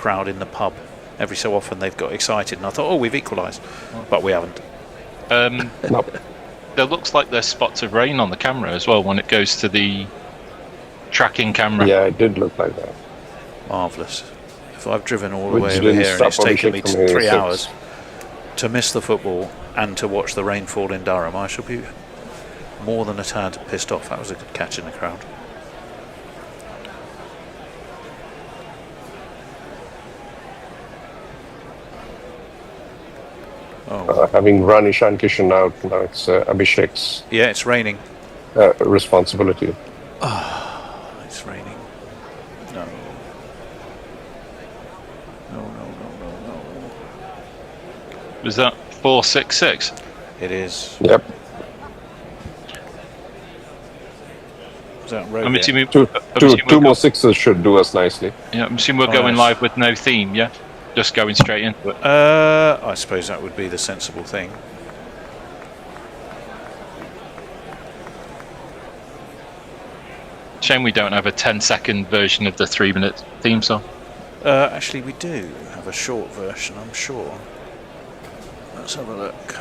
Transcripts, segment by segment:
crowd in the pub. Every so often they've got excited, and I thought, oh, we've equalised, but we haven't. Nope. There looks like there's spots of rain on the camera as well when it goes to the tracking camera. Yeah, it did look like that. Marvellous. If I've driven all the way over here and it's taken me 3 hours to miss the football and to watch the rainfall in Durham, I shall be more than a tad pissed off. That was a good catch in the crowd. Having run Ishan Kishan out, now it's Abhishek's. Yeah, it's raining. Responsibility. It's raining. No. No. Was that 466? It is. Yep. Is that road? I'm assuming Two more sixes should do us nicely. Yeah, I'm assuming we're going live with no theme, yeah? Just going straight into it. I suppose that would be the sensible thing. Shame we don't have a 10-second version of the 3-minute theme song. Actually, we do have a short version, I'm sure. Let's have a look.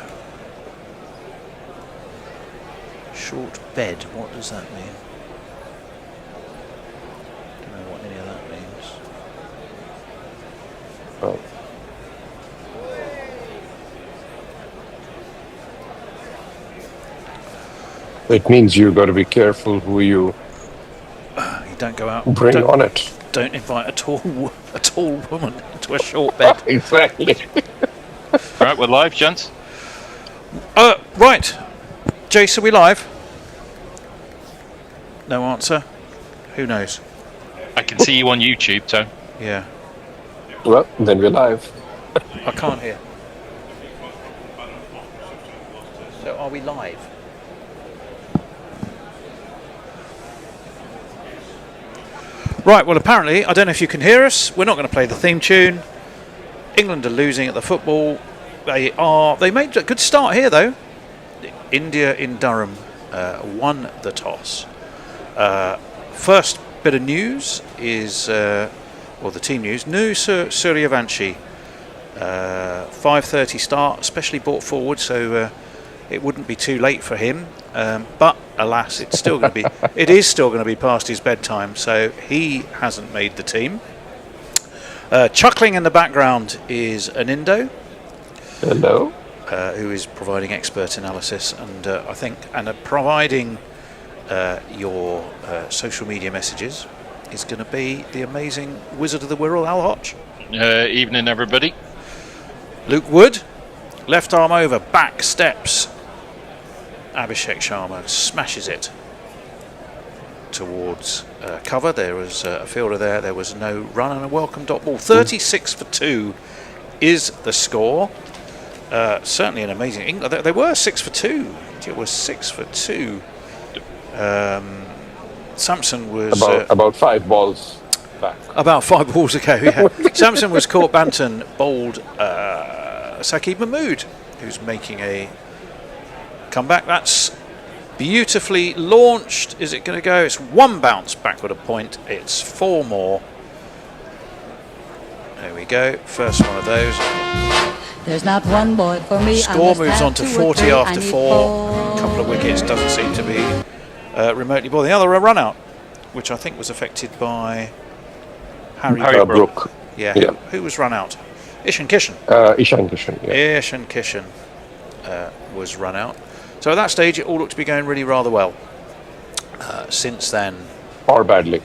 Short bed, what does that mean? Don't know what any of that means. Oh. It means you got to be careful who you don't go out. Bring on it. Don't invite a tall woman into a short bed. Exactly. Right, we're live, gents. Right, Jace, are we live? No answer. Who knows? I can see you on YouTube, so. Yeah. Well, then we're live. I can't hear. So are we live? Right, well apparently, I don't know if you can hear us, we're not going to play the theme tune. England are losing at the football. They made a good start here though. India in Durham won the toss. First bit of news is, the team news, Suryavanshi, 5:30 start, especially brought forward, so it wouldn't be too late for him. But alas, it is still going to be past his bedtime, so he hasn't made the team. Chuckling in the background is an Indo. Hello. Who is providing expert analysis and providing your social media messages is going to be the amazing Wizard of the Wirral, Al Hodge. Evening, everybody. Luke Wood, left arm over, back steps. Abhishek Sharma smashes it towards cover. There was a fielder there. There was no run and a welcome dot ball. 36 for 2 is the score. Certainly an amazing. They were 6 for 2. It was 6 for 2. Samson was about 5 balls back. About 5 balls ago. Yeah. Samson was caught Banton, bowled Saqib Mahmood, who's making a comeback. That's beautifully launched. Is it going to go? It's one bounce backward a point. It's 4 more. There we go. First one of those. There's not one boy for me. Score moves on to 40 after 4. A couple of wickets. Doesn't seem to be remotely boring. The other a run out, which I think was affected by Harry Brook. Yeah. Who was run out? Ishan Kishan. Ishan Kishan. Yeah. Ishan Kishan was run out. So at that stage, it all looked to be going really rather well. Since then, or badly.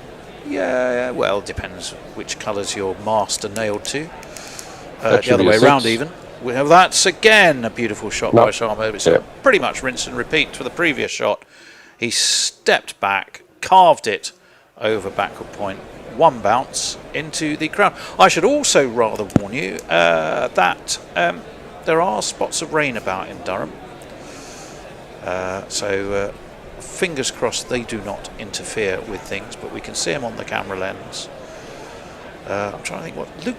Yeah, well, depends which colours your mast are nailed to. The other way around, even. Well, that's again a beautiful shot by Sharma. It's pretty much rinse and repeat for the previous shot. He stepped back, carved it over backward point, one bounce into the crowd. I should also rather warn you that there are spots of rain about in Durham. So fingers crossed they do not interfere with things, but we can see them on the camera lens. I'm trying to think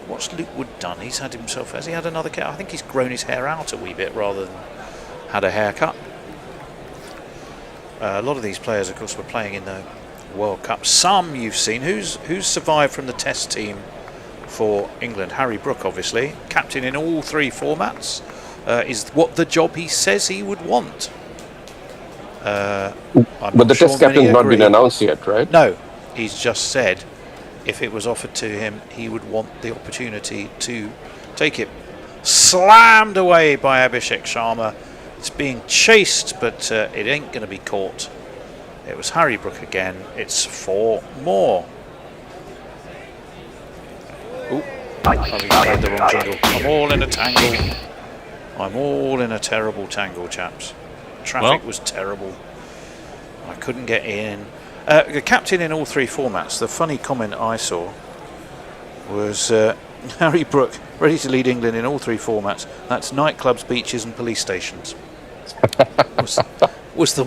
what's Luke Wood done. Has he had another cut? I think he's grown his hair out a wee bit rather than had a haircut. A lot of these players, of course, were playing in the World Cup. Some you've seen. Who's survived from the Test team for England. Harry Brook, obviously, captain in all 3 formats, is what the job he says he would want. But the test captain's not been announced yet, right? No, he's just said if it was offered to him, he would want the opportunity to take it. Slammed away by Abhishek Sharma. It's being chased, but it ain't going to be caught. It was Harry Brook again. It's 4 more. Ooh, having played the wrong jungle. I'm all in a tangle. I'm all in a terrible tangle, chaps. Traffic was terrible. I couldn't get in. The captain in all 3 formats. The funny comment I saw was Harry Brook ready to lead England in all 3 formats. That's nightclubs, beaches, and police stations. was the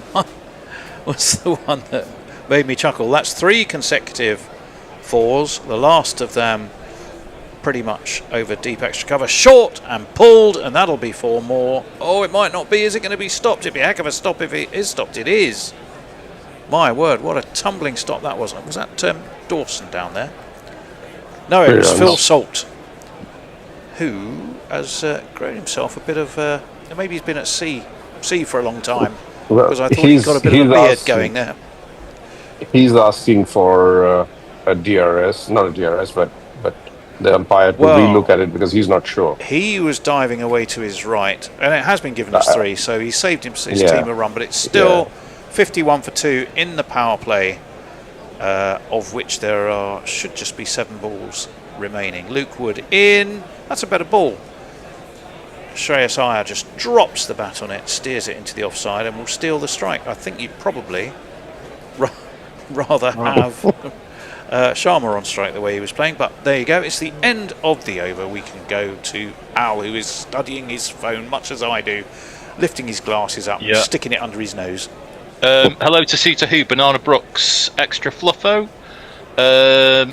one that made me chuckle. That's 3 consecutive 4s. The last of them pretty much over deep extra cover, short and pulled, and that'll be 4 more. Oh, it might not be. Is it going to be stopped? It'd be a heck of a stop if it is stopped. It is. My word, what a tumbling stop that was. Was that Dawson down there? No, it was Phil Salt, who has grown himself a bit of maybe he's been at sea for a long time, because I thought he's got a bit of a beard going there. He's asking for a DRS, not a DRS, but the umpire to relook at it because he's not sure. He was diving away to his right, and it has been given as 3, so he saved his team a run, but it's still 51 for 2 in the power play, of which there should just be 7 balls remaining. Luke Wood in. That's a better ball. Shreyas Iyer just drops the bat on it, steers it into the offside, and will steal the strike. I think you'd probably rather have Sharma on strike the way he was playing, but there you go. It's the end of the over. We can go to Al, who is studying his phone much as I do, lifting his glasses up, and sticking it under his nose. Hello to Suter Who, Banana Brooks, Extra Fluffo.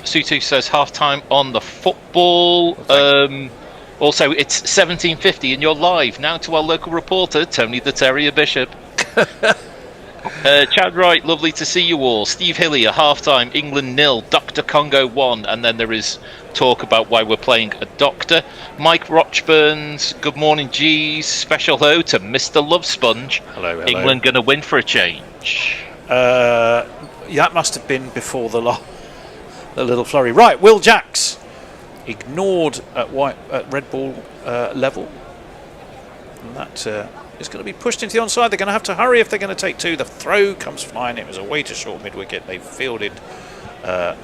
Suter says half time on the football. Also, it's 17:50 and you're live now to our local reporter, Tony the Terrier Bishop. Chad Wright, lovely to see you all. Steve Hillier, half-time, England 0, Dr. Congo 1, and then there is talk about why we're playing a doctor. Mike Rochburns, good morning, G's. Special hello to Mr. Love Sponge. Hello. England going to win for a change. That must have been before the little flurry. Right, Will Jacks ignored at red ball level. And that is going to be pushed into the onside. They're going to have to hurry if they're going to take 2. The throw comes flying. It was away to short mid-wicket. They fielded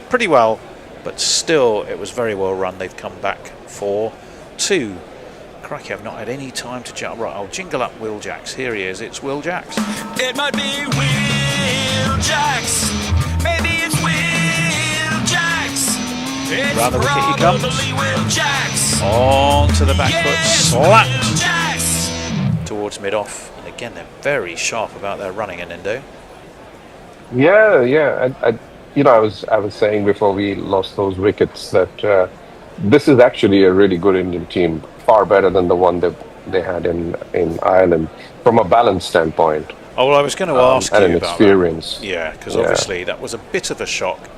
pretty well, but still it was very well run. They've come back for 2. Crikey, I've not had any time to jump. Right, I'll jingle up Will Jacks. Here he is. It's Will Jacks. It might be Will Jacks. Maybe it's Will Jacks. It's round the wicket he comes. Will Jacks. On to the back foot. Slapped Jacks. towards mid-off. And again, they're very sharp about their running in Indo. Yeah. I was saying before we lost those wickets that this is actually a really good Indian team, far better than the one that they had in Ireland from a balance standpoint. Oh, well, I was going to ask you and an about experience. that. Yeah, because obviously that was a bit of a shock.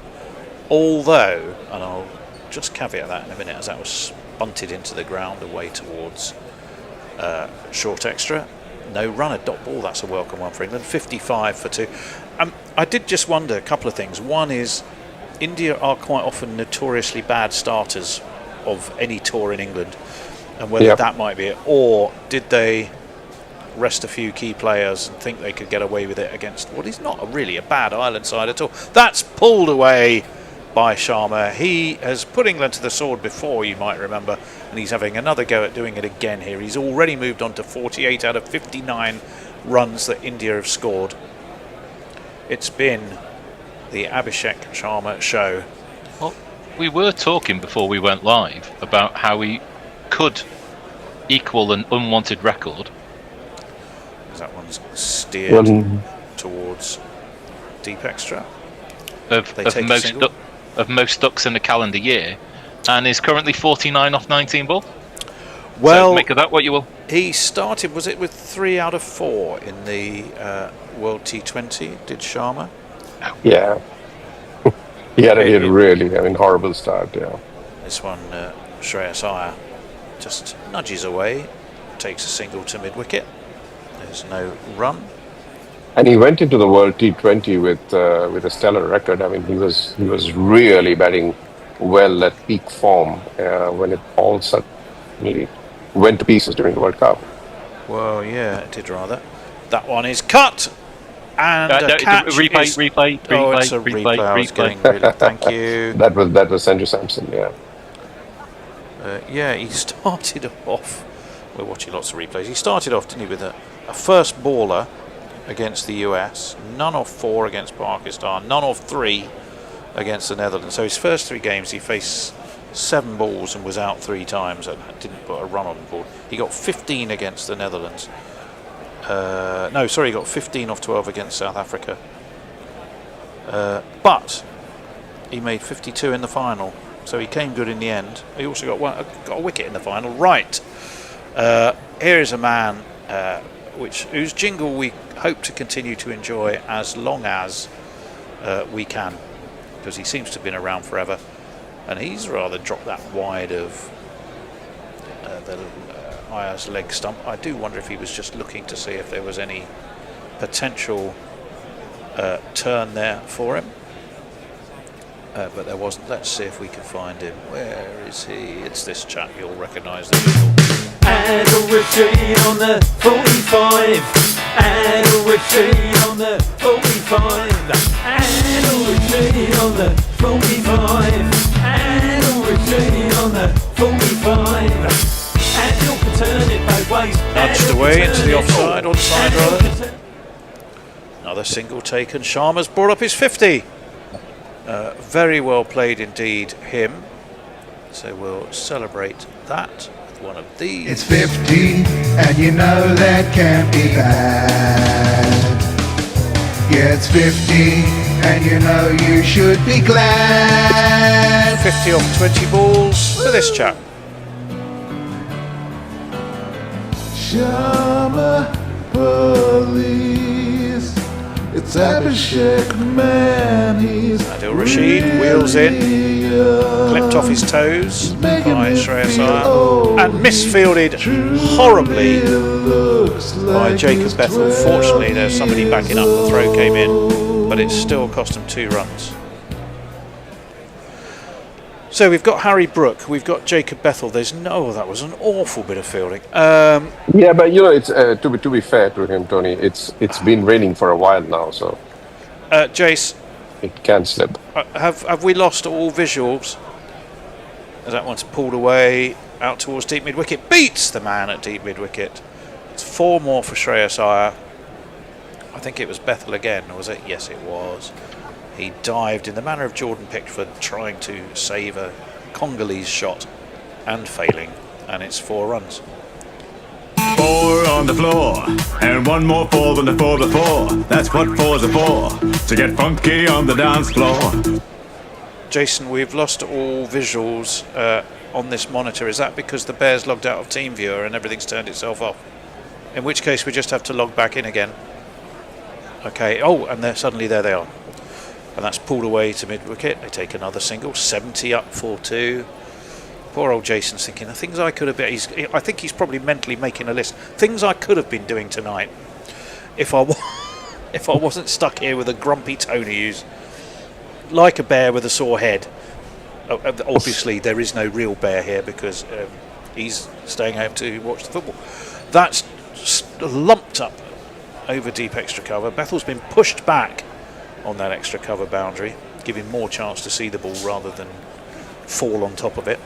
Although, and I'll just caveat that in a minute, as that was bunted into the ground away towards short extra. No runner, dot ball, that's a welcome one for England. 55 for 2. I did just wonder a couple of things. One is, India are quite often notoriously bad starters of any tour in England, and whether that might be it, or did they rest a few key players and think they could get away with it against what is not really a bad Ireland side at all. That's pulled away by Sharma. He has put England to the sword before, you might remember, and he's having another go at doing it again here. He's already moved on to 48 out of 59 runs that India have scored. It's been the Abhishek Sharma show. Well, we were talking before we went live about how he could equal an unwanted record. That one's steered towards deep extra. Of most ducks in the calendar year, and is currently 49 off 19 ball. Well, so make of that what you will. He started, was it with 3 out of 4 in the World T20? Did Sharma? Yeah. He had a really, horrible start. Yeah. This one, Shreyas Iyer just nudges away, takes a single to mid-wicket. There's no run. And he went into the World T20 with a stellar record. I mean, he was really batting well at peak form when it all suddenly went to pieces during the World Cup. Well, yeah, it did rather. That one is cut, and a catch replay. Oh, it's a replay. I was getting really. Thank you. That was Sanju Samson. Yeah. Yeah, he started off. We're watching lots of replays. He started off, didn't he, with a first baller against the US, none of 4 against Pakistan, none of 3 against the Netherlands. So his first 3 games, he faced 7 balls and was out 3 times and didn't put a run on the board. He got 15 against the Netherlands. No, sorry, he got 15 off 12 against South Africa. But he made 52 in the final, so he came good in the end. He also got a wicket in the final. Right, here is a man whose jingle we hope to continue to enjoy as long as we can, because he seems to have been around forever, and he's rather dropped that wide of Iyer's leg stump. I do wonder if he was just looking to see if there was any potential turn there for him, but there wasn't. Let's see if we can find him. Where is he? It's this chap. You'll recognise the jingle. Adil Rashid on the 45. Adil Rashid on the 45. Adil Rashid on the 45. Adil Rashid on the 45. Adil can turn it both ways. Nudged away into the offside, onside rather. Another single taken. Sharma's brought up his 50. Very well played indeed, him. So we'll celebrate that. One of these. It's 50, and you know that can't be bad. Yeah, it's 50, and you know you should be glad. 50 off 20 balls for this chap. Sharma police. It's Abhishek, man. He's Adil Rashid wheels in. Clipped off his toes by Shreyas Iyer and misfielded horribly by Jacob Bethel. Fortunately, there's somebody backing up. The throw came in, but it still cost him 2 runs. So we've got Harry Brook, we've got Jacob Bethel. There's no. That was an awful bit of fielding. Yeah, but you know, it's to be fair to him, Tony. It's been raining for a while now, so Jace, it can slip. have we lost all visuals? As that one's pulled away out towards deep mid wicket, beats the man at deep mid wicket. It's 4 more for Shreyas Iyer. I think it was Bethel again, was it? Yes, it was. He dived in the manner of Jordan Pickford, trying to save a Congolese shot and failing, and it's 4 runs. 4 on the floor, and 1 more 4 than the 4 before. That's what 4s are for, to get funky on the dance floor. Jason, we've lost all visuals on this monitor. Is that because the Bears logged out of TeamViewer and everything's turned itself off? In which case we just have to log back in again. Okay, oh, and suddenly there they are. And that's pulled away to mid-wicket. They take another single, 70 up 4-2. Poor old Jason's thinking, the things I could have been... I think he's probably mentally making a list. Things I could have been doing tonight if I wasn't stuck here with a grumpy Tony who's like a bear with a sore head. Obviously, there is no real bear here because he's staying home to watch the football. That's lumped up over deep extra cover. Bethel's been pushed back on that extra cover boundary, giving more chance to see the ball rather than fall on top of it.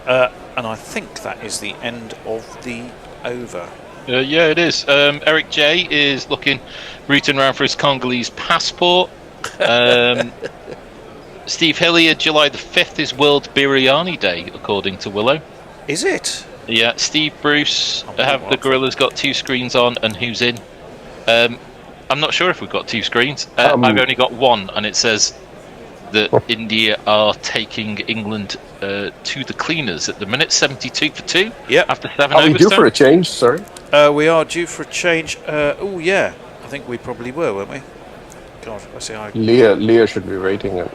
And I think that is the end of the over. Yeah, it is. Eric J is rooting around for his Congolese passport. Steve Hillier, July the 5th is World Biryani Day, according to Willow. Is it? Yeah, Steve Bruce, have the Gorillas got 2 screens on, and who's in? I'm not sure if we've got 2 screens. I've only got 1, and it says that India are taking England to the cleaners at the minute, 72 for 2. Yep. After 7 Are we overs. due for a change? Sorry. We are due for a change. Oh yeah, I think we probably were, weren't we? God, I see. Leah should be rating it.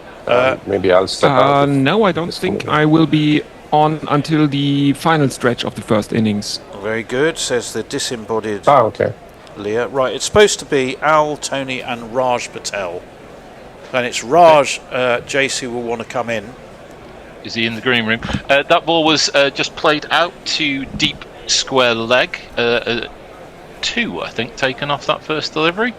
Maybe I'll step out. No, I don't think I will be on until the final stretch of the first innings. Very good, says the disembodied Okay. Leah. Right, it's supposed to be Al, Tony and Raj Patel. And it's Raj, JC will want to come in. Is he in the green room? That ball was just played out to deep square leg. 2, I think, taken off that first delivery.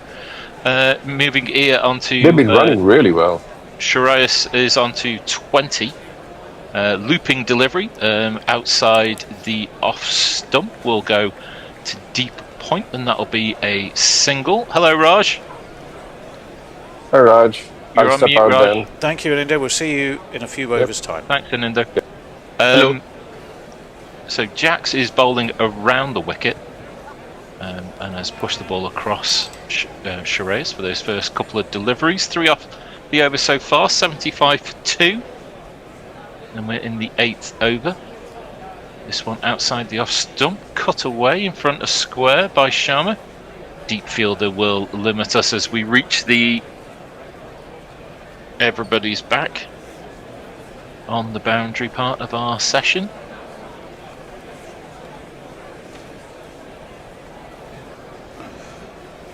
Moving here onto... They've been running really well. Shreyas is onto 20. Looping delivery outside the off stump will go to deep point, and that'll be a single. Hello, Raj. Hi, Raj. You're I'll on step mute, out Raj. then. Thank you, Anindo. We'll see you in a few overs' time. Thanks, Anindo. Hello. So Jax is bowling around the wicket and has pushed the ball across Shreyas for those first couple of deliveries. 3 off the over so far, 75 for 2. And we're in the 8th over. This one outside the off stump, cut away in front of square by Sharma. Deep fielder will limit us as we reach the everybody's back on the boundary part of our session.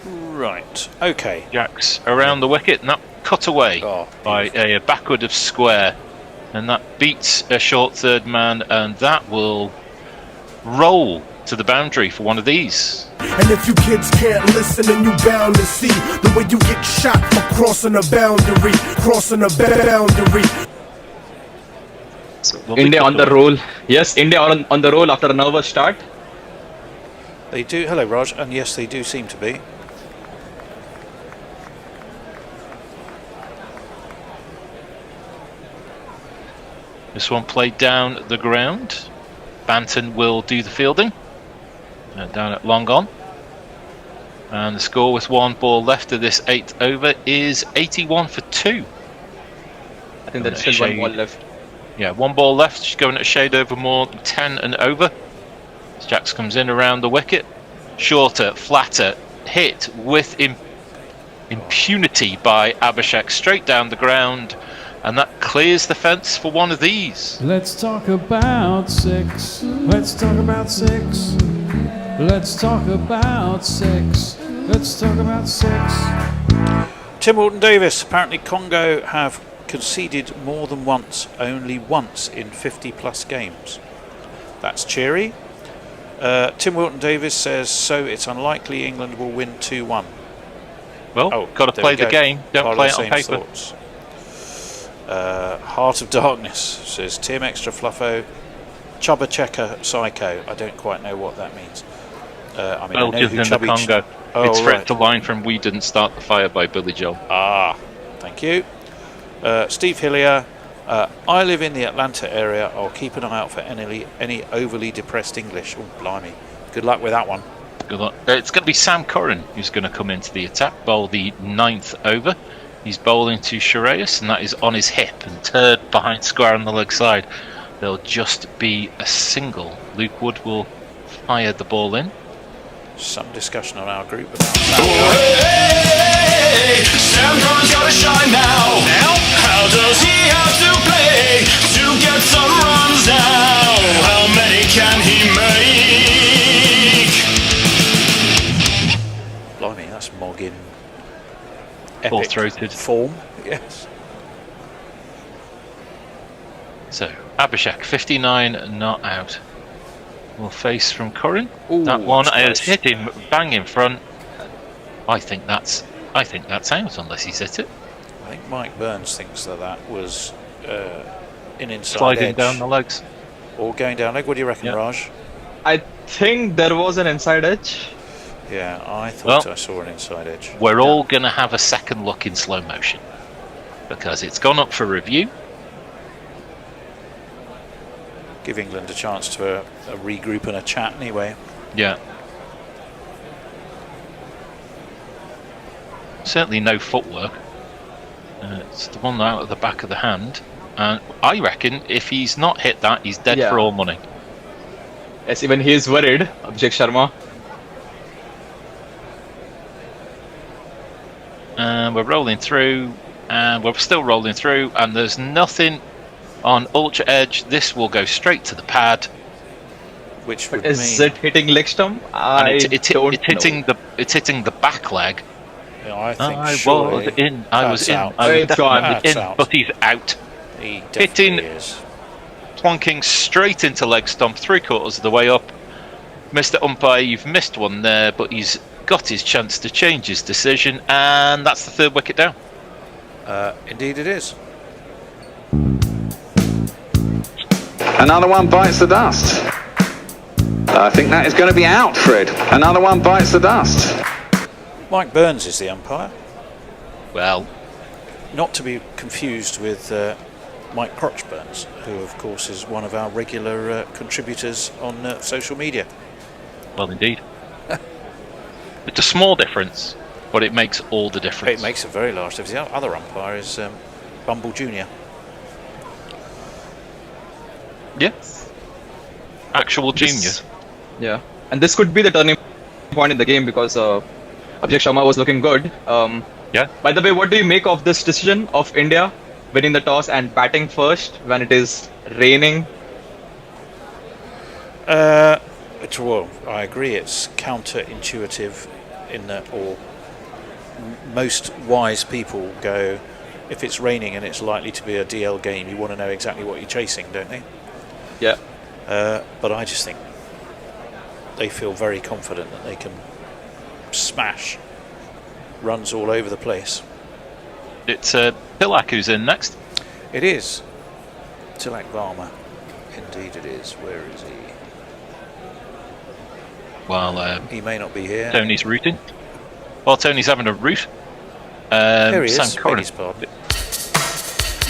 Right, okay. Jax around the wicket, and that cut away Oh, by a backward of square. And that beats a short third man, and that will roll to the boundary for one of these. And if you kids can't listen, then you bound to see the way you get shot for crossing a boundary, crossing a boundary. India on the roll. Yes, India on the roll after a nervous start. They do. Hello, Raj. And yes, they do seem to be. This one played down the ground. Banton will do the fielding. Down at long on. And the score with 1 ball left of this 8th over is 81 for 2. I think there's still 1 ball left. Yeah, 1 ball left. She's going at a shade over more, 10 and over. Jax comes in around the wicket. Shorter, flatter, hit with impunity by Abhishek straight down the ground. And that clears the fence for one of these. Let's talk about 6. Let's talk about 6. Let's talk about 6. Let's talk about 6. Tim Walton-Davis. Apparently Congo have conceded more than once, only once in 50 plus games. That's cheery. Tim Walton-Davis says, so it's unlikely England will win 2-1. Well, got to play the game, don't play it on paper. Thoughts. Heart of Darkness says Tim Extra Fluffo, Chubba Checker Psycho. I don't quite know what that means. I mean, Belgians in the Congo. It's right. the line from We Didn't Start the Fire by Billy Joel. Ah, thank you. Steve Hillier, I live in the Atlanta area. I'll keep an eye out for any overly depressed English. Oh, blimey. Good luck with that one. Good luck. It's going to be Sam Curran who's going to come into the attack, bowl the 9th over. He's bowling to Shreyas, and that is on his hip and turd behind square on the leg side. There'll just be a single. Luke Wood will fire the ball in. Some discussion on our group about that. Hey, Sam Curran's gotta shine now. How does he have to play to get some runs now? How many can he make? Blimey, that's Moggin. Epic Full-throated form, yes. So Abhishek, 59 not out. Will face from Curran. Ooh, that one has hit him bang in front. I think that's out unless he's hit it. I think Mike Burns thinks that was an inside Sliding edge. down the legs. Or going down leg. What do you reckon, Raj? I think there was an inside edge. Yeah, I thought I saw an inside edge. We're all going to have a second look in slow motion because it's gone up for review. Give England a chance to a regroup and a chat anyway. Yeah. Certainly no footwork. It's the one out of the back of the hand. And I reckon if he's not hit that, he's dead for all money. Yes, even he is worried, Abhishek Sharma. And we're rolling through, And we're still rolling through, and there's nothing on Ultra Edge. This will go straight to the pad. Which would Is it hitting leg stump? It's hitting the back leg. Yeah, I think I surely was in. I was out. definitely in, Out. but he's out. He definitely is. Plonking straight into leg stump, 3/4 of the way up. Mr. Umpire, you've missed one there, but he's got his chance to change his decision, and that's the 3rd wicket down. Indeed it is. Another one bites the dust. I think that is going to be out, Fred. Another one bites the dust. Mike Burns is the umpire. Well, not to be confused with Mike Crotch Burns, who of course is one of our regular contributors on social media. Well, indeed. It's a small difference, but it makes all the difference. It makes a very large difference. The other umpire is Bumble Jr. Yes. Actual genius. Yeah. And this could be the turning point in the game because Abhishek Sharma was looking good. Yeah. By the way, what do you make of this decision of India winning the toss and batting first when it is raining? Well, I agree. It's counterintuitive in that, or most wise people go, if it's raining and it's likely to be a DL game, you want to know exactly what you're chasing, don't they? Yeah. But I just think they feel very confident that they can smash runs all over the place. It's Tilak who's in next. It is Tilak Varma. Indeed it is. Where is he? Well, he may not be here. Tony's rooting. Well, Tony's having a root. There he Sam is. Corrin. Beggie's pardon.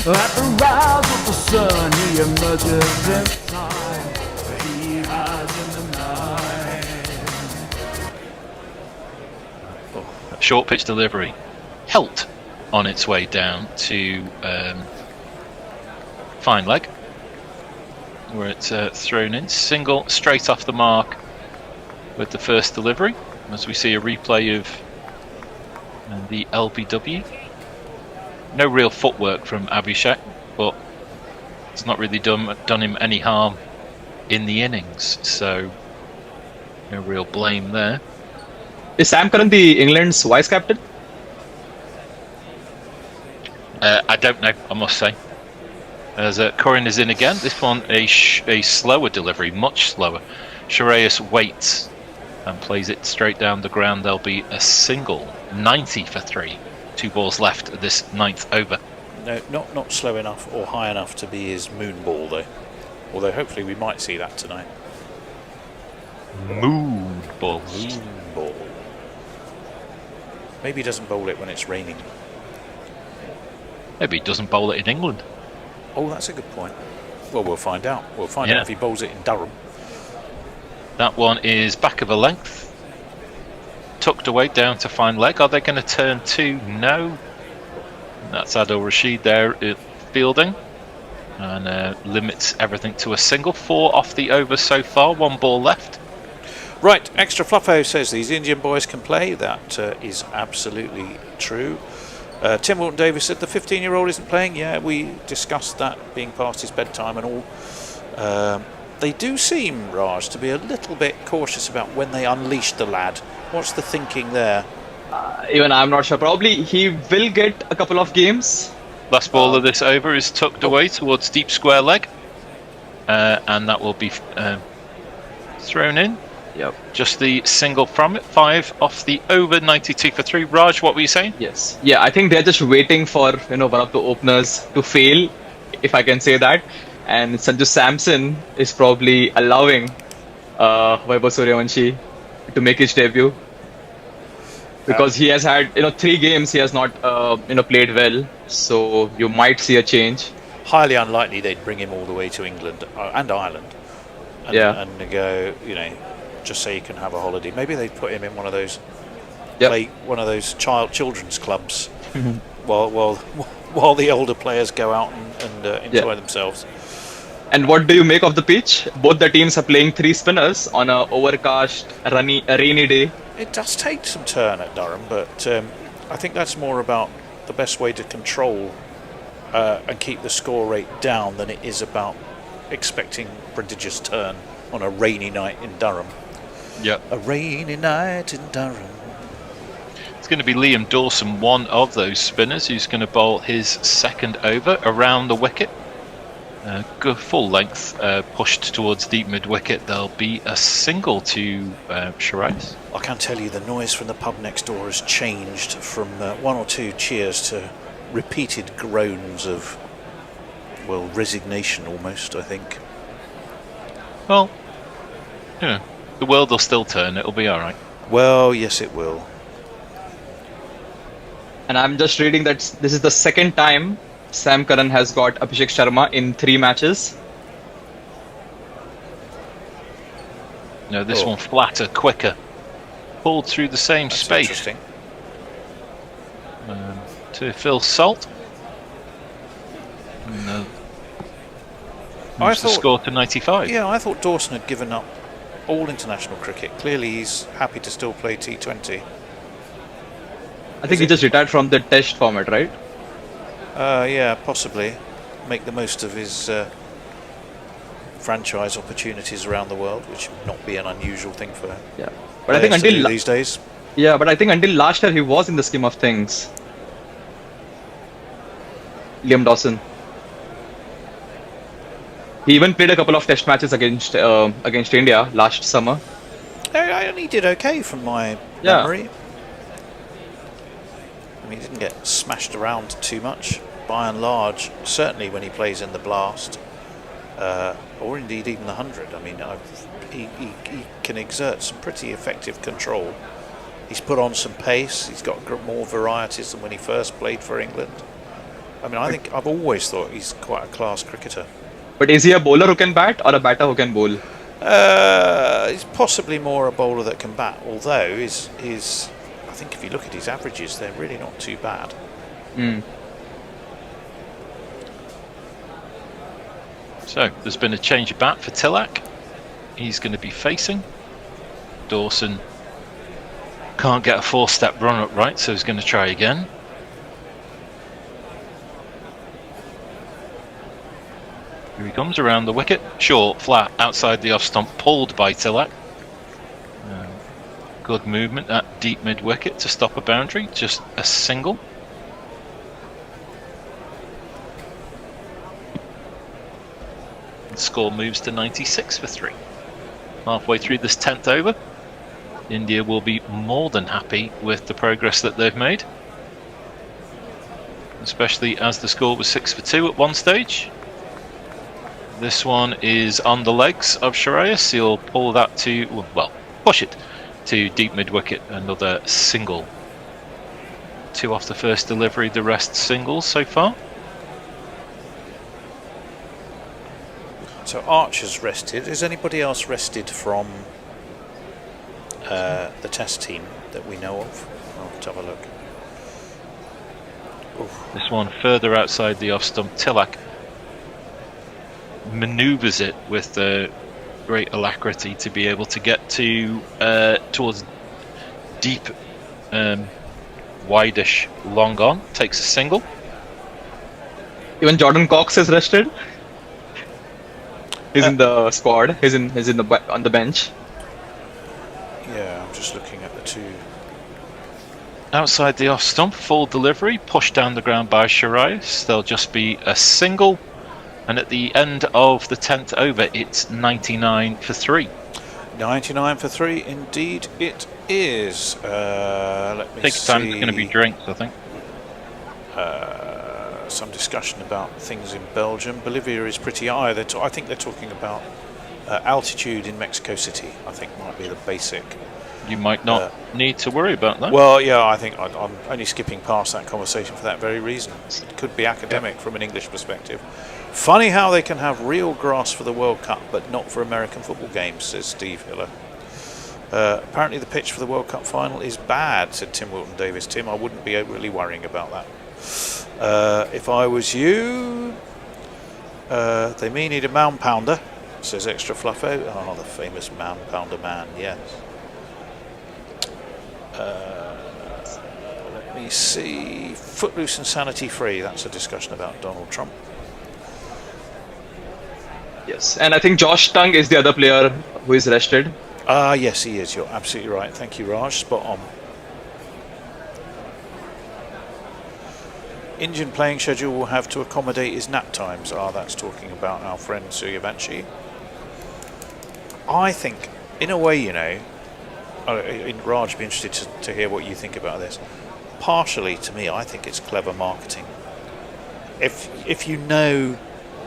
At the rise of the sun, he emerges in time. He hides in the night. Short pitch delivery. Helt on its way down to fine leg, where it's thrown in. Single straight off the mark with the first delivery, as we see a replay of the LBW. No real footwork from Abhishek, but it's not really done him any harm in the innings, so no real blame there. Is Sam Curran the England's vice captain? I don't know, I must say. As Corrin is in again, this one a slower delivery, much slower. Shreyas waits and plays it straight down the ground. There'll be a single, 90 for 3. 2 balls left of this 9th over. No, not slow enough or high enough to be his moon ball, though. Although hopefully we might see that tonight. Moon ball. Moon ball. Maybe he doesn't bowl it when it's raining. Maybe he doesn't bowl it in England. Oh, that's a good point. Well, we'll find out. We'll find out if he bowls it in Durham. That one is back of a length. Tucked away down to fine leg. Are they going to turn 2? No. That's Adil Rashid there fielding. And limits everything to a single. 4 off the over so far. 1 ball left. Right, Extra Fluffo says these Indian boys can play. That is absolutely true. Tim Walton Davis said the 15-year-old isn't playing. Yeah, we discussed that being past his bedtime and all. They do seem, Raj, to be a little bit cautious about when they unleash the lad. What's the thinking there? Even I'm not sure. Probably he will get a couple of games. Last ball of this over is tucked away towards deep square leg. And that will be thrown in. Yep. Just the single from it. 5 off the over, 92 for 3. Raj, what were you saying? Yes. Yeah, I think they're just waiting for one of the openers to fail, if I can say that. And Sanju Samson is probably allowing Vaibhav Suryavanshi to make his debut, because he has had 3 games he has not played well, so you might see a change. Highly unlikely they'd bring him all the way to England and Ireland and go, just so you can have a holiday. Maybe they'd put him in one of those one of those children's clubs while the older players go out and enjoy themselves. And what do you make of the pitch? Both the teams are playing 3 spinners on a overcast, rainy day. It does take some turn at Durham, but I think that's more about the best way to control and keep the score rate down than it is about expecting prodigious turn on a rainy night in Durham. Yep. A rainy night in Durham. It's going to be Liam Dawson, one of those spinners, who's going to bowl his second over around the wicket. Good full length, pushed towards deep mid wicket. There'll be a single to Shiraz. I can tell you the noise from the pub next door has changed from one or two cheers to repeated groans of, well, resignation almost, I think. Well, you know, the world will still turn. It'll be all right. Well, yes, it will. And I'm just reading that this is the second time Sam Curran has got Abhishek Sharma in 3 matches. No, this one flatter, quicker. Pulled through the same space. Interesting. To Phil Salt. I thought score to 95. Yeah, I thought Dawson had given up all international cricket. Clearly, he's happy to still play T20. I think he just retired from the Test format, right? Yeah, possibly. Make the most of his franchise opportunities around the world, which would not be an unusual thing for him. Yeah, but I think until these days. Yeah, but I think until last year he was in the scheme of things. Liam Dawson. He even played a couple of Test matches against India last summer. I only did okay from my memory. I mean, he didn't get smashed around too much, by and large. Certainly when he plays in the Blast, or indeed even the 100. I mean, he can exert some pretty effective control. He's put on some pace. He's got more varieties than when he first played for England. I mean, I think I've always thought he's quite a class cricketer. But is he a bowler who can bat or a batter who can bowl? He's possibly more a bowler that can bat, although I think if you look at his averages, they're really not too bad. So there's been a change of bat for Tilak. He's going to be facing. Dawson can't get a 4-step run up right, so he's going to try again. Here he comes around the wicket. Short, flat, outside the off stump, pulled by Tilak. Good movement at deep mid wicket to stop a boundary. Just a single. The score moves to 96 for 3. Halfway through this 10th over, India will be more than happy with the progress that they've made, especially as the score was 6 for 2 at one stage. This one is on the legs of Shiraz. He'll pull that to, well, push it to deep mid wicket. Another single. 2 off the first delivery, the rest singles so far. So Archer's rested. Is anybody else rested from the Test team that we know of? Let's have a look. Oof. This one further outside the off stump. Tilak manoeuvres it with great alacrity to be able to get to towards deep, wideish long on. Takes a single. Even Jordan Cox is rested. He's in the squad. He's on the bench. Yeah, I'm just looking at the 2. Outside the off stump, full delivery, pushed down the ground by Shiraz. There'll just be a single, and at the end of the 10th over, it's 99 for 3. 99 for 3, indeed it is. Let me Take see. time. It's going to be drinks, I think. Some discussion about things in Belgium. Bolivia is pretty high. I think they're talking about altitude in Mexico City. I think might be the basic. You might not need to worry about that. Well, yeah, I think I'm only skipping past that conversation for that very reason. It could be academic from an English perspective. Funny how they can have real grass for the World Cup, but not for American football games, says Steve Hiller. Apparently the pitch for the World Cup final is bad, said Tim Wilton Davis. Tim, I wouldn't be really worrying about that. If I was you, they may need a mound pounder, says Extra Fluffo. Oh, the famous mound pounder man, yes. Let Let me see. Footloose and sanity free. That's a discussion about Donald Trump. Yes, and I think Josh Tongue is the other player who is rested. Yes, he is. You're absolutely right. Thank you, Raj. Spot on. Indian playing schedule will have to accommodate his nap times. That's talking about our friend Suryavanshi. I think, in a way, you know, Raj, be interested to hear what you think about this. Partially, to me, I think it's clever marketing. If you know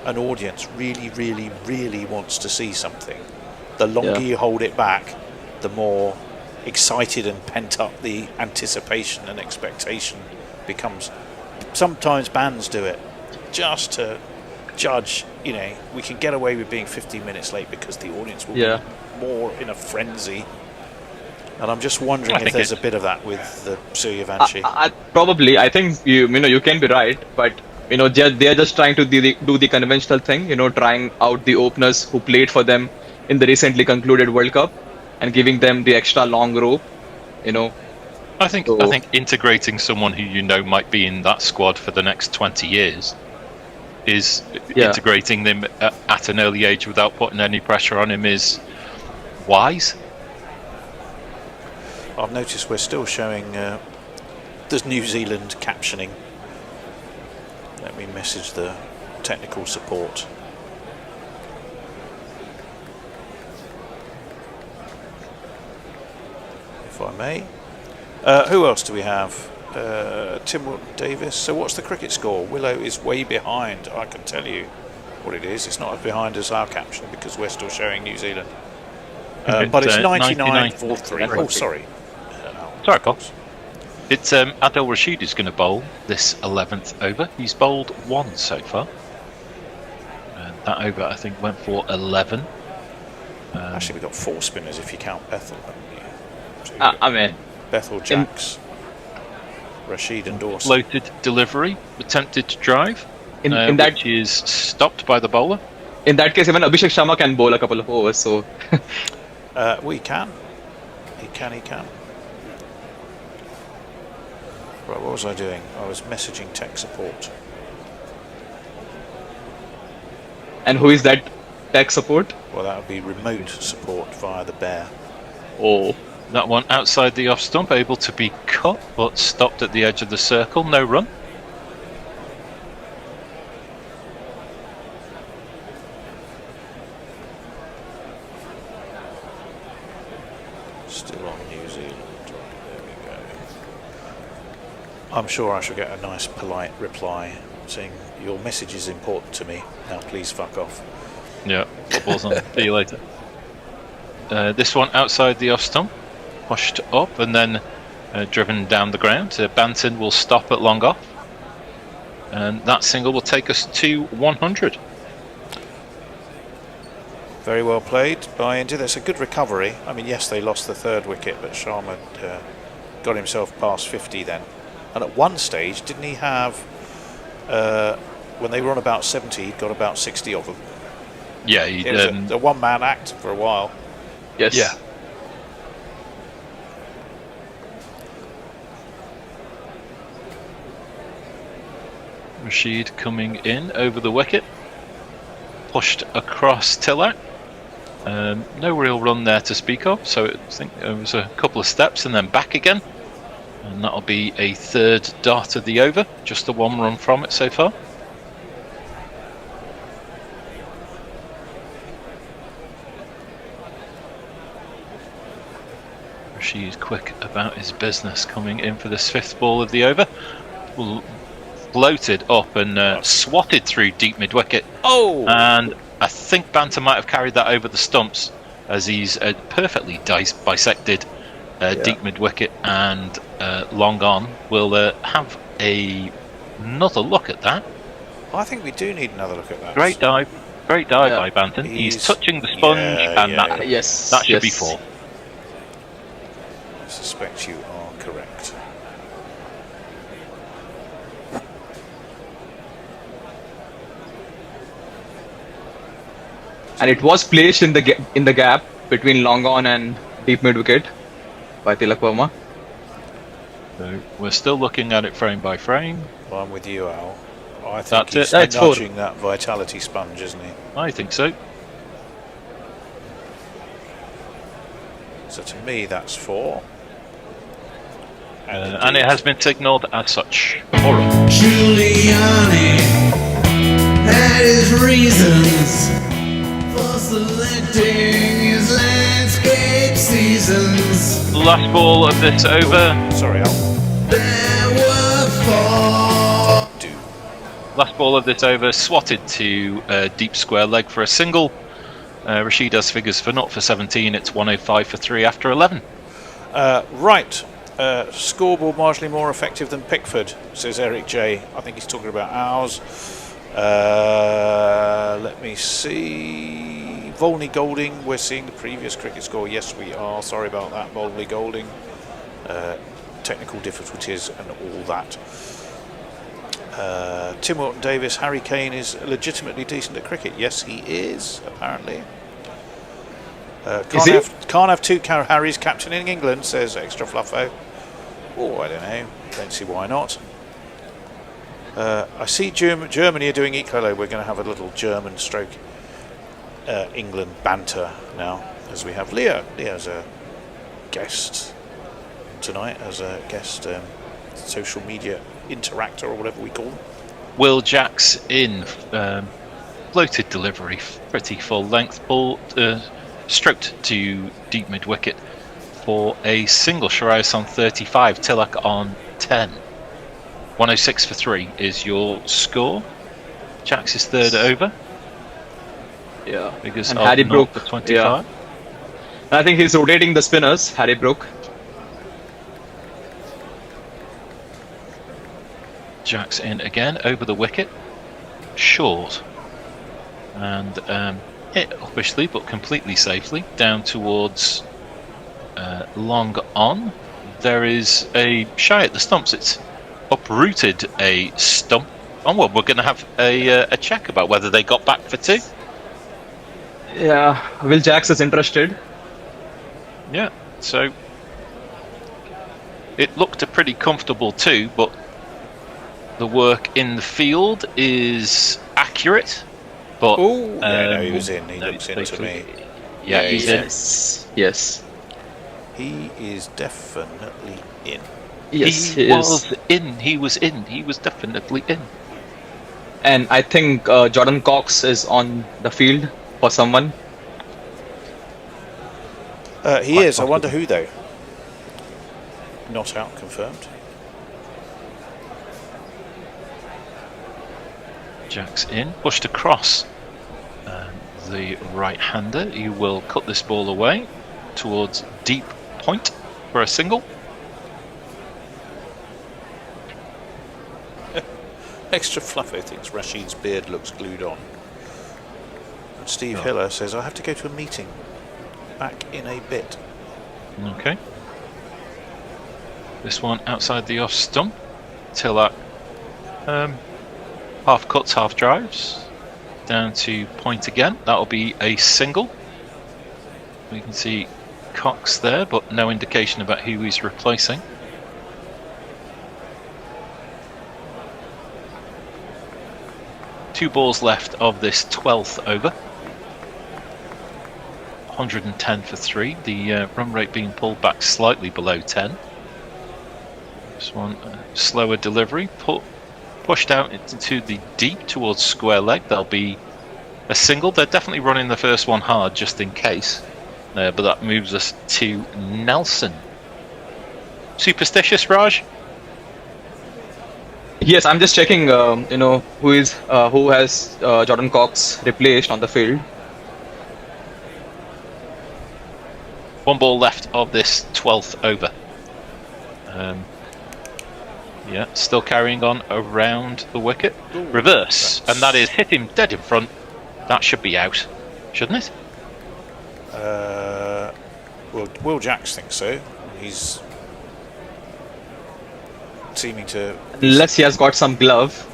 an audience really, really, really wants to see something, the longer you hold it back, the more excited and pent up the anticipation and expectation becomes. Sometimes bands do it just to judge, you know, we can get away with being 15 minutes late because the audience will be more in a frenzy. And I'm just wondering if there's a bit of that with the Suryavanshi. Probably. I think you can be right, but you know they're just trying to do the conventional thing, you know, trying out the openers who played for them in the recently concluded World Cup and giving them the extra long rope, you know. I think integrating someone who you know might be in that squad for the next 20 years is integrating them at an early age without putting any pressure on him is wise. I've noticed we're still showing there's New Zealand captioning. Let me message the technical support. If I may. Who else do we have? Tim Davis. So what's the cricket score? Willow is way behind. I can tell you what it is. It's not as behind as our caption because we're still showing New Zealand. But it's 99.43. Oh, sorry. Sorry, Pops. It's Adil Rashid is going to bowl this 11th over. He's bowled 1 so far. That over, I think, went for 11. Actually, we've got 4 spinners if you count Bethel. So I mean, Bethel, Jacks, Rashid and Dawson. Floated delivery, attempted to drive, which is stopped by the bowler. In that case, even Abhishek Sharma can bowl a couple of overs, so... we can. He can. Right, what was I doing? I was messaging tech support. And who is that tech support? Well, that would be remote support via the bear. Oh. That one outside the off stump, able to be cut, but stopped at the edge of the circle. No run. Still on New Zealand. There we go. I'm sure I shall get a nice polite reply saying your message is important to me. Now please fuck off. Yeah, football's on. See you later. This one outside the off stump, pushed up and then driven down the ground. Banton will stop at long off, and that single will take us to 100. Very well played by India. That's a good recovery. I mean, yes, they lost the 3rd wicket, but Sharma got himself past 50 then. And at one stage, didn't he have, when they were on about 70, he'd got about 60 of them. Yeah, it was a one-man act for a while. Yes. Yeah. Rashid coming in over the wicket, pushed across Tiller. No real run there to speak of, so I think there was a couple of steps and then back again, and that'll be a 3rd dart of the over, just the 1 run from it so far. Rashid quick about his business coming in for this 5th ball of the over. Floated up and swatted through deep mid-wicket. Oh! And I think Banter might have carried that over the stumps as he's perfectly bisected deep mid-wicket and long on. We'll have another look at that. I think we do need another look at that. Great dive by Banton. He's touching the sponge and that should be 4. I suspect you are correct. And it was placed in the gap between long on and deep mid wicket by Tilak Verma. So we're still looking at it frame by frame. Well, I'm with you, Al. I think That's he's it. That's nudging that vitality sponge, isn't he? I think so. So to me, that's 4. And it has been signalled as such. All right. Giuliani had his reasons for selecting his landscape seasons. Last ball of this over. Sorry, Al. There were 4. Last ball of this over, swatted to deep square leg for a single. Rashid has figures for not for 17. It's 105 for 3 after 11. Right. Scoreboard marginally more effective than Pickford, says Eric J. I think he's talking about ours. Let me see. Volney Golding, we're seeing the previous cricket score. Yes, we are. Sorry about that, Volney Golding. Technical difficulties and all that. Tim Walton Davis, Harry Kane is legitimately decent at cricket. Yes, he is, apparently. Can't have 2 Harrys captaining England, says Extra Fluffo. Oh, I don't know. Don't see why not. I see Germany are doing equally. We're going to have a little German stroke England banter now, as we have Leo. Leo's a guest tonight, as a guest social media interactor or whatever we call them. Will Jacks in. Floated delivery, pretty full length ball. Stroked to deep mid wicket for a single. Sharias on 35, Tilak on 10. 106 for 3 is your score. Jacks is third over. Yeah. Figures And of Harry 0 Brook. for 25. Yeah. And I think he's rotating the spinners, Harry Brook. Jacks in again over the wicket. Short. And hit obviously, but completely safely. Down towards long on. There is a shy at the stumps. It's uprooted a stump. Oh, well, we're going to have a check about whether they got back for 2. Yeah, Will Jacks is interested. Yeah, so it looked a pretty comfortable 2, but the work in the field is accurate. But no, he was in. He looks in to me. Yeah, he's in. Yes. He is definitely in. Yes, he was in. He was in. He was definitely in. And I think Jordan Cox is on the field for someone. He is. I wonder who, though. Not out confirmed. Jack's in. Pushed across the right-hander. He will cut this ball away towards deep point for a single. Extra Fluffo thinks Rashid's beard looks glued on. And Steve Hiller says, I have to go to a meeting. Back in a bit. Okay. This one outside the off stump. Tilak. Half cuts, half drives. Down to point again. That'll be a single. We can see Cox there, but no indication about who he's replacing. Two balls left of this 12th over. 110 for 3. The run rate being pulled back slightly below 10. This one, slower delivery. Pushed out into the deep towards square leg. There'll be a single. They're definitely running the first one hard just in case. But that moves us to Nelson. Superstitious, Raj? Yes, I'm just checking. Who has Jordan Cox replaced on the field. One ball left of this 12th over. Yeah, still carrying on around the wicket. Ooh, reverse, and that is hit him dead in front. That should be out, shouldn't it? Well, Will Jacks thinks so. He's seeming to... Unless he has got some glove.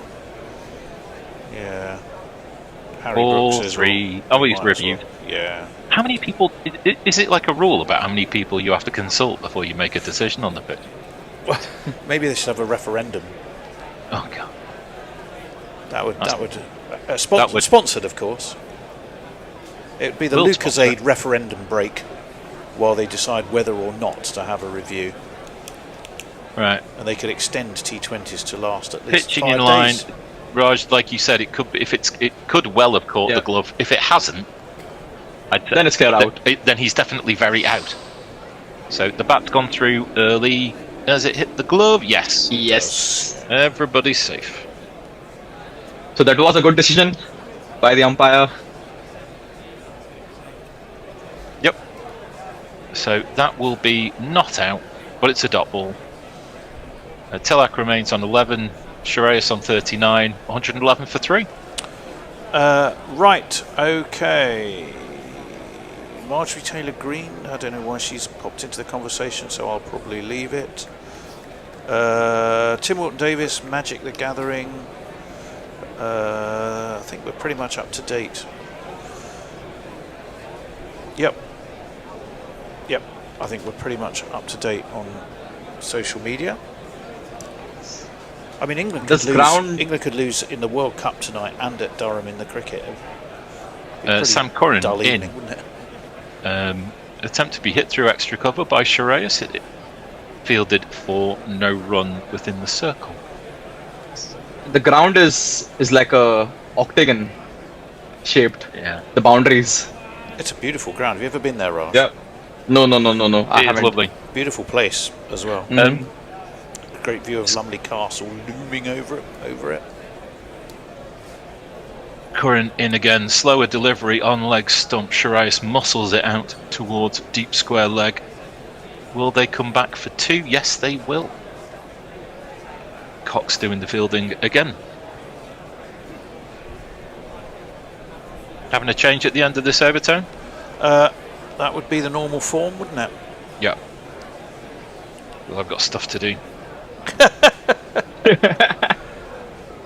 Yeah. Harry Ball Brooks is 3. Oh, he's reviewed. well. Yeah. How many people... Is it like a rule about how many people you have to consult before you make a decision on the pitch? Maybe they should have a referendum. Oh god. That would sponsored, of course. It would be the Lucasade referendum break while they decide whether or not to have a review. Right. And they could extend T20s to last at least pitching 5 in line. days. Raj, like you said, it could be, it could well have caught the glove. If it hasn't, then it's clear out. Then he's definitely very out. So the bat's gone through early. Has it hit the glove? Yes. Yes. Everybody's safe. So that was a good decision by the umpire. Yep. So that will be not out, but it's a dot ball. Tilak remains on 11. Shreyas on 39. 111 for 3. Right. Okay. Marjorie Taylor Greene. I don't know why she's popped into the conversation, so I'll probably leave it. Tim Walton Davis, Magic the Gathering. I think we're pretty much up to date. Yep. I think we're pretty much up to date on social media. I mean, England could lose in the World Cup tonight and at Durham in the cricket. Sam Curran dull in. evening, wouldn't it? Attempt to be hit through extra cover by Shreyas. It fielded for no run within the circle. The ground is like a octagon shaped. Yeah. The boundaries. It's a beautiful ground. Have you ever been there, Raj? Yeah. No. I haven't. It's lovely. Beautiful place as well. Great view of Lumley Castle looming over it. Curran in again. Slower delivery on leg stump. Shreyas muscles it out towards deep square leg. Will they come back for 2? Yes, they will. Cox doing the fielding again. Having a change at the end of this overtone? That would be the normal form, wouldn't it? Yeah. Well, I've got stuff to do.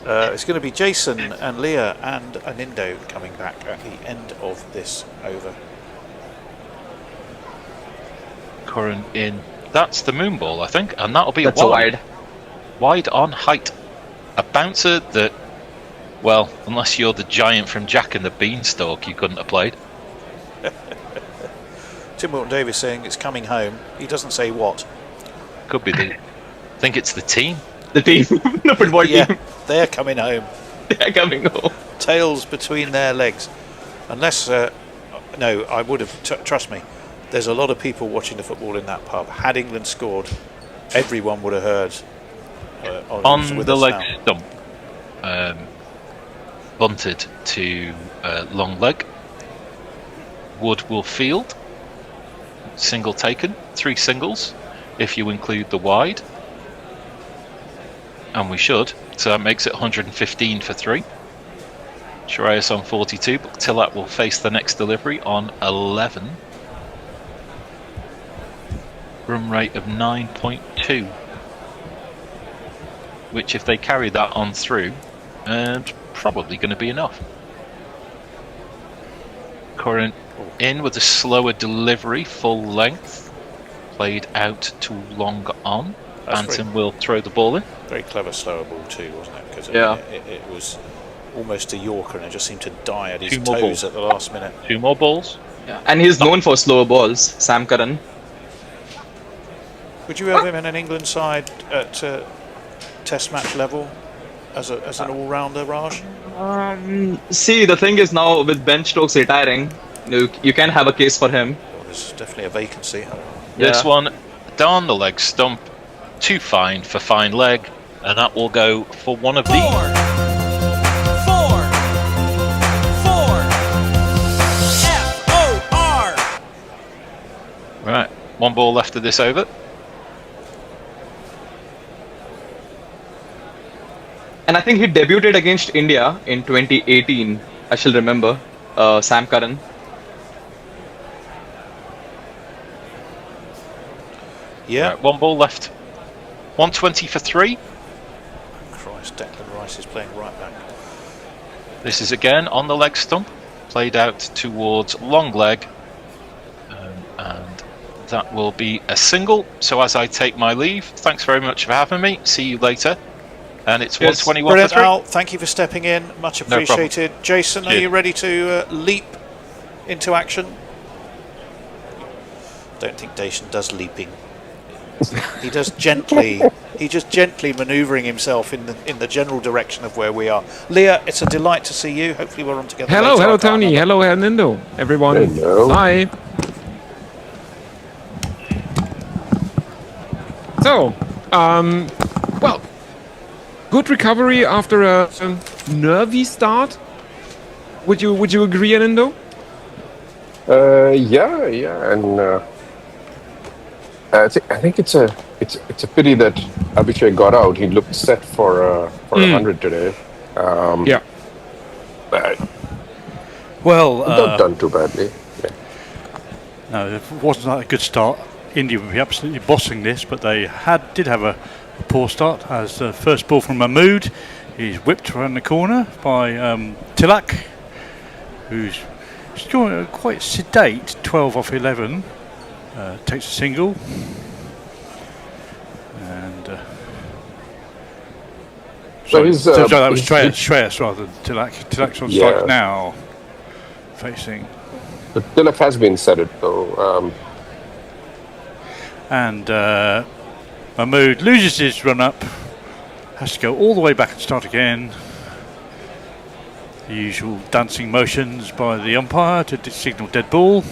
It's going to be Jason and Leah and Anindo coming back at the end of this over. Curran in. That's the moon ball, I think, and that'll be That's a a wide. wide. Wide on height. A bouncer that, well, unless you're the giant from Jack and the Beanstalk, you couldn't have played. Tim Walton Davis saying it's coming home. He doesn't say what. Could be the. I think it's the team. The team. The football team. They're coming home. They're coming home. Tails between their legs. Unless, no, I would have, trust me, there's a lot of people watching the football in that pub. Had England scored, everyone would have heard. On the leg stump. Bunted to long leg. Wood will field. Single taken. 3 singles, if you include the wide. And we should. So that makes it 115 for 3. Shreyas on 42, but Tilak will face the next delivery on 11. Run rate of 9.2. Which, if they carry that on through, probably going to be enough. Curran in with a slower delivery, full length. Played out to long on. Banton will throw the ball in. Very clever slower ball too, wasn't it? Because it was almost a Yorker and it just seemed to die at his toes at the last minute. 2 more balls. Yeah. And he's known for slower balls, Sam Curran. Would you have him in an England side at Test match level as an all-rounder, Raj? See, the thing is now with Ben Stokes retiring, you can have a case for him. Well, there's definitely a vacancy. This one down the leg stump. 2 fine for fine leg, and that will go for one of these. 4, 4, 4. F-O-R. Right, 1 ball left of this over. And I think he debuted against India in 2018. I shall remember. Sam Curran. Yeah. Right, 1 ball left. 120 for 3. Christ, Declan Rice is playing right back. This is again on the leg stump. Played out towards long leg. And that will be a single. So as I take my leave, thanks very much for having me. See you later. And it's 121 Brilliant, for 3. Al. Thank you for stepping in. Much appreciated. Jason, are you ready to leap into action? Don't think Dacian does leaping. He does gently. He's just gently manoeuvring himself in the general direction of where we are. Leah, it's a delight to see you. Hopefully we're on together. Hello, later. hello, Tony. Hello, Hernando. Everyone. Hello. Hi. So, well, good recovery after a nervy start. Would you agree, Hernando? Yeah, and I think it's a pity that Abhishek got out. He looked set for 100 today. Yeah. But well, not done too badly. Yeah. No, it wasn't that a good start. India would be absolutely bossing this, but they did have a poor start. As the first ball from Mahmood, he's whipped around the corner by Tilak, who's scoring quite sedate, 12 off 11. Takes a single, and that was Shreyas rather than Tilak. Tilak's on strike now, facing. But Tilak has been set it though. And Mahmood loses his run up, has to go all the way back and start again. The usual dancing motions by the umpire to signal dead ball.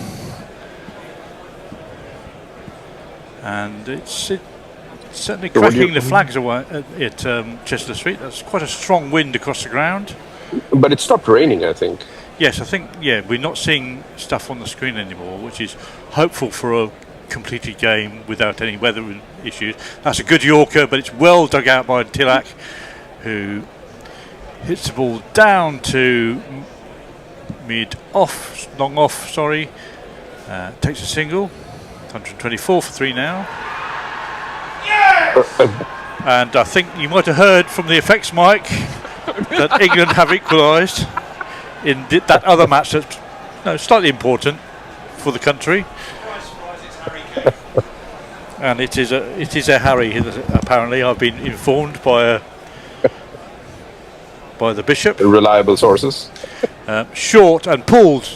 And it's certainly cracking the flags away at Chester Street. That's quite a strong wind across the ground. But it stopped raining, I think. Yes, I think, we're not seeing stuff on the screen anymore, which is hopeful for a completed game without any weather issues. That's a good Yorker, but it's well dug out by Tilak, who hits the ball down to long off, takes a single. 124 for 3 now. Yes! And I think you might have heard from the effects mic that England have equalised in that other match that's slightly important for the country. And it is a Harry, apparently. I've been informed by the Bishop. Reliable sources. Short and pulled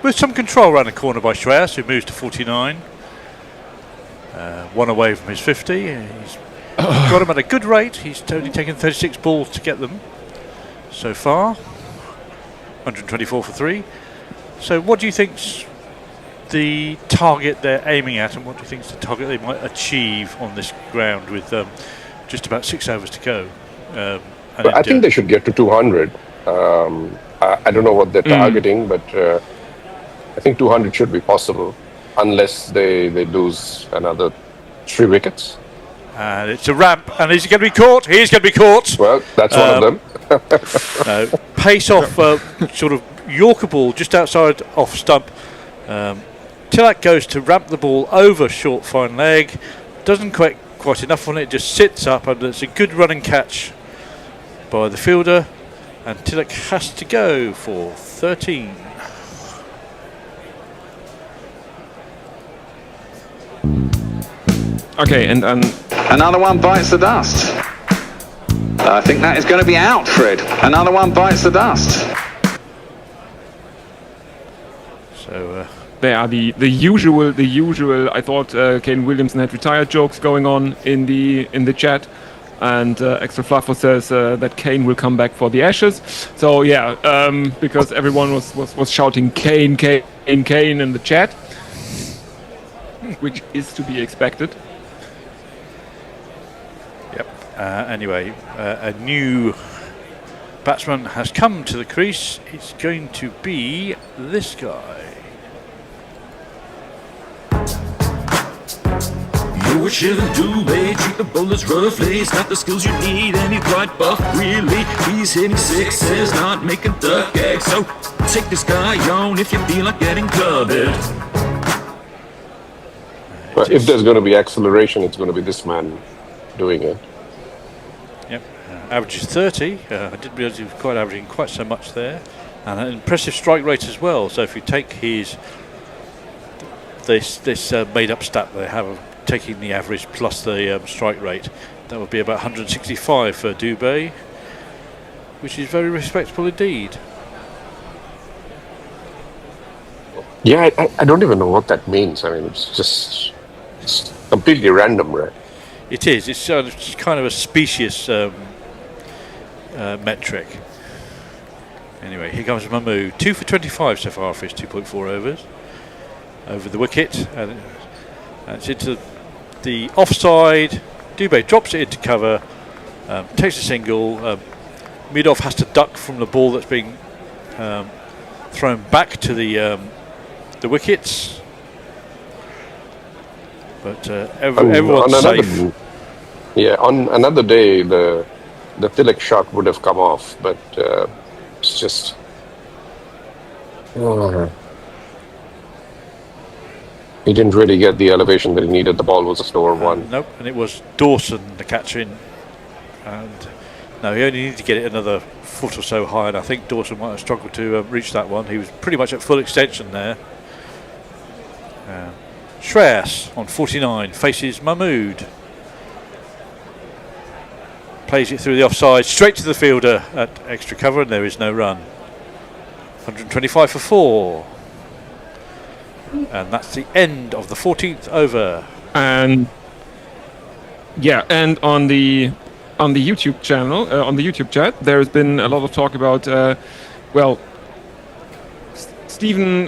with some control around the corner by Shreyas, who moves to 49. One away from his 50. He's got him at a good rate. He's only taken 36 balls to get them so far. 124 for 3. So what do you think's the target they're aiming at, and what do you think's the target they might achieve on this ground with just about 6 overs to go? I think they should get to 200. I don't know what they're targeting, but I think 200 should be possible, unless they lose another 3 wickets. And it's a ramp, and is he going to be caught? He is going to be caught. Well, that's one of them. No, pace off sort of Yorker ball just outside off stump. Tilak goes to ramp the ball over short fine leg, doesn't quite enough on it, just sits up, and it's a good running catch by the fielder, and Tilak has to go for 13. Okay, and another one bites the dust. I think that is going to be out, Fred. Another one bites the dust. So there are the usual. I thought Kane Williamson had retired jokes going on in the chat, and Extra Fluffo says that Kane will come back for the Ashes. So yeah, because everyone was shouting Kane in the chat, which is to be expected. Anyway, a new batsman has come to the crease. It's going to be this guy. You shouldn't do, mate. Treat the bowlers roughly. He's got the skills you need, and he's right buff, really. He's hitting sixes, not making duck eggs. So take this guy on if you feel like getting clubbed. But if there's going to be acceleration, it's going to be this man doing it. Yep, averages 30. I didn't realise he was quite averaging quite so much there, and an impressive strike rate as well. So if you take his this made-up stat they have of taking the average plus the strike rate. That would be about 165 for Dubé, which is very respectable indeed. Yeah, I don't even know what that means. I mean, it's completely random, right? It is. It's kind of a specious metric. Anyway, here comes Mahmood. 2 for 25 so far for his 2.4 overs. Over the wicket. And it's into the offside. Dubé drops it into cover. Takes a single. Mid-off has to duck from the ball that's being thrown back to the wickets. But everyone's safe. On another day, the Tilak shot would have come off, but it's just. He didn't really get the elevation that he needed. The ball was a slower one. Nope, and it was Dawson the catch in. And no, he only needed to get it another foot or so high, and I think Dawson might have struggled to reach that one. He was pretty much at full extension there. Shreyas on 49 faces Mahmood. Plays it through the offside, straight to the fielder at extra cover, and there is no run. 125 for 4. And that's the end of the 14th over. And and on the YouTube channel, on the YouTube chat, there has been a lot of talk about, Stephen,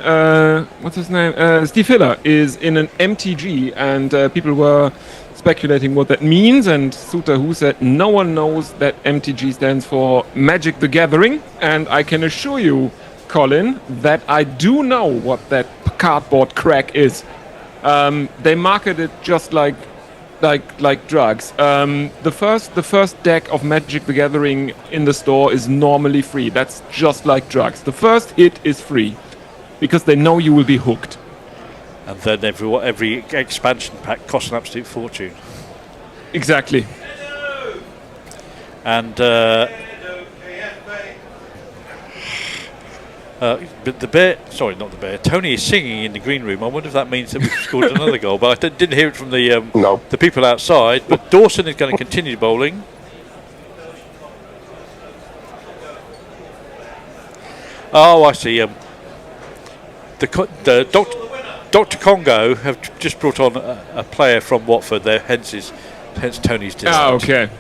what's his name? Steve Hiller is in an MTG, and people were speculating what that means. And Suta Who said no one knows that MTG stands for Magic the Gathering, and I can assure you, Colin, that I do know what that cardboard crack is. They market it just like drugs. The first deck of Magic the Gathering in the store is normally free. That's just like drugs. The first hit is free because they know you will be hooked. And then every expansion pack costs an absolute fortune. Exactly. And but the bear, sorry, not the bear. Tony is singing in the green room. I wonder if that means that we've scored another goal. But I didn't hear it from the people outside. But Dawson is going to continue bowling. Oh, I see. The Dr. Congo have just brought on a player from Watford. There, hence Tony's dissent. Oh, okay.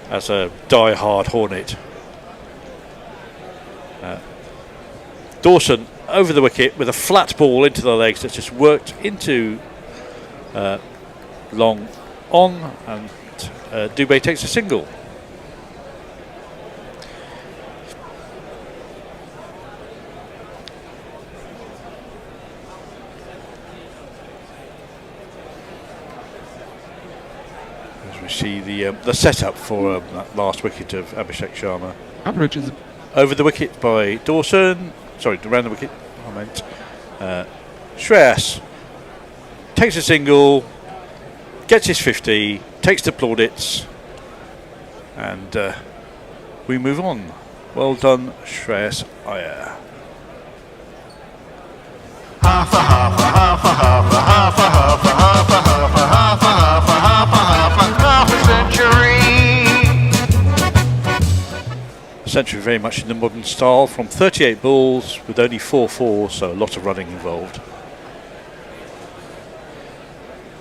As a die-hard Hornet. Dawson over the wicket with a flat ball into the legs that's just worked into long on, and Dubé takes a single. As we see the setup for that last wicket of Abhishek Sharma. Average is over the wicket by Dawson. Sorry, around the wicket, I meant. Shreyas takes a single, gets his 50, takes the plaudits, and we move on. Well done, Shreyas Iyer. Half a half a half a half a half a half a half a half a half a half a half a half a half a century. Century very much in the modern style, from 38 balls with only 4 fours, so a lot of running involved.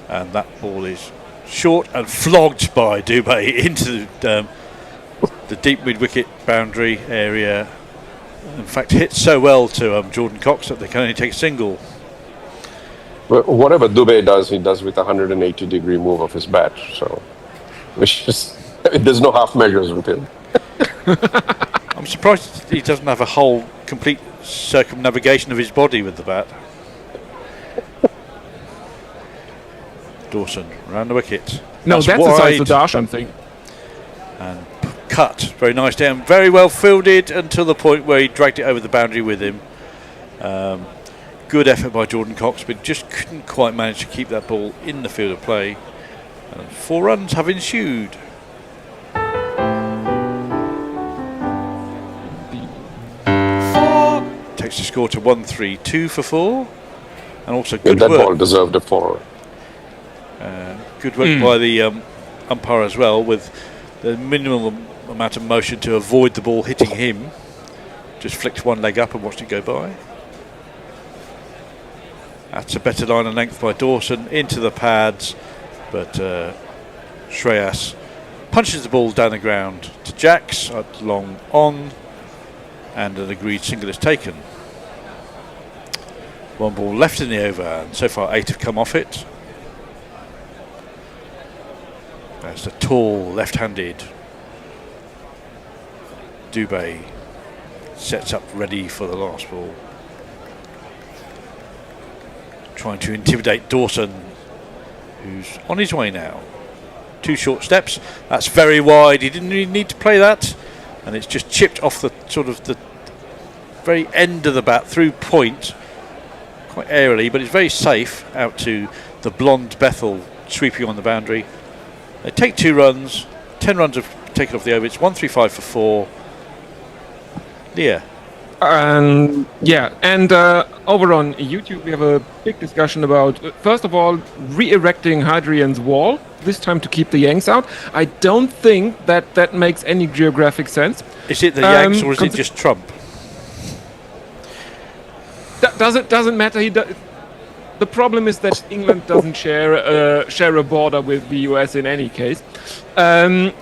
And that ball is short and flogged by Dubé into the deep mid-wicket boundary area. In fact, hit so well to Jordan Cox that they can only take a single. Well, whatever Dubé does, he does with a 180-degree move of his bat. So, which is, there's no half measures with him. I'm surprised he doesn't have a whole complete circumnavigation of his body with the bat. Dawson round the wicket. No, that's the size of Darshan thing. And cut, very nice down, very well fielded until the point where he dragged it over the boundary with him. Good effort by Jordan Cox, but just couldn't quite manage to keep that ball in the field of play. And 4 runs have ensued. Takes the score to 1-3-2 for 4. and also good that work. ball deserved a 4. Good work by the umpire as well, with the minimum amount of motion to avoid the ball hitting him. Just flicked one leg up and watched it go by. That's a better line and length by Dawson into the pads, but Shreyas punches the ball down the ground to Jacks at long on, and an agreed single is taken. One ball left in the over, and so far 8 have come off it. That's the tall left-handed Dubé sets up ready for the last ball, trying to intimidate Dawson, who's on his way now. 2 short steps, that's very wide, he didn't really need to play that, and it's just chipped off the sort of the very end of the bat through point, quite airily, but it's very safe out to the blonde Bethel sweeping on the boundary. They take 2 runs, 10 runs have taken off the over, it's 135 for 4. Leah. Over on YouTube we have a big discussion about, first of all, re-erecting Hadrian's Wall, this time to keep the Yanks out. I don't think that makes any geographic sense. Is it the Yanks or is it just Trump? Doesn't matter. The problem is that England doesn't share a border with the US in any case. Then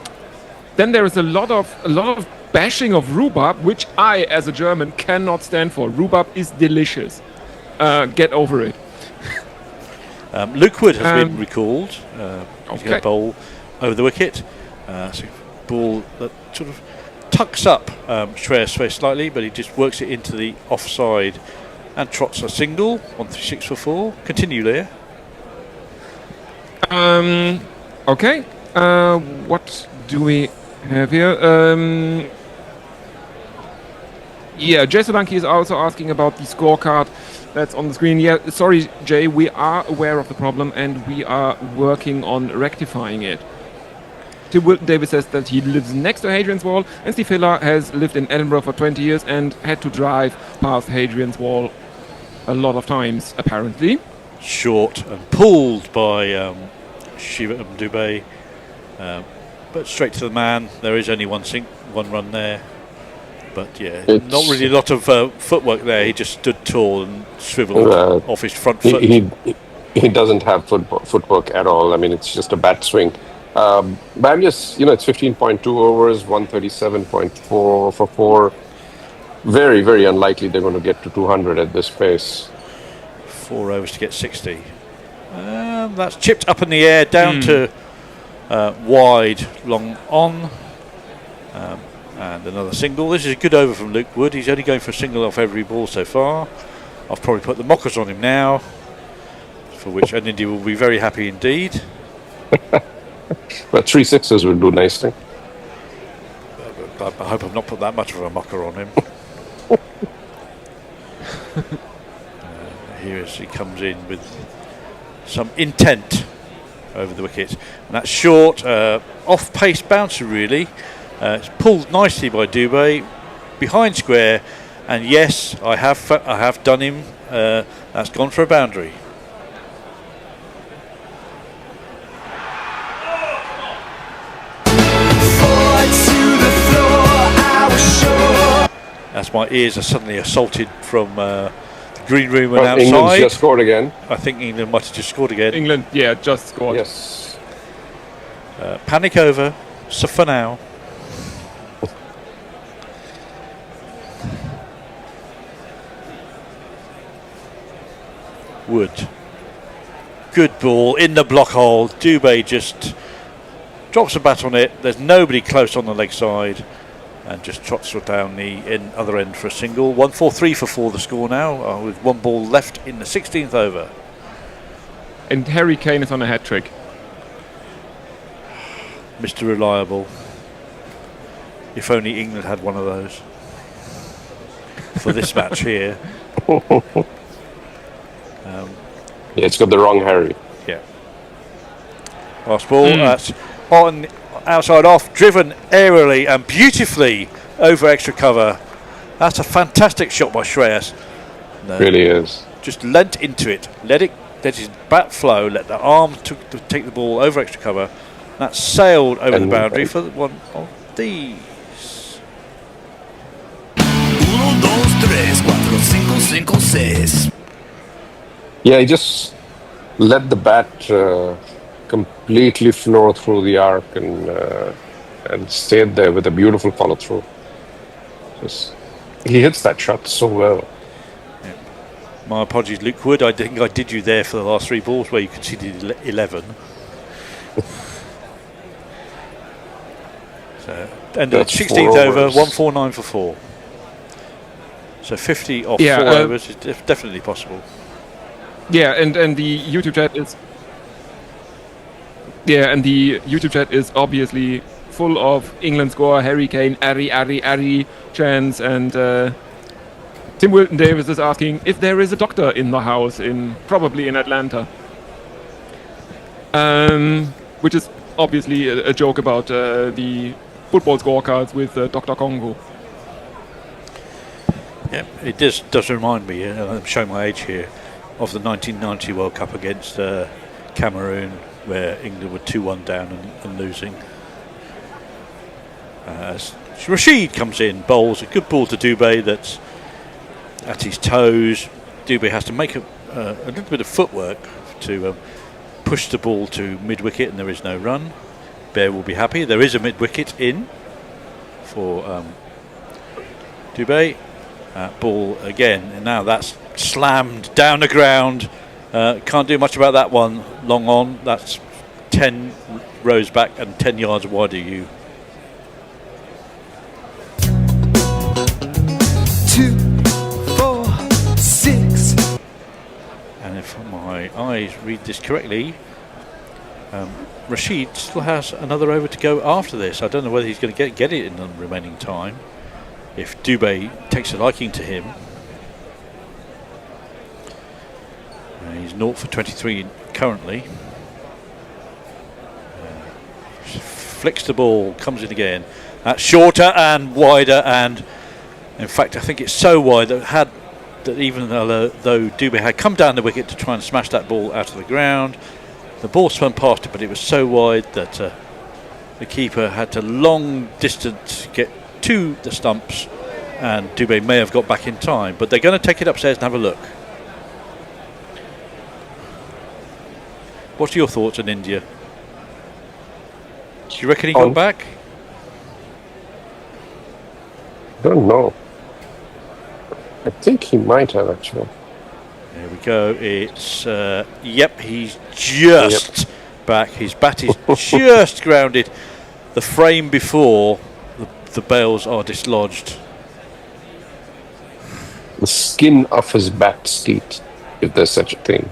there is a lot of bashing of rhubarb, which I, as a German, cannot stand for. Rhubarb is delicious. Get over it. Luke Wood has been recalled. He's going to bowl over the wicket. So ball that sort of tucks up Shreyas very slightly, but he just works it into the offside and trots a single. 136 for 4. Continue, Leah. Okay. What do we have here? Jay Solanki is also asking about the scorecard that's on the screen. Yeah, sorry, Jay, we are aware of the problem and we are working on rectifying it. Tim Wilton Davis says that he lives next to Hadrian's Wall, and Steve Hiller has lived in Edinburgh for 20 years and had to drive past Hadrian's Wall a lot of times, apparently. Short and pulled by Shiva Dubé, but straight to the man. There is only one run there. But yeah, not really a lot of footwork there. He just stood tall and swiveled off his front foot. He doesn't have footwork at all. I mean, it's just a bat swing. But I'm just, it's 15.2 overs, 137.4 for 4. Very, very unlikely they're going to get to 200 at this pace. 4 overs to get 60. That's chipped up in the air, down to wide, long on. And another single. This is a good over from Luke Wood. He's only going for a single off every ball so far. I've probably put the mockers on him now, for which India will be very happy indeed. But 3 sixes would do nicely. I hope I've not put that much of a mocker on him. Here as he comes in with some intent over the wicket. And that's short, off-pace bouncer really. It's pulled nicely by Dubé, behind square, and yes, I have done him. That's gone for a boundary. As my ears are suddenly assaulted from the green room and outside. England's just scored again. I think England might have just scored again. England, just scored. Yes. Panic over. So for now. Wood. Good ball in the block hole. Dubé just drops a bat on it. There's nobody close on the leg side, and just trots it down the other end for a single. 143 for 4 the score now, with 1 ball left in the 16th over. And Harry Kane is on a hat trick. Mr. Reliable. If only England had one of those for this match here. It's got the wrong Harry. Yeah. Last ball. That's on outside off, driven aerially and beautifully over extra cover. That's a fantastic shot by Shreyas. No, really is. just leant into it, let his bat flow, let the arm take the ball over extra cover. That sailed over the boundary for one of these. 1, 2, 3, 4, 5, 6. Yeah, he just let the bat completely flow through the arc and stayed there with a beautiful follow through. He hits that shot so well. Yeah. My apologies, Luke Wood. I think I did you there for the last 3 balls where you conceded 11. So, end of the 16th over, 149 for 4. So 50 off 4 overs is definitely possible. Yeah, and the YouTube chat is. Yeah, and the YouTube chat is obviously full of England score, Harry Kane, Ari chants, and Tim Wilton Davis is asking if there is a doctor in the house, probably in Atlanta. Which is obviously a joke about the football scorecards with Dr. Congo. Yeah, it does remind me, and I'm showing my age here, of the 1990 World Cup against Cameroon, where England were 2-1 down and losing. Rashid comes in, bowls a good ball to Dubé that's at his toes. Dubé has to make a little bit of footwork to push the ball to mid-wicket, and there is no run. Bear will be happy. There is a mid-wicket in for Dubé. Ball again, and now that's slammed down the ground. Can't do much about that one. Long on. That's 10 rows back and 10 yards wide of you. 2, 4, 6. And if my eyes read this correctly, Rashid still has another over to go after this. I don't know whether he's going to get it in the remaining time. If Dubé takes a liking to him. He's 0 for 23 currently. Flicks the ball, comes in again. That's shorter and wider, and in fact I think it's so wide that even though Dubé had come down the wicket to try and smash that ball out of the ground, the ball swam past it, but it was so wide that the keeper had to long distance get to the stumps, and Dubé may have got back in time, but they're going to take it upstairs and have a look. What's your thoughts on India? Do you reckon he got back? Don't know. I think he might have actually. There we go. It's yep, he's just back. His bat is just grounded. The frame before the bails are dislodged. The skin off his bat's teeth, if there's such a thing.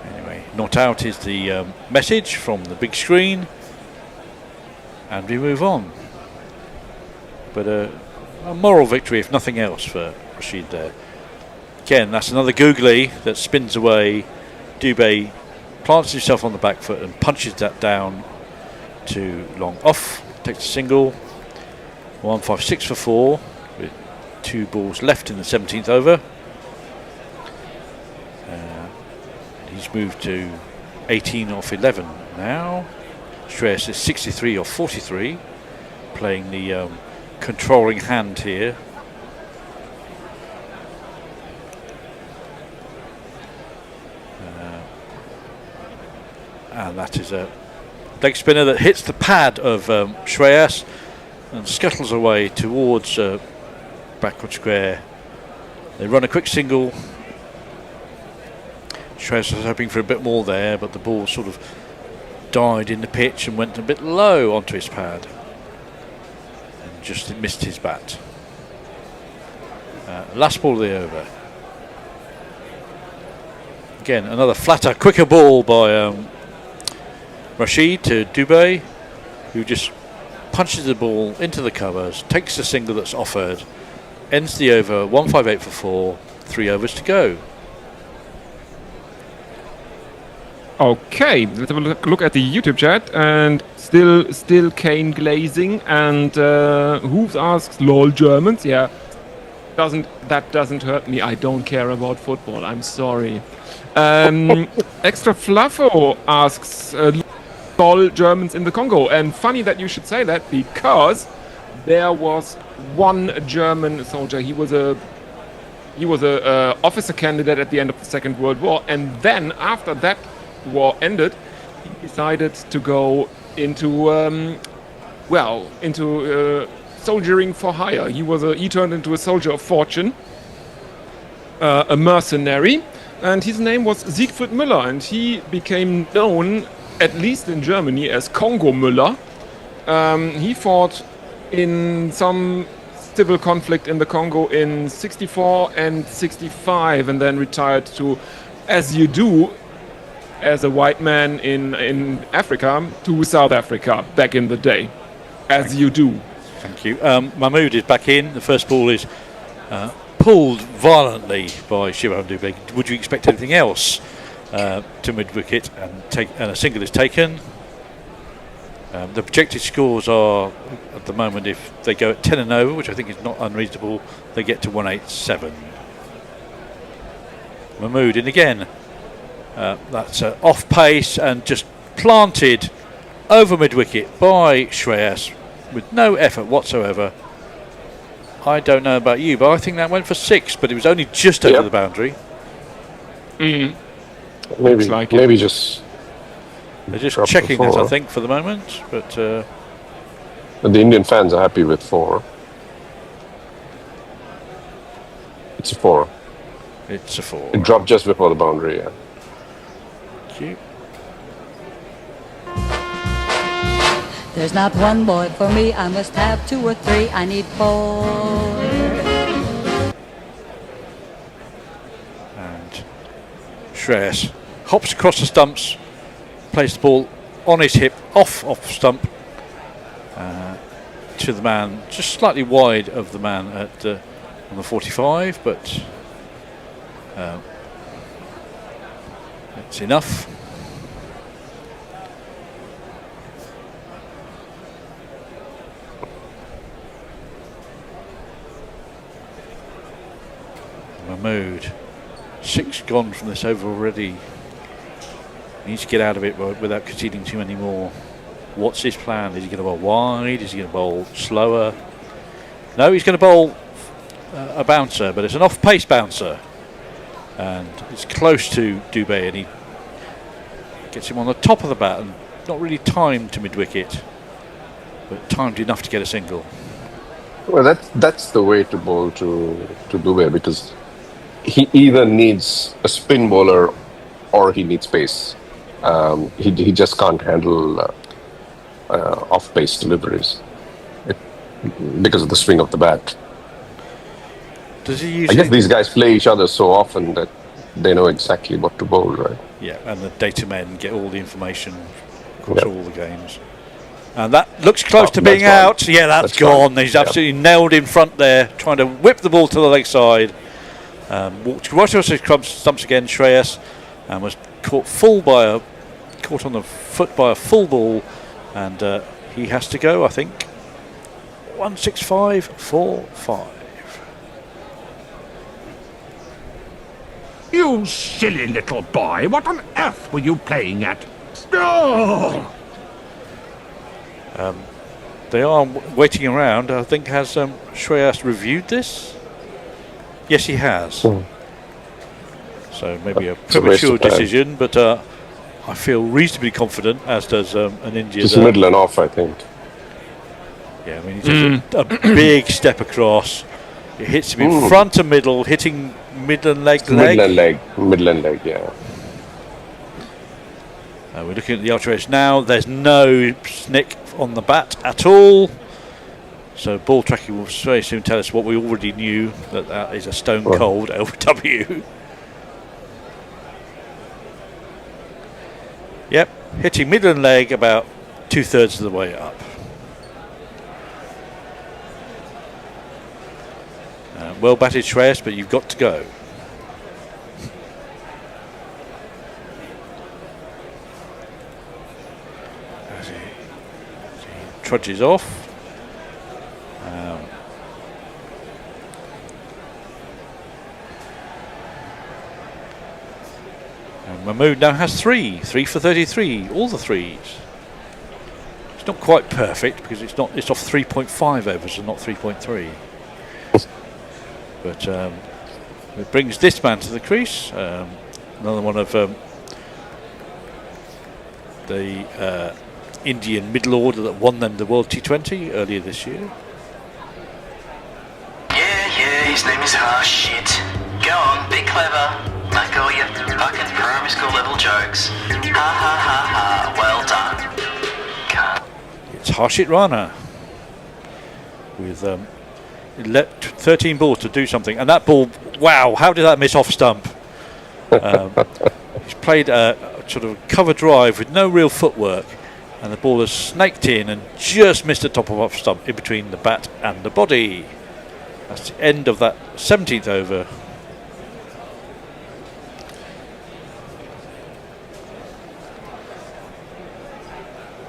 Anyway, not out is the message from the big screen, and we move on. But a moral victory, if nothing else, for Rashid there. Again, that's another googly that spins away. Dubé plants himself on the back foot and punches that down to long off. Takes a single. 156 for 4 with 2 balls left in the 17th over. He's moved to 18 off 11 now. Shreyas is 63 off 43, playing the controlling hand here. And that is a leg spinner that hits the pad of Shreyas and scuttles away towards backward square. They run a quick single. Shreyas was hoping for a bit more there, but the ball sort of died in the pitch and went a bit low onto his pad and just missed his bat. Last ball of the over. Again, another flatter, quicker ball by Rashid to Dubé, who just punches the ball into the covers, takes the single that's offered, ends the over 158 for 4, 3 overs to go. Okay, let's have a look at the YouTube chat, and still Kane glazing, and Hooves asks, "Lol, Germans?" Yeah, that doesn't hurt me. I don't care about football. I'm sorry. Extra Fluffo asks, "Lol, Germans in the Congo?" And funny that you should say that, because there was one German soldier. He was a officer candidate at the end of the Second World War, and then after that war ended, he decided to go into soldiering for hire. He turned into a soldier of fortune, a mercenary, and his name was Siegfried Müller, and he became known, at least in Germany, as Congo Müller. He fought in some civil conflict in the Congo in 64 and 65, and then retired to, as you do, as a white man in Africa, to South Africa back in the day, as you do. Thank you. Mahmood is back in. The first ball is pulled violently by Shivam Dubé. Would you expect anything else to mid-wicket, and a single is taken? The projected scores are, at the moment, if they go at 10 and over, which I think is not unreasonable, they get to 187. Mahmood in again. That's off pace and just planted over mid-wicket by Shreyas with no effort whatsoever. I don't know about you, but I think that went for 6, but it was only just over the boundary. Maybe just... They're just checking that, I think, for the moment. But the Indian fans are happy with 4. It's a 4. It's a 4. It dropped just before the boundary, yeah. Thank you. There's not one boy for me, I must have 2 or 3, I need 4. And Shreyas hops across the stumps, plays the ball on his hip, off stump, to the man, just slightly wide of the man at on the 45, but it's enough. Mahmood, 6 gone from this over already. He needs to get out of it without conceding too many more. What's his plan? Is he going to bowl wide? Is he going to bowl slower? No, he's going to bowl a bouncer, but it's an off-pace bouncer. And it's close to Dubé, and he gets him on the top of the bat, and not really timed to mid-wicket, but timed enough to get a single. Well, that's the way to bowl to Dubé, because he either needs a spin bowler or he needs pace. He just can't handle off-pace deliveries because of the swing of the bat. Does he use? I guess these guys play each other so often that they know exactly what to bowl, right? Yeah, and the data men get all the information across all the games. And that looks close to being out. Gone. Yeah, that's gone. He's absolutely nailed in front there, trying to whip the ball to the leg side. Walked right across his stumps again, Shreyas, and was caught on the foot by a full ball, and he has to go, I think. 165.45. You silly little boy, what on earth were you playing at? Oh! They are waiting around. I think, has Shreyas reviewed this? Yes, he has. So maybe a premature decision, but I feel reasonably confident, as does an India. Just middle and off, I think. Yeah, I mean, he takes a big step across. It hits him in front and middle, hitting middle and leg. Middle and leg, yeah. We're looking at the ultra edge now. There's no snick on the bat at all. So ball tracking will very soon tell us what we already knew, that is a stone cold LW. Yep, hitting middle and leg about 2/3 of the way up. Well batted, Shreyas, but you've got to go. trudges off. And Mahmood now has 3 for 33, all the threes. It's not quite perfect because it's off 3.5 overs and not 3.3. But it brings this man to the crease. Another one of the Indian middle order that won them the World T20 earlier this year. Yeah, his name is Harshit. Go on, be clever. Like all your fucking primary school level jokes. Ha ha ha ha, well done. It's Harshit Rana with 13 balls to do something. And that ball, wow, how did that miss off stump? He's played a sort of cover drive with no real footwork, and the ball has snaked in and just missed the top of off stump in between the bat and the body. That's the end of that 17th over.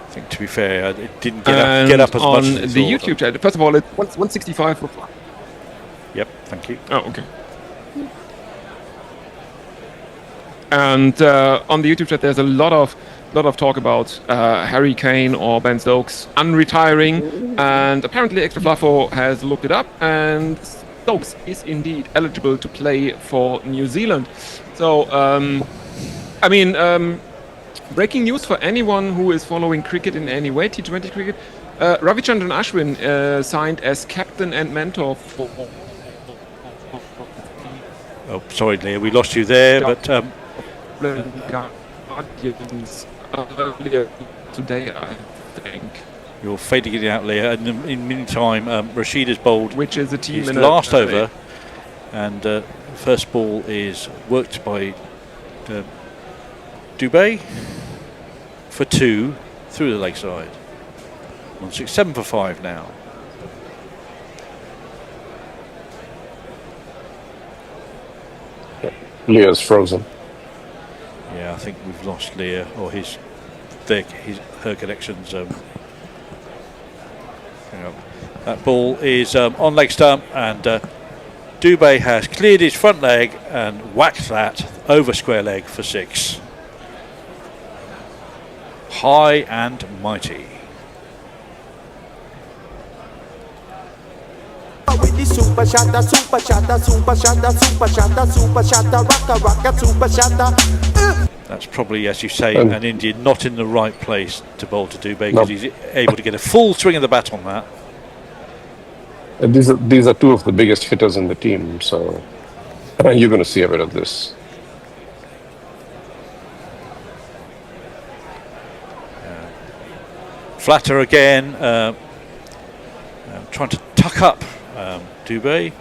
I think, to be fair, it didn't get up as much as on the YouTube chat. First of all, it's 165 for fly. Yep, thank you. Oh, okay. And on the YouTube chat, there's a lot of talk about Harry Kane or Ben Stokes unretiring, and apparently Extra Fluffo has looked it up, and Stokes is indeed eligible to play for New Zealand. So, I mean, breaking news for anyone who is following cricket in any way, T20 cricket. Ravichandran Ashwin signed as captain and mentor for... Oh, sorry, Leah, we lost you there, but... Guardians earlier today, I think. You're fading it out, Leah. And in the meantime, Rashid has bowled which is a team his in last over, and first ball is worked by Dubé for 2 through the leg side. 7 for 5 now. Leah's frozen. Yeah, I think we've lost Leah, or her connections. That ball is on leg stump, and Dubé has cleared his front leg and whacked that over square leg for 6. High and mighty. With the super shatter, super shatter, super shatter, super shatter, super shatter, rocka, rocka, super shatter. That's probably, as you say, an Indian not in the right place to bowl to Dubé, because he's able to get a full swing of the bat on that. These are 2 of the biggest hitters in the team, so you're going to see a bit of this. Flatter again, trying to tuck up Dubé,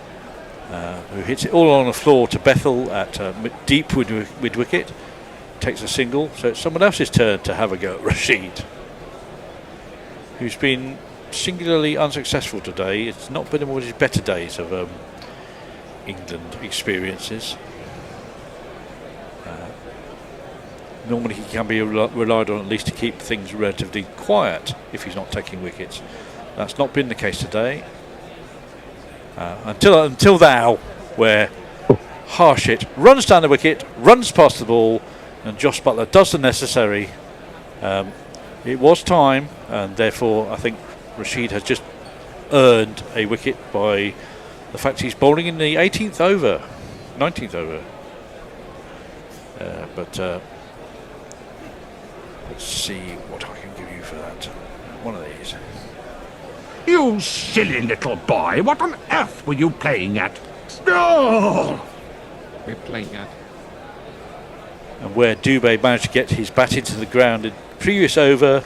who hits it all on the floor to Bethel at deep mid wicket. Takes a single, so it's someone else's turn to have a go at Rashid, who's been singularly unsuccessful today. It's not been one of his better days of England experiences. Normally he can be relied on at least to keep things relatively quiet if he's not taking wickets. That's not been the case today. Until now, where Harshit runs down the wicket, runs past the ball, and Josh Butler does the necessary. It was time, and therefore I think Rashid has just earned a wicket by the fact he's bowling in the 18th over, 19th over. But let's see what I can give you for that. One of these. You silly little boy, what on earth were you playing at? Oh! We're playing at. And where Dubé managed to get his bat into the ground in the previous over,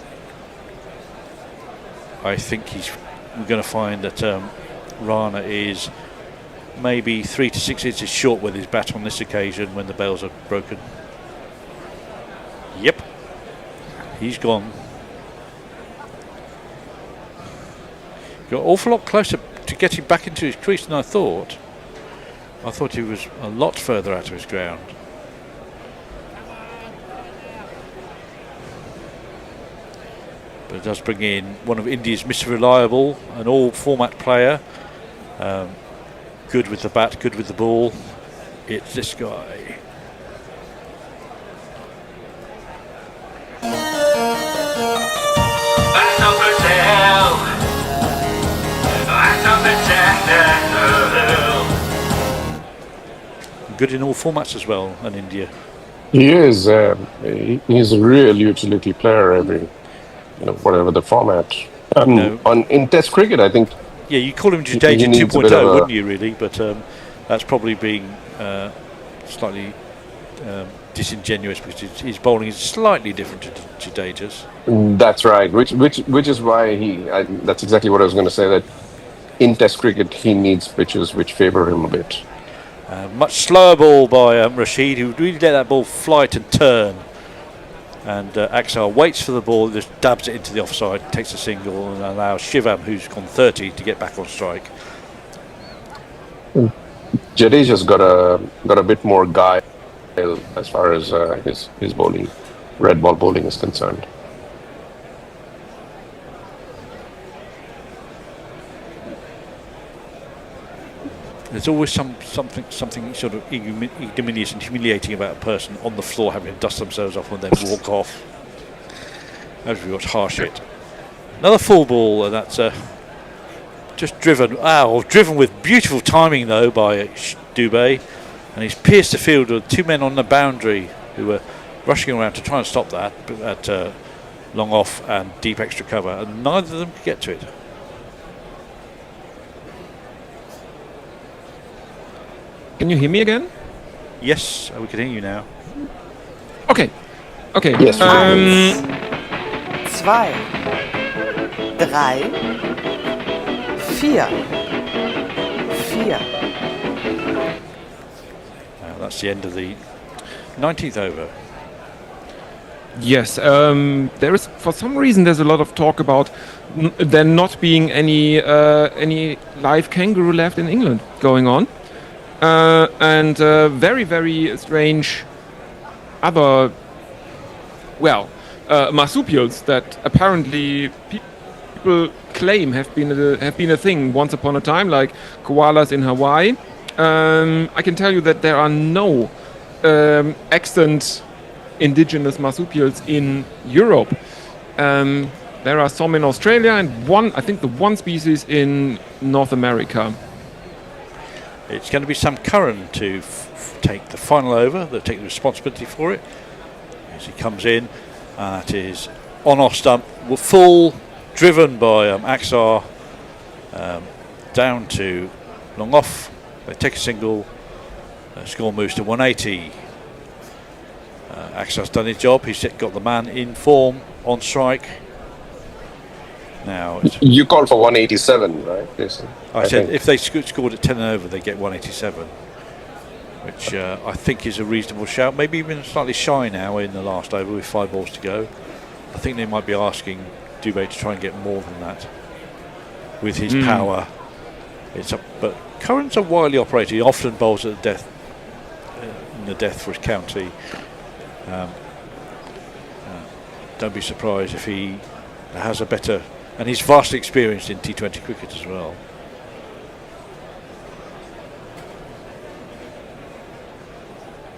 I think we're going to find that Rana is maybe 3 to 6 inches short with his bat on this occasion when the bails are broken. Yep, he's gone. Got an awful lot closer to getting back into his crease than I thought. I thought he was a lot further out of his ground. but it does bring in one of India's Mr. Reliable, an all-format player. Good with the bat, good with the ball. It's this guy. Good in all formats as well in India. He is. He's a real utility player. Whatever the format. In Test cricket, I think. Yeah, you call him Jadeja 2.0, wouldn't you? Really, but that's probably being slightly disingenuous because his bowling is slightly different to Jadeja's. That's right. Which is why that's exactly what I was going to say. That in Test cricket, he needs pitches which favour him a bit. Much slower ball by Rashid, who really let that ball fly to turn. And Axar waits for the ball, just dabs it into the offside, takes a single, and allows Shivam, who's gone 30, to get back on strike. Jadeja's got a bit more guile as far as his bowling, red ball bowling is concerned. There's always something sort of ignominious and humiliating about a person on the floor having to dust themselves off and then walk off. As we watch Harshit. Another full ball, and that's just driven. Driven with beautiful timing though by Dubé, and he's pierced the field with two men on the boundary who were rushing around to try and stop that, but at long off and deep extra cover, and neither of them could get to it. Can you hear me again? Yes, we can hear you now. Okay. Yes. 2, 3, 4. That's the end of the 19th over. Yes, there is, for some reason, there's a lot of talk about there not being any live kangaroo left in England going on. And very, very strange other, marsupials that apparently people claim have been a thing once upon a time, like koalas in Hawaii. I can tell you that there are no extant indigenous marsupials in Europe. There are some in Australia and the one species in North America. It's going to be Sam Curran to take the final over, that take the responsibility for it. As he comes in, that is on off stump, full, driven by Axar, down to long off. They take a single, score moves to 180. Axar's done his job, he's got the man in form, on strike. Now you called for 187, right, Jason? I said if they scored at 10 and over, they get 187, which I think is a reasonable shout. Maybe even slightly shy now in the last over with 5 balls to go. I think they might be asking Dubé to try and get more than that with his power. But Curran's a wily operator. He often bowls at the death in the death for his county. Don't be surprised if he has a better. And he's vastly experienced in T20 cricket as well.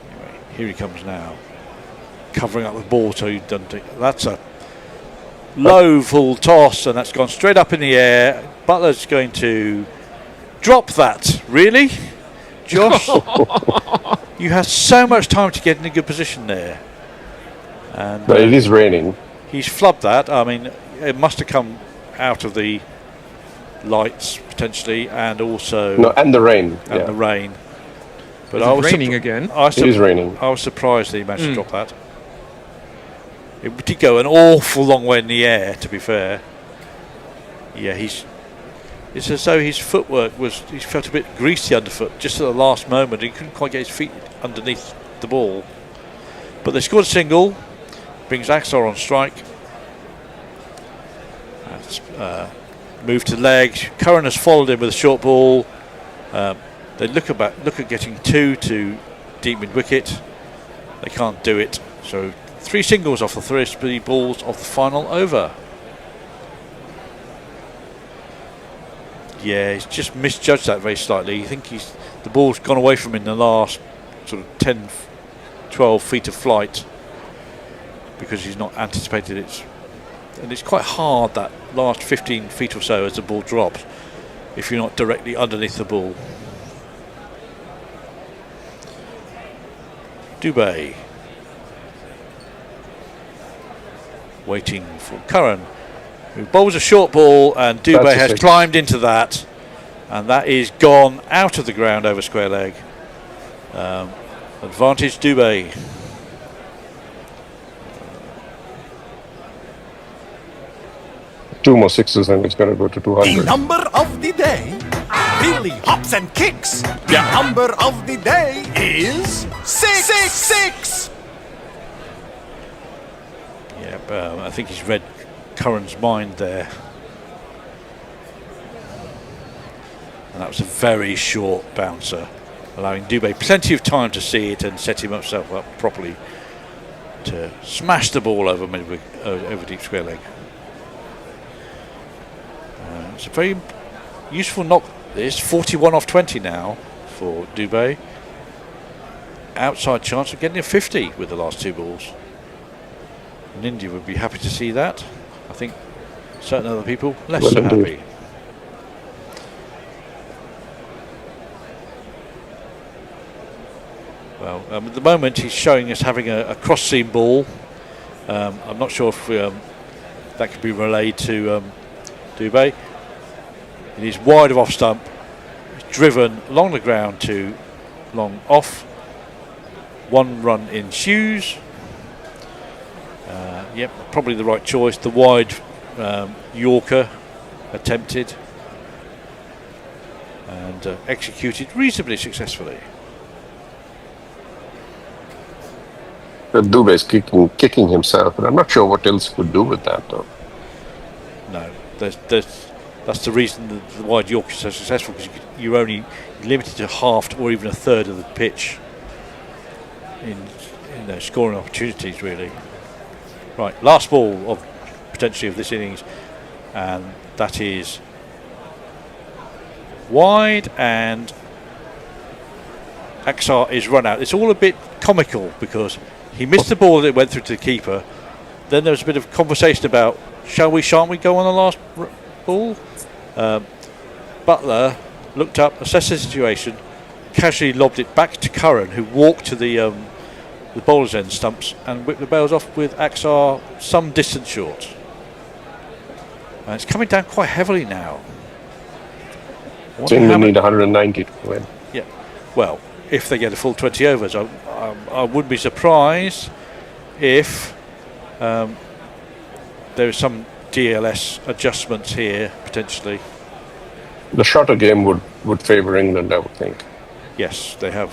Anyway, here he comes now, covering up the ball so he doesn't take. That's a low full toss, and that's gone straight up in the air. Butler's going to drop that. Really, Josh? You had so much time to get in a good position there. And but it is raining. He's flubbed that. I mean, it must have come out of the lights potentially, and also and the rain. The rain. But is it raining again? It is raining. I was surprised that he managed to drop that. It did go an awful long way in the air, to be fair. Yeah, it's as though his footwork he felt a bit greasy underfoot just at the last moment. He couldn't quite get his feet underneath the ball. But they scored a single, brings Axar on strike. Move to leg. Curran has followed him with a short ball. They look at getting 2 to deep mid wicket. They can't do it. So 3 singles off the 3 balls of the final over. Yeah, he's just misjudged that very slightly. You think the ball's gone away from him in the last sort of 10, 12 feet of flight because he's not anticipated it. And it's quite hard that last 15 feet or so as the ball drops if you're not directly underneath the ball. Dubé waiting for Curran, who bowls a short ball, and Dubé has climbed into that, and that is gone out of the ground over square leg. Advantage Dubé. Two more sixes and it's going to go to 200. The number of the day really hops and kicks. The number of the day is 666. Yeah, I think he's read Curran's mind there. And that was a very short bouncer, allowing Dubé plenty of time to see it and set himself up properly to smash the ball over deep square leg. It's a very useful knock. This 41 off 20 now for Dubé. Outside chance of getting a 50 with the last two balls. And India would be happy to see that. I think certain other people less so happy. Well, at the moment he's showing us having a cross seam ball. I'm not sure if that could be relayed to Dubé. It is wide of off stump. It's driven along the ground to long off. One run in shoes. Yep, probably the right choice. The wide Yorker attempted and executed reasonably successfully. Dubé is kicking himself, and I'm not sure what else he could do with that, though. No, that's the reason the wide Yorker is so successful, because you're only limited to half or even a third of the pitch in those scoring opportunities, really. Right, last ball of potentially of this innings, and that is wide, and Axar is run out. It's all a bit comical because he missed the ball that went through to the keeper. Then there was a bit of conversation about shan't we go on the last ball? Butler looked up, assessed the situation, casually lobbed it back to Curran, who walked to the bowler's end stumps and whipped the bails off with Axar some distance short. And it's coming down quite heavily now. England need 190 to win. Yeah, well, if they get a full 20 overs, I wouldn't be surprised if there is some DLS adjustments here potentially. The shorter game would favour England, I would think. Yes, they have.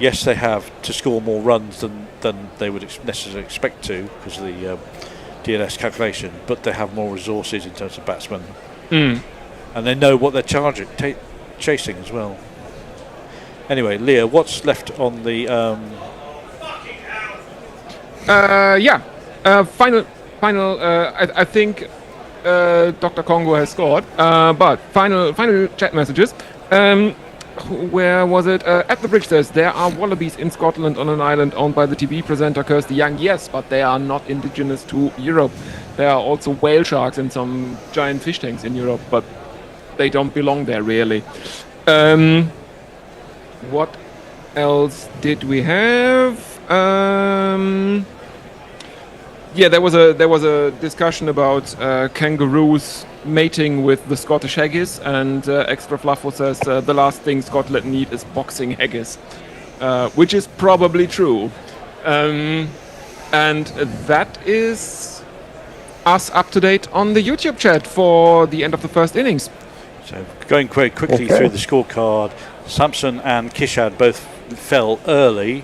Yes, they have to score more runs than they would necessarily expect to because of the DLS calculation, but they have more resources in terms of batsmen, and they know what they're chasing as well. Anyway, Leah, what's left on the? Final. I think Dr. Congo has scored, but final chat messages. Where was it? At the bridge says there are wallabies in Scotland on an island owned by the TV presenter Kirsty Young. Yes, but they are not indigenous to Europe. There are also whale sharks and some giant fish tanks in Europe, but they don't belong there really. What else did we have? Yeah, there was a discussion about kangaroos mating with the Scottish haggis, and Extra Fluffo says the last thing Scotland need is boxing haggis, which is probably true. And that is us up to date on the YouTube chat for the end of the first innings. So going quite quickly through the scorecard, Samson and Kishad both fell early.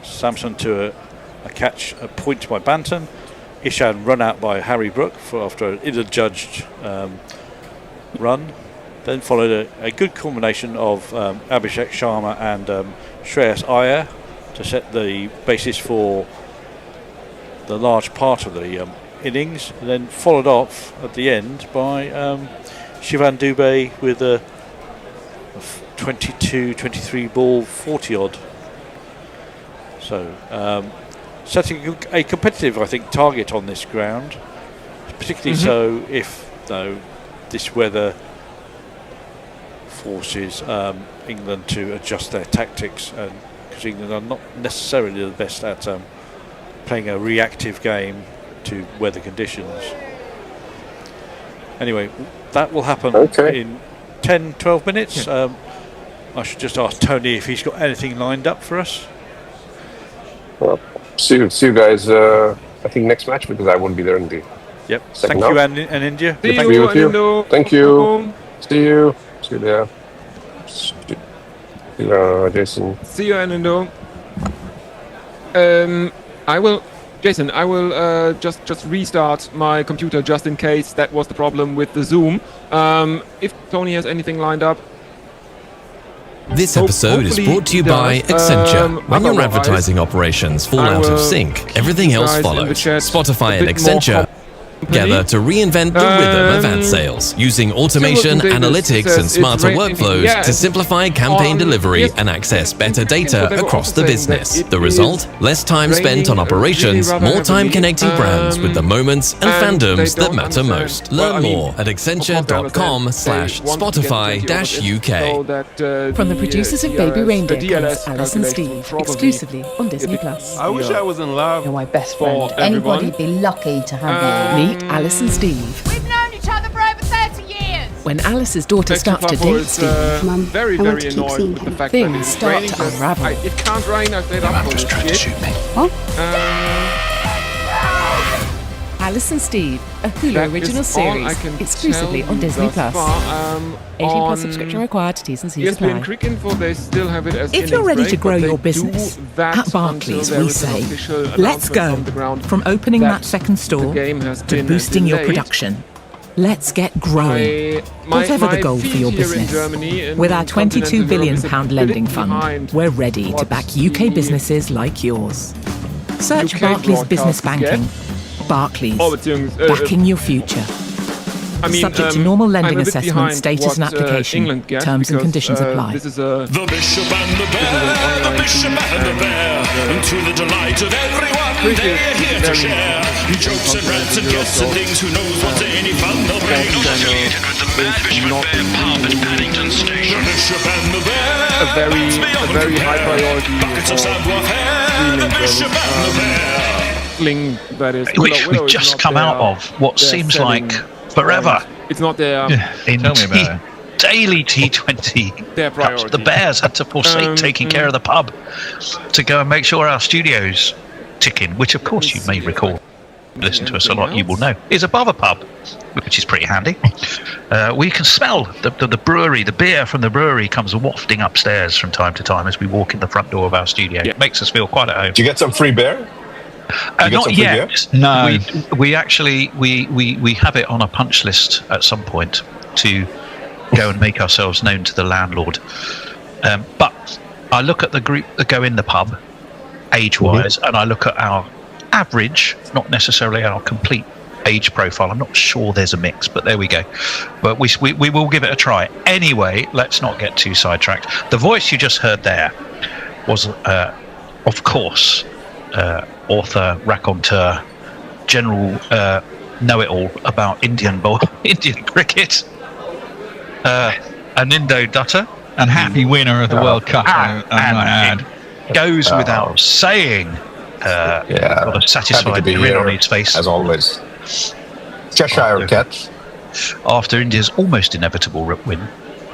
Samson to a catch, a point by Banton. Ishad run out by Harry Brook after an ill-judged run. Then followed a good combination of Abhishek Sharma and Shreyas Iyer to set the basis for the large part of the innings. And then followed off at the end by Shivan Dubé with a 22, 23 ball, 40 odd. So setting a competitive, I think, target on this ground, particularly so if this weather forces England to adjust their tactics, and because England are not necessarily the best at playing a reactive game to weather conditions. Anyway, that will happen in 10, 12 minutes. I should just ask Tony if he's got anything lined up for us. Well, see you guys, I think, next match, because I won't be there in the second Thank you, half. and India. Thank you. Thank you. See you. See you there. See you, Jason. See you, Anando. Jason, I will just restart my computer just in case that was the problem with the Zoom. If Tony has anything lined up. This episode is brought to you by Accenture. When your advertising operations fall out of sync, everything else follows. Spotify and Accenture together to reinvent the rhythm of ad sales, using automation, analytics, and smarter workflows to simplify campaign delivery and access better data across the business. The result? Less time spent on operations, more time connecting brands with the moments and fandoms that matter most. Learn more at accenture.com/Spotify-UK. From the producers of Baby Reindeer comes Alice and Steve, exclusively on Disney+. I wish I was in love. You're my best friend. Anybody'd be lucky to have you. Meet Alice and Steve. We've known each other for over 30 years. When Alice's daughter starts to date Steve, Mum, very annoyed with the fact that things start to unravel. It can't rain. I stayed up for this shit. What? Alice and Steve, a Hulu original series, exclusively on Disney+. 18+ subscription required. T's and C's apply. If you're ready to grow your business, at Barclays we say, let's go. From opening that second store to boosting your production. Let's get growing. Whatever the goal for your business. With our £22 billion lending fund, we're ready to back UK businesses like yours. Search Barclays Business Banking. Barclays, backing your future. Subject to normal lending assessment, status and application. Terms and conditions apply. The bishop and the bear, the bishop and the bear, to the delight of everyone, they're here to share. Jokes and rants and guests and things, who knows what's any fun they'll bring. Affiliated with the Mad Bishop and Bear pub at Paddington Station. The bishop and the bear, a very high priority. Buckets of savoir-faire, the bishop and the bear. That is, we've just come out of what seems like forever. It's not there. In daily T20, the Bears had to forsake taking care of the pub to go and make sure our studio's ticking, which of course you may recall, listen to us a lot, you will know, is above a pub, which is pretty handy. We can smell the brewery, the beer from the brewery comes wafting upstairs from time to time as we walk in the front door of our studio. It makes us feel quite at home. Do you get some free beer? Not yet. No, we actually we have it on a punch list at some point to go and make ourselves known to the landlord. But I look at the group that go in the pub, age-wise, and I look at our average, not necessarily our complete age profile. I'm not sure there's a mix, but there we go. But we will give it a try. Anyway, let's not get too sidetracked. The voice you just heard there was, of course, author, raconteur, general know-it-all about Indian cricket, an Indo Dutta, and happy winner of the World Cup. And goes without saying. Got a satisfied grin on his face, as always. Cheshire Cat. After India's almost inevitable win,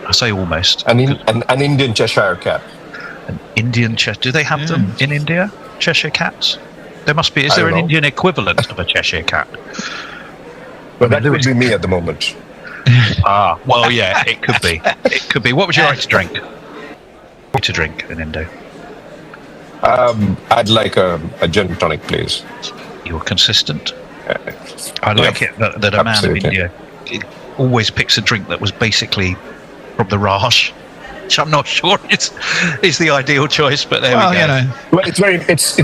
I say almost. An Indian Cheshire Cat. An Indian Cheshire. Do they have them in India? Cheshire Cats? There must be. Is there an Indian equivalent of a Cheshire Cat? Well, that would be me at the moment. Well, yeah, it could be. It could be. What would you like to drink? What to drink in Indo? I'd like a gin and tonic, please. You're consistent. I like it that a man of India always picks a drink that was basically from the Raj, which I'm not sure is the ideal choice, but there we go. You know. Well, it's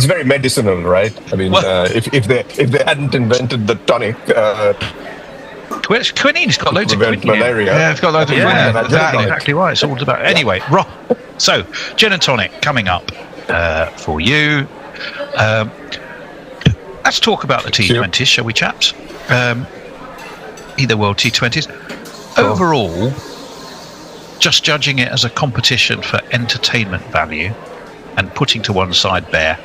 very medicinal, right? I mean, if they hadn't invented the tonic, Quinine's got loads of quinine. Malaria. Yeah, it's got loads of quinine. That's Exactly why it's all about. Anyway, so gin and tonic coming up for you. Let's talk about the T20s, shall we, chaps? Either World T20s. Overall, just judging it as a competition for entertainment value and putting to one side bare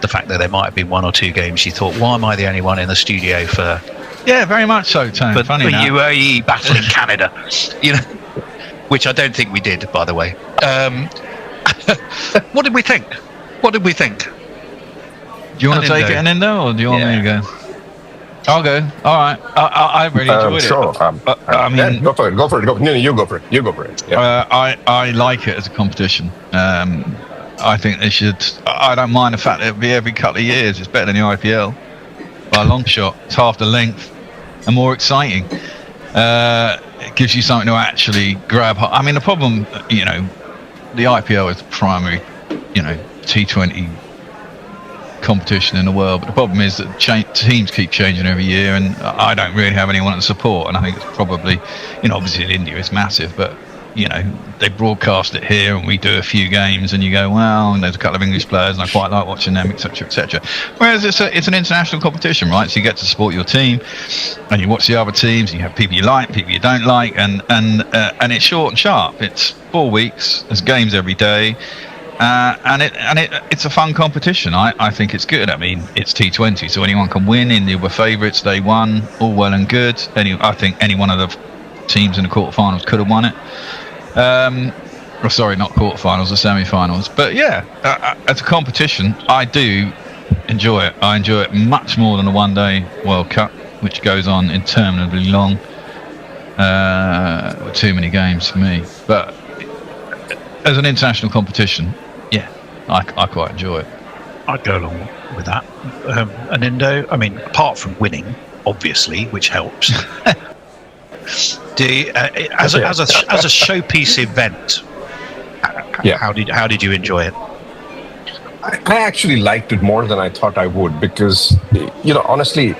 the fact that there might have been one or two games you thought, why am I the only one in the studio for... Yeah, very much so, Tony. But Funny the now. UAE battling Canada, which I don't think we did, by the way. What did we think? Do you want to take it, Anindo, or do you want me to go? I'll go. All right. I really enjoyed it. I mean, go for it. No, you go for it. Yeah. I like it as a competition. I think they should. I don't mind the fact that it'll be every couple of years. It's better than the IPL by a long shot. It's half the length and more exciting. It gives you something to actually grab. I mean, the problem, the IPL is the primary, T20 competition in the world, but the problem is that teams keep changing every year, and I don't really have anyone to support. And I think it's probably, obviously in India it's massive, but they broadcast it here, and we do a few games, and you go, well, and there's a couple of English players, and I quite like watching them, etc., etc. Whereas it's an international competition, right? So you get to support your team, and you watch the other teams, and you have people you like, people you don't like, and it's short and sharp. It's 4 weeks. There's games every day. It's a fun competition. I think it's good. I mean, it's T20, so anyone can win. India were favourites, they won, all well and good. I think any one of the teams in the quarterfinals could have won it. Sorry, not quarterfinals, the semi-finals. But yeah, as a competition, I do enjoy it. I enjoy it much more than the one-day World Cup, which goes on interminably long. Too many games for me. But as an international competition, yeah, I quite enjoy it. I'd go along with that. Anindo, I mean, apart from winning, obviously, which helps. As a showpiece event, how did you enjoy it? I actually liked it more than I thought I would, because honestly,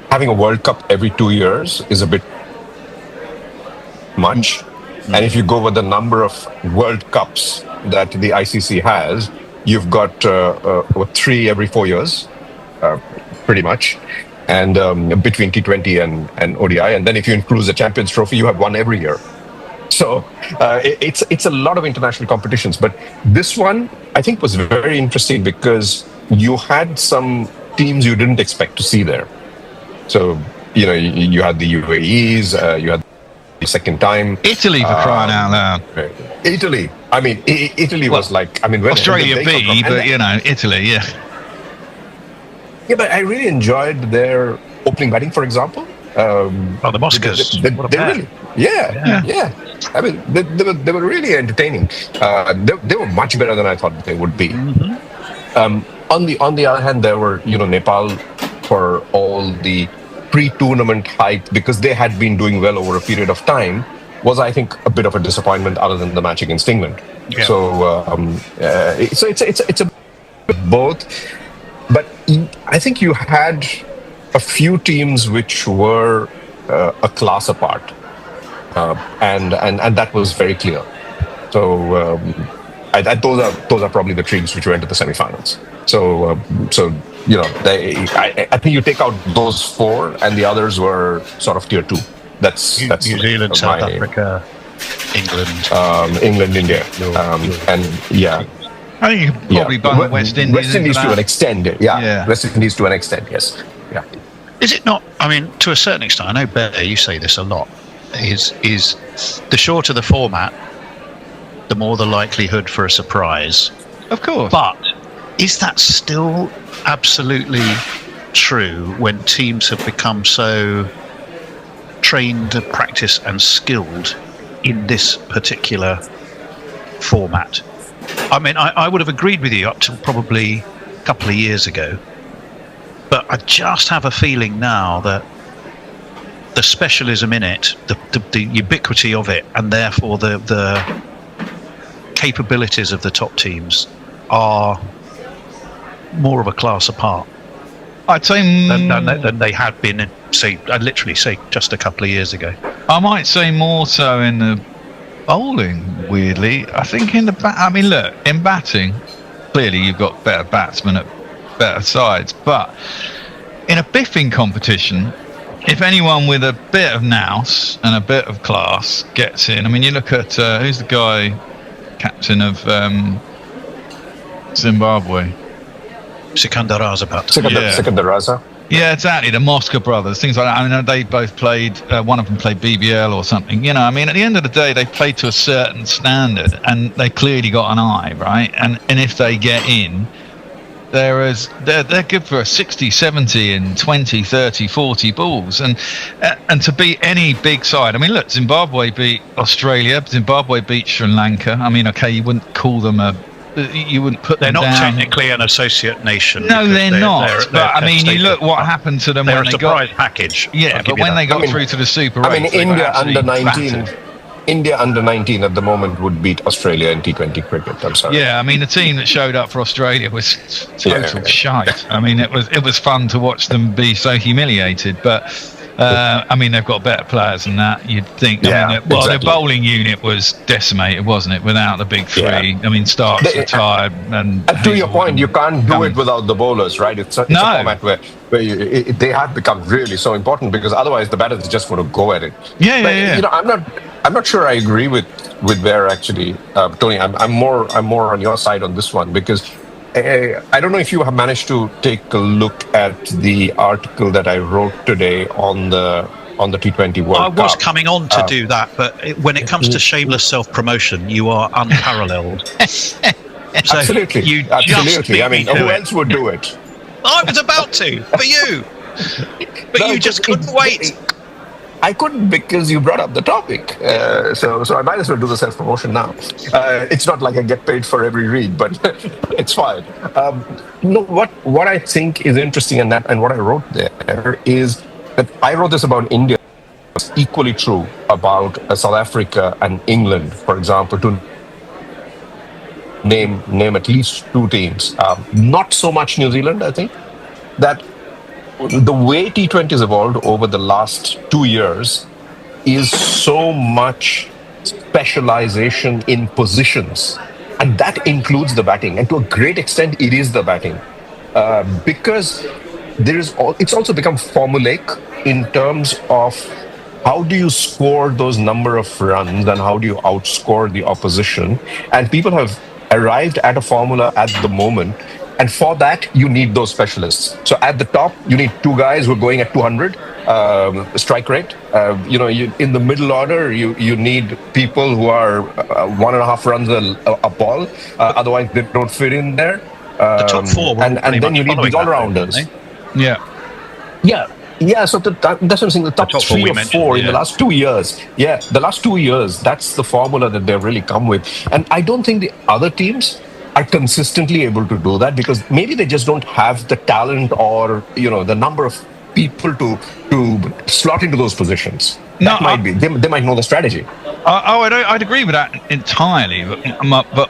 having a World Cup every 2 years is a bit much. And if you go with the number of World Cups that the ICC has, you've got 3 every 4 years, pretty much. And between T20 and ODI, and then if you include the Champions Trophy, you have one every year. So it's a lot of international competitions. But this one, I think, was very interesting because you had some teams you didn't expect to see there. So you had the UAEs, you had the second time Italy, for crying out loud. Italy. I mean, Italy was like, when Australia B, but Italy, yeah. Yeah, but I really enjoyed their opening batting, for example. The Moscas. They really, yeah. I mean, they were really entertaining. They were much better than I thought they would be. Mm-hmm. On the other hand, there were Nepal for all the pre-tournament hype, because they had been doing well over a period of time, was, I think, a bit of a disappointment other than the match against England. Yeah. So it's a both. But I think you had a few teams which were a class apart, and that was very clear. So those are probably the teams which went to the semi-finals. So I think you take out those 4, and the others were sort of tier 2. That's New Zealand, South Africa, England, India, and yeah. I think you could probably bung West Indies. West Indies to an extent, yeah. West Indies to an extent, yes. Yeah. Is it not? I mean, to a certain extent, I know, Bear, you say this a lot. Is the shorter the format, the more the likelihood for a surprise. Of course. But is that still absolutely true when teams have become so trained, practiced, and skilled in this particular format? I mean, I would have agreed with you up to probably a couple of years ago, but I just have a feeling now that the specialism in it, the ubiquity of it, and therefore the capabilities of the top teams are more of a class apart. I'd say than they had been, I'd literally say just a couple of years ago. I might say more so in the bowling, weirdly. I think in the I mean, look, in batting, clearly you've got better batsmen at better sides, but in a biffing competition, if anyone with a bit of nous and a bit of class gets in, I mean, you look at who's the guy, captain of Zimbabwe? Sikandar Raza. Sikandar Raza. Yeah, exactly. The Mosca brothers, things like that. I mean, they both played. One of them played BBL or something. You know, I mean, at the end of the day, they played to a certain standard, and they clearly got an eye, right? And if they get in, they're good for a 60, 70 and 20, 30, 40 balls. And to beat any big side, I mean, look, Zimbabwe beat Australia. Zimbabwe beat Sri Lanka. I mean, okay, you wouldn't call them you wouldn't put them down. They're not technically an associate nation. No, they're not. But I mean, you look what happened to them when they got... They're a surprise package. Yeah, but when they got through to the Super 8... I mean, India under 19 at the moment would beat Australia in T20 cricket. I'm sorry. Yeah, I mean, the team that showed up for Australia was total shite. I mean, it was fun to watch them be so humiliated, but... I mean, they've got better players than that, you'd think. Their bowling unit was decimated, wasn't it, without the big three? Yeah. I mean, Starks retired. And to your point, you can't do it without the bowlers, right? It's a format where they have become really so important, because otherwise the batters just want to go at it. Yeah. You know, I'm not sure I agree with where actually, Tony. I'm more on your side on this one, because I don't know if you have managed to take a look at the article that I wrote today on the T20 World Cup. I was coming on to do that, but when it comes to shameless self-promotion, you are unparalleled. Absolutely. I mean, who else would do it? I was about to, for you. But you just couldn't wait. I couldn't, because you brought up the topic. So I might as well do the self-promotion now. It's not like I get paid for every read, but it's fine. What I think is interesting and what I wrote there is that I wrote this about India. It's equally true about South Africa and England, for example, to name at least two teams. Not so much New Zealand, I think. That the way T20 has evolved over the last 2 years is so much specialization in positions, and that includes the batting, and to a great extent it is the batting, because it's also become formulaic in terms of how do you score those number of runs and how do you outscore the opposition, and people have arrived at a formula at the moment. And for that, you need those specialists. So at the top, you need two guys who are going at 200 strike rate. In the middle order, you need people who are 1.5 runs a ball. Otherwise, they don't fit in there. The top four, and then you need these all-rounders. Yeah. So that's what I'm saying. The top 3 or 4 in the last 2 years. Yeah, the last 2 years. That's the formula that they've really come with. And I don't think the other teams are consistently able to do that, because maybe they just don't have the talent or the number of people to slot into those positions. That might be. They might know the strategy. I'd agree with that entirely, but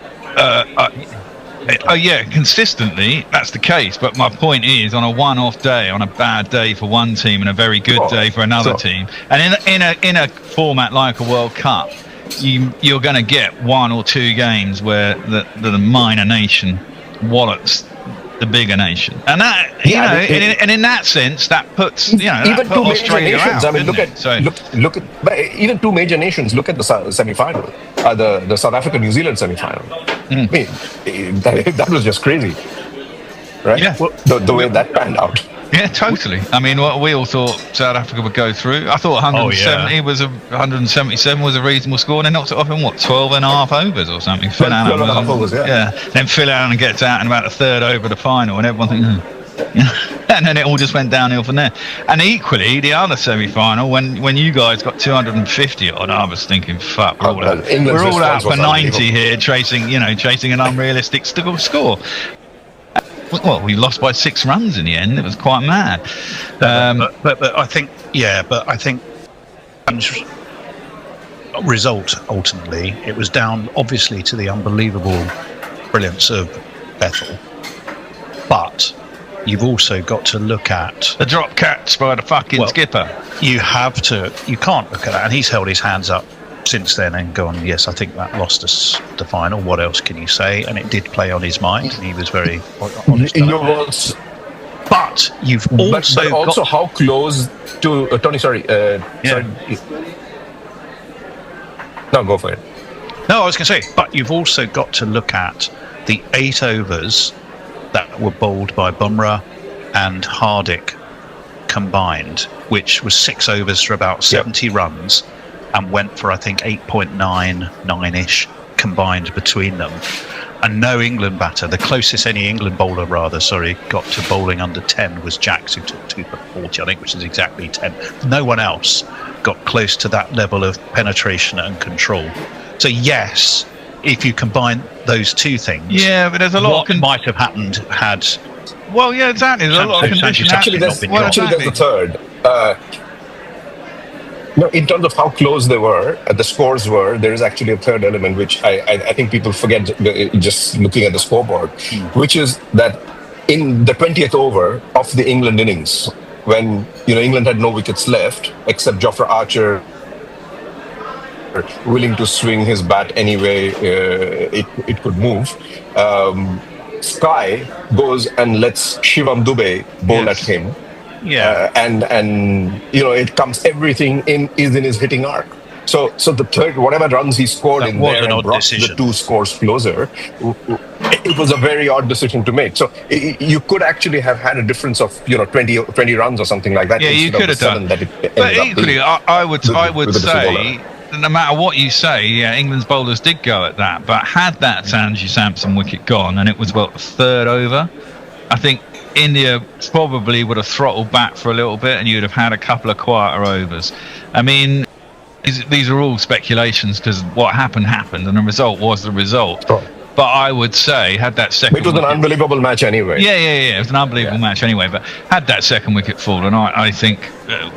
consistently that's the case. But my point is, on a one-off day, on a bad day for one team and a very good day for another team, and in a format like a World Cup, you're going to get 1 or 2 games where the minor nation wallops the bigger nation, and that and in that sense, that puts even two major nations. Out, I mean, look at even two major nations. Look at the semi-final, the South Africa New Zealand semi-final. I mean, that was just crazy, right? Yeah. The way that panned out. Yeah, totally. I mean, we all thought South Africa would go through. I thought 177 was a reasonable score, and they knocked it off in 12.5 overs or something. 12.5 overs, yeah. Then Phil Allen gets out in about the third over of the final, and everyone thinks, and then it all just went downhill from there. And equally, the other semi-final, when you guys got 250 on, I was thinking, fuck, we're all out for 90 here, chasing an unrealistic score. Well, we lost by 6 runs in the end. It was quite mad. But I think, result ultimately, it was down obviously to the unbelievable brilliance of Bethel. But you've also got to look at the drop catch by the fucking skipper. You can't look at that, and he's held his hands up since then and gone, yes, I think that lost us the final. What else can you say? And it did play on his mind, and he was very honest. But you've also but also how close to Tony? Sorry. Sorry. No, go for it. No, I was going to say, but you've also got to look at the 8 overs that were bowled by Bumrah and Hardik combined, which was 6 overs for about 70 runs, and went for, I think, 8.9-ish combined between them. And no England batter, the closest any England bowler, got to bowling under 10 was Jacks, who took 2 for 40, I think, which is exactly 10. No one else got close to that level of penetration and control. So yes, if you combine those two things, but there's a lot what might have happened had. Well, yeah, exactly. There's a lot of conditions. Actually, there's the third. No, in terms of how close they were, the scores were, there is actually a third element which I think people forget just looking at the scoreboard, which is that in the 20th over of the England innings, when England had no wickets left except Jofra Archer willing to swing his bat any way it could move, Sky goes and lets Shivam Dube bowl at him. And it comes, everything is in his hitting arc. So the third, whatever runs he scored in there and brought the 2 scores closer, it was a very odd decision to make. So you could actually have had a difference of 20 runs or something like that. Yeah, you could have done. But equally, I would say, no matter what you say, England's bowlers did go at that. But had that Sanju Samson wicket gone, and it was the 3rd over, I think India probably would have throttled back for a little bit, and you'd have had a couple of quieter overs. I mean, these are all speculations because what happened, and the result was the result. Sure. But I would say, had that second... It was an unbelievable match anyway. Yeah. It was an unbelievable match anyway. But had that second wicket fallen, I think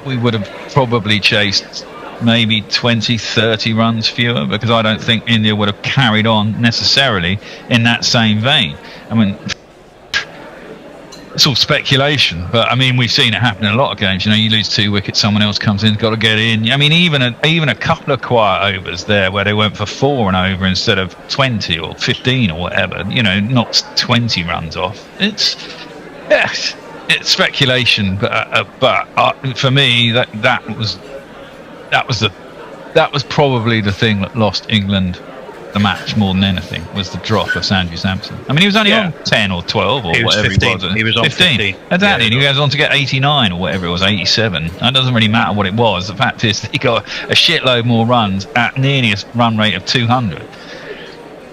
we would have probably chased maybe 20, 30 runs fewer, because I don't think India would have carried on necessarily in that same vein. I mean... It's all speculation, but I mean, we've seen it happen in a lot of games. You lose 2 wickets, someone else comes in, got to get in. I mean, even a couple of quiet overs there where they went for 4 and over instead of 20 or 15 or whatever. Knocks 20 runs off. It's speculation, but for me, that was probably the thing that lost England the match more than anything, was the drop of Sanju Samson. I mean, he was only on 10 or 12 or whatever 15. he was. He was on 15. Exactly, and he goes on to get 89 or whatever it was, 87. That doesn't really matter what it was. The fact is that he got a shitload more runs at nearly a run rate of 200.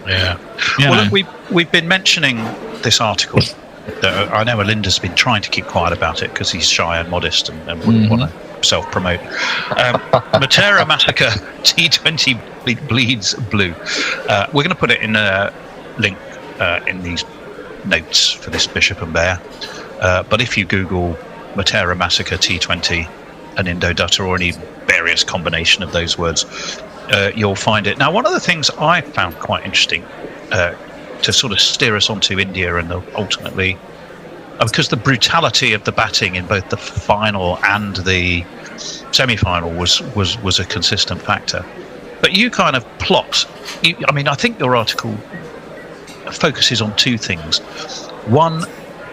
Yeah. Well, look, we've been mentioning this article. I know Alinda's been trying to keep quiet about it because he's shy and modest and wouldn't want to self-promote. Matera Massacre T20 bleeds blue. We're going to put it in a link in these notes for this Bishop and Bear. But if you Google Matera Massacre T20 and Indo-Dutta, or any various combination of those words, you'll find it. Now, one of the things I found quite interesting to sort of steer us onto India and ultimately, because the brutality of the batting in both the final and the semi-final was a consistent factor. But you kind of plot, I think your article focuses on 2 things. One,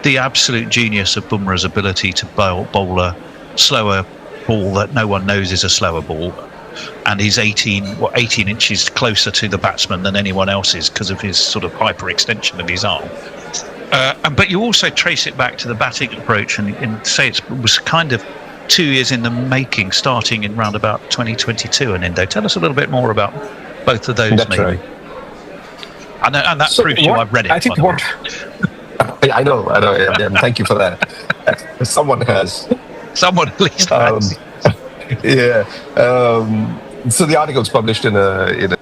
the absolute genius of Bumrah's ability to bowl a slower ball that no one knows is a slower ball, and he's 18 inches closer to the batsman than anyone else is because of his sort of hyperextension of his arm. But you also trace it back to the batting approach and say it was kind of 2 years in the making, starting in round about 2022 in Indo. Tell us a little bit more about both of those. That's right. And that proves I've read it. I think I know. Yeah, thank you for that. Someone has. Someone at least has. So the article is published in a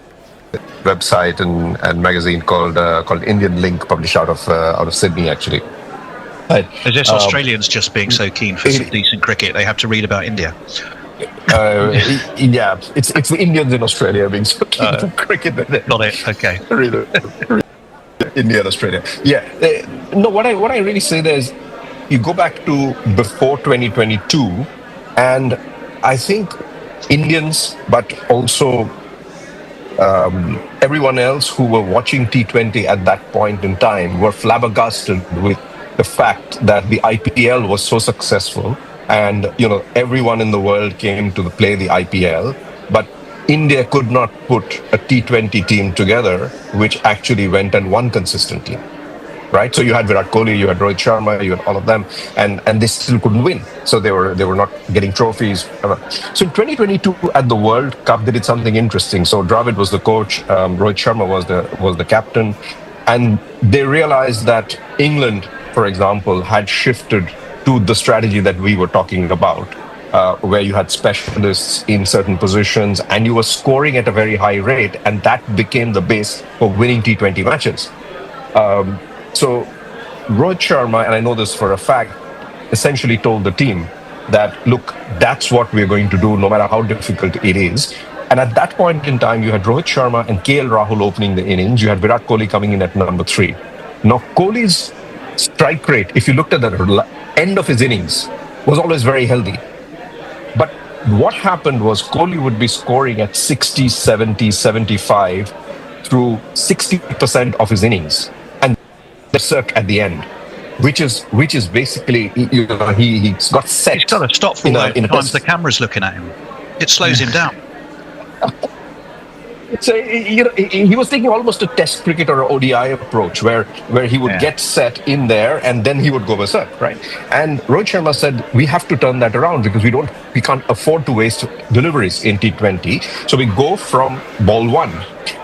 website and magazine called Indian Link, published out of Sydney, actually. Is this Australians just being so keen for some decent cricket they have to read about India? It's the Indians in Australia being so keen for cricket. Got it. Okay. India and Australia. No, what I really say there is, you go back to before 2022, and I think Indians, but also everyone else who were watching T20 at that point in time were flabbergasted with the fact that the IPL was so successful, and everyone in the world came to play the IPL, but India could not put a T20 team together which actually went and won consistently. Right, so you had Virat Kohli, you had Rohit Sharma, you had all of them, and they still couldn't win. So they were not getting trophies. So in 2022 at the World Cup, they did something interesting. So Dravid was the coach, Rohit Sharma was the captain, and they realized that England, for example, had shifted to the strategy that we were talking about, where you had specialists in certain positions, and you were scoring at a very high rate, and that became the base for winning T20 matches. So Rohit Sharma, and I know this for a fact, essentially told the team that, look, that's what we're going to do no matter how difficult it is. And at that point in time, you had Rohit Sharma and KL Rahul opening the innings. You had Virat Kohli coming in at number 3. Now, Kohli's strike rate, if you looked at the end of his innings, was always very healthy. But what happened was Kohli would be scoring at 60, 70, 75 through 60% of his innings. Circ at the end, which is basically he got set. He's got to stop for times the camera's looking at him. It slows him down. So he was taking almost a Test cricket or an ODI approach, where he would get set in there and then he would go berserk, right? And Rohit Sharma said we have to turn that around because we can't afford to waste deliveries in T20. So we go from ball 1,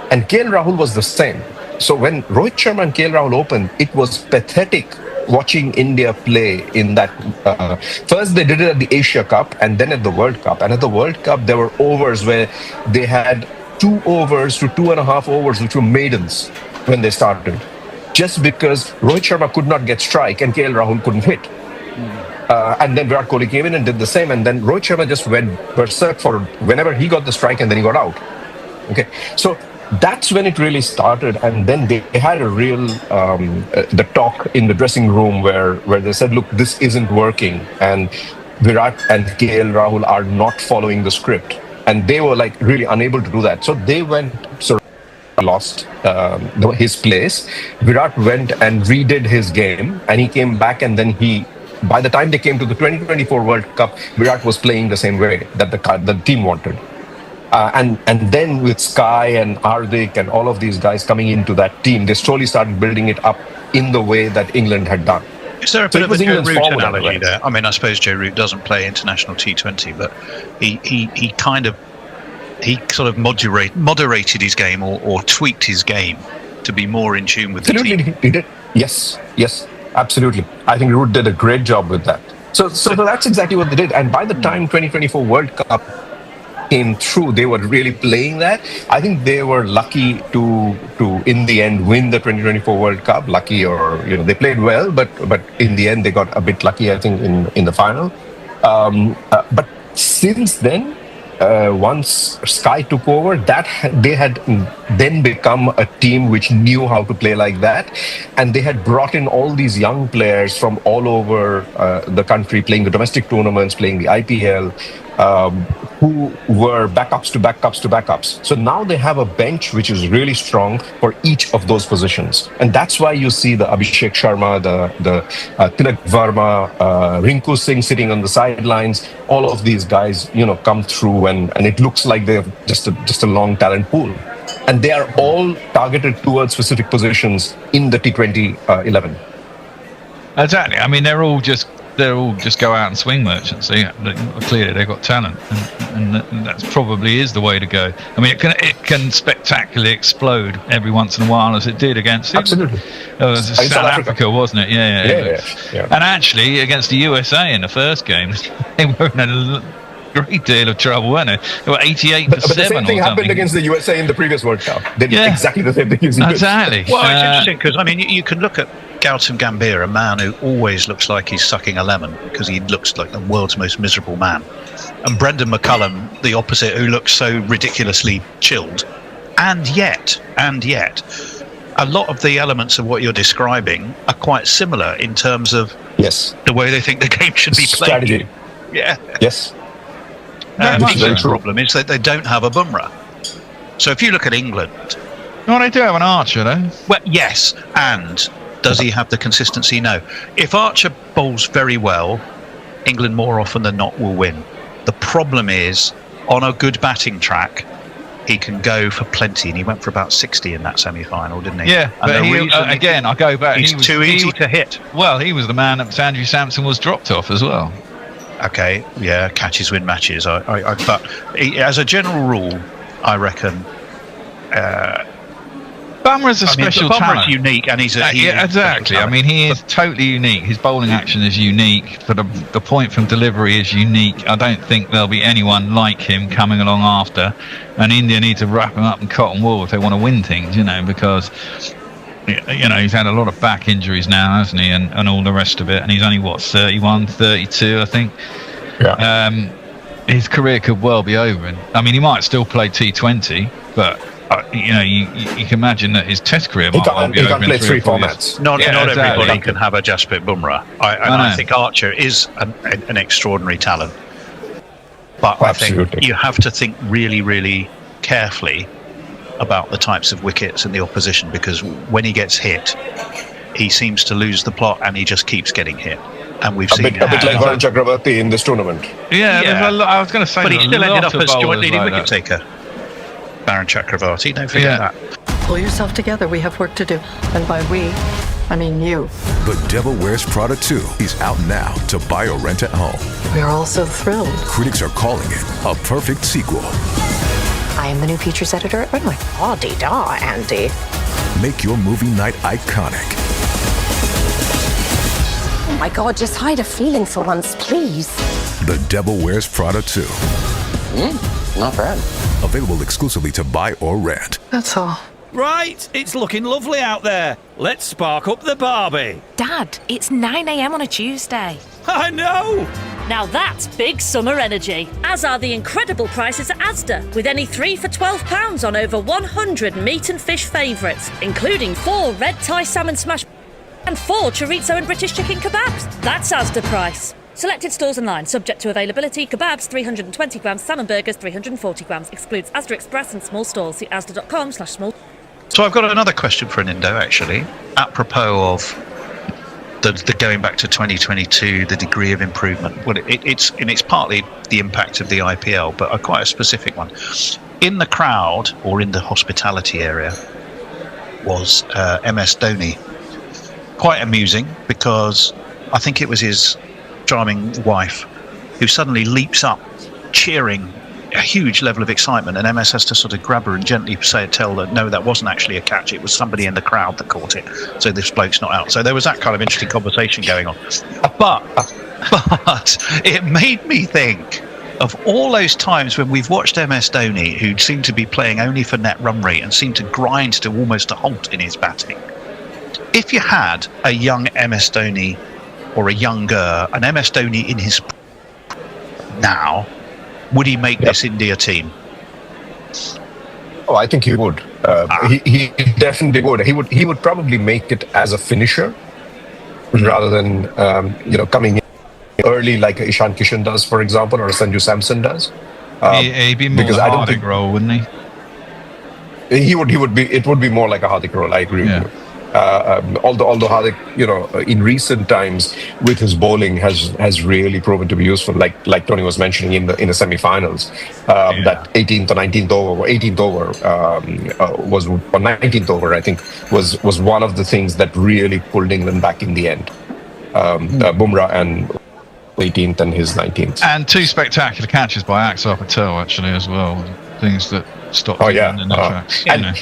and KL Rahul was the same. So when Rohit Sharma and KL Rahul opened, it was pathetic watching India play in that. First, they did it at the Asia Cup and then at the World Cup. And at the World Cup, there were overs where they had 2 overs to 2.5 overs, which were maidens when they started. Just because Rohit Sharma could not get strike and KL Rahul couldn't hit. And then Virat Kohli came in and did the same. And then Rohit Sharma just went berserk for whenever he got the strike and then he got out. Okay, so that's when it really started, and then they had a real the talk in the dressing room where they said, look, this isn't working, and Virat and KL Rahul are not following the script, and they were like really unable to do that. So they went, lost his place. Virat went and redid his game, and he came back, and then by the time they came to the 2024 World Cup, Virat was playing the same way that the team wanted. And then with Sky and Hardik and all of these guys coming into that team, they slowly started building it up in the way that England had done. Is there a bit of a Joe Root analogy there? I mean, I suppose Joe Root doesn't play international T20, but he sort of moderated his game or tweaked his game to be more in tune with the team. He did. Yes, absolutely. I think Root did a great job with that. So that's exactly what they did. And by the time 2024 World Cup came through, they were really playing that. I think they were lucky to in the end win the 2024 World Cup. Lucky, or they played well, but in the end they got a bit lucky, I think, in the final. But since then, once Sky took over, they had then become a team which knew how to play like that, and they had brought in all these young players from all over the country, playing the domestic tournaments, playing the IPL, who were backups to backups to backups. So now they have a bench which is really strong for each of those positions, and that's why you see the Abhishek Sharma, the Tilak Verma, Rinku Singh sitting on the sidelines. All of these guys, come through, and it looks like they're just a long talent pool, and they are all targeted towards specific positions in the T20 11. Exactly. I mean, they're all just go out and swing merchants. Clearly they've got talent, and that probably is the way to go. I mean, it can spectacularly explode every once in a while, as it did against absolutely South Africa, wasn't it? Yeah. And actually, against the USA in the first game, they were in a great deal of trouble, weren't they? They were 88 for 7. But the same thing happened against the USA in the previous World Cup. They did exactly the same thing. Exactly. Well, it's interesting because I mean, you can look at Gautam Gambhir, a man who always looks like he's sucking a lemon because he looks like the world's most miserable man, and Brendan McCullum, the opposite, who looks so ridiculously chilled, and yet a lot of the elements of what you're describing are quite similar in terms of Yes. The way they think the game should be played. Strategy. Yeah. Yes. The problem is that they don't have a Bumrah. So if you look at England... No, they do have an Archer, though. Well, yes, and does he have the consistency? No. If Archer bowls very well, England more often than not will win. The problem is, on a good batting track, he can go for plenty, and he went for about 60 in that semi-final, didn't he? Yeah, and but again, I go back. He's too easy to hit. Well, he was the man that Sanju Samson was dropped off as well. Okay, yeah, catches win matches. But as a general rule, I reckon... Bumrah's a special talent. Bumrah's unique, and he's exactly. I mean, he is totally unique. His bowling action is unique, but the point from delivery is unique. I don't think there'll be anyone like him coming along after. And India need to wrap him up in cotton wool if they want to win things, because he's had a lot of back injuries now, hasn't he, and all the rest of it. And he's only 31, 32, I think. Yeah. His career could well be over. And I mean, he might still play T20, but. You can imagine that his Test career might well be over. He can play 3 formats. Not everybody can have a Jasprit Bumrah. I think Archer is an extraordinary talent. But Absolutely. I think you have to think really, really carefully about the types of wickets and the opposition, because when he gets hit, he seems to lose the plot and he just keeps getting hit. And we've seen a bit like Varun Chakravarti in this tournament. Yeah. I was going to say, but he still ended up as joint leading like wicket taker. Varun Chakravarti, don't forget that. Pull yourself together, we have work to do. And by we, I mean you. The Devil Wears Prada 2 is out now to buy or rent at home. We're all so thrilled. Critics are calling it a perfect sequel. I am the new features editor at Runway. Oh-dee-da, Andy. Make your movie night iconic. Oh my God, just hide a feeling for once, please. The Devil Wears Prada 2. Not bad. Available exclusively to buy or rent. That's all. Right, it's looking lovely out there. Let's spark up the Barbie. Dad, it's 9 a.m. on a Tuesday. I know! Now that's big summer energy, as are the incredible prices at Asda, with any 3 for £12 on over 100 meat and fish favourites, including 4 red Thai salmon smash and 4 chorizo and British chicken kebabs. That's Asda price. Selected stores online, subject to availability. Kebabs 320 grams, salmon burgers 340 grams. Excludes Asda Express and small stores. See asda.com/small. So I've got another question for Nindo, actually, apropos of the going back to 2022, the degree of improvement. Well, it's partly the impact of the IPL, but quite a specific one. In the crowd, or in the hospitality area, was MS Dhoni. Quite amusing, because I think it was his charming wife who suddenly leaps up cheering, a huge level of excitement, and MS has to sort of grab her and gently tell her no, that wasn't actually a catch, it was somebody in the crowd that caught it, so this bloke's not out. So there was that kind of interesting conversation going on, but it made me think of all those times when we've watched MS Dhoni, who seemed to be playing only for net run rate and seemed to grind to almost a halt in his batting. If you had a young MS Dhoni, or a younger, an MS Dhoni in his now, would he make this India team? Oh, I think he would. He definitely would. He would probably make it as a finisher, rather than coming in early like Ishan Kishan does, for example, or Sanju Samson does. He'd be more a Hardik role, wouldn't he? He would be. It would be more like a Hardik role. I agree with you. Although Hardik, in recent times with his bowling has really proven to be useful. Like Tony was mentioning in the semi-finals, that 18th or 19th over, 18th over was, or 19th over, I think, was one of the things that really pulled England back in the end. Bumrah and 18th and his 19th, and 2 spectacular catches by Axar Patel actually as well. Things that stopped in the tracks. And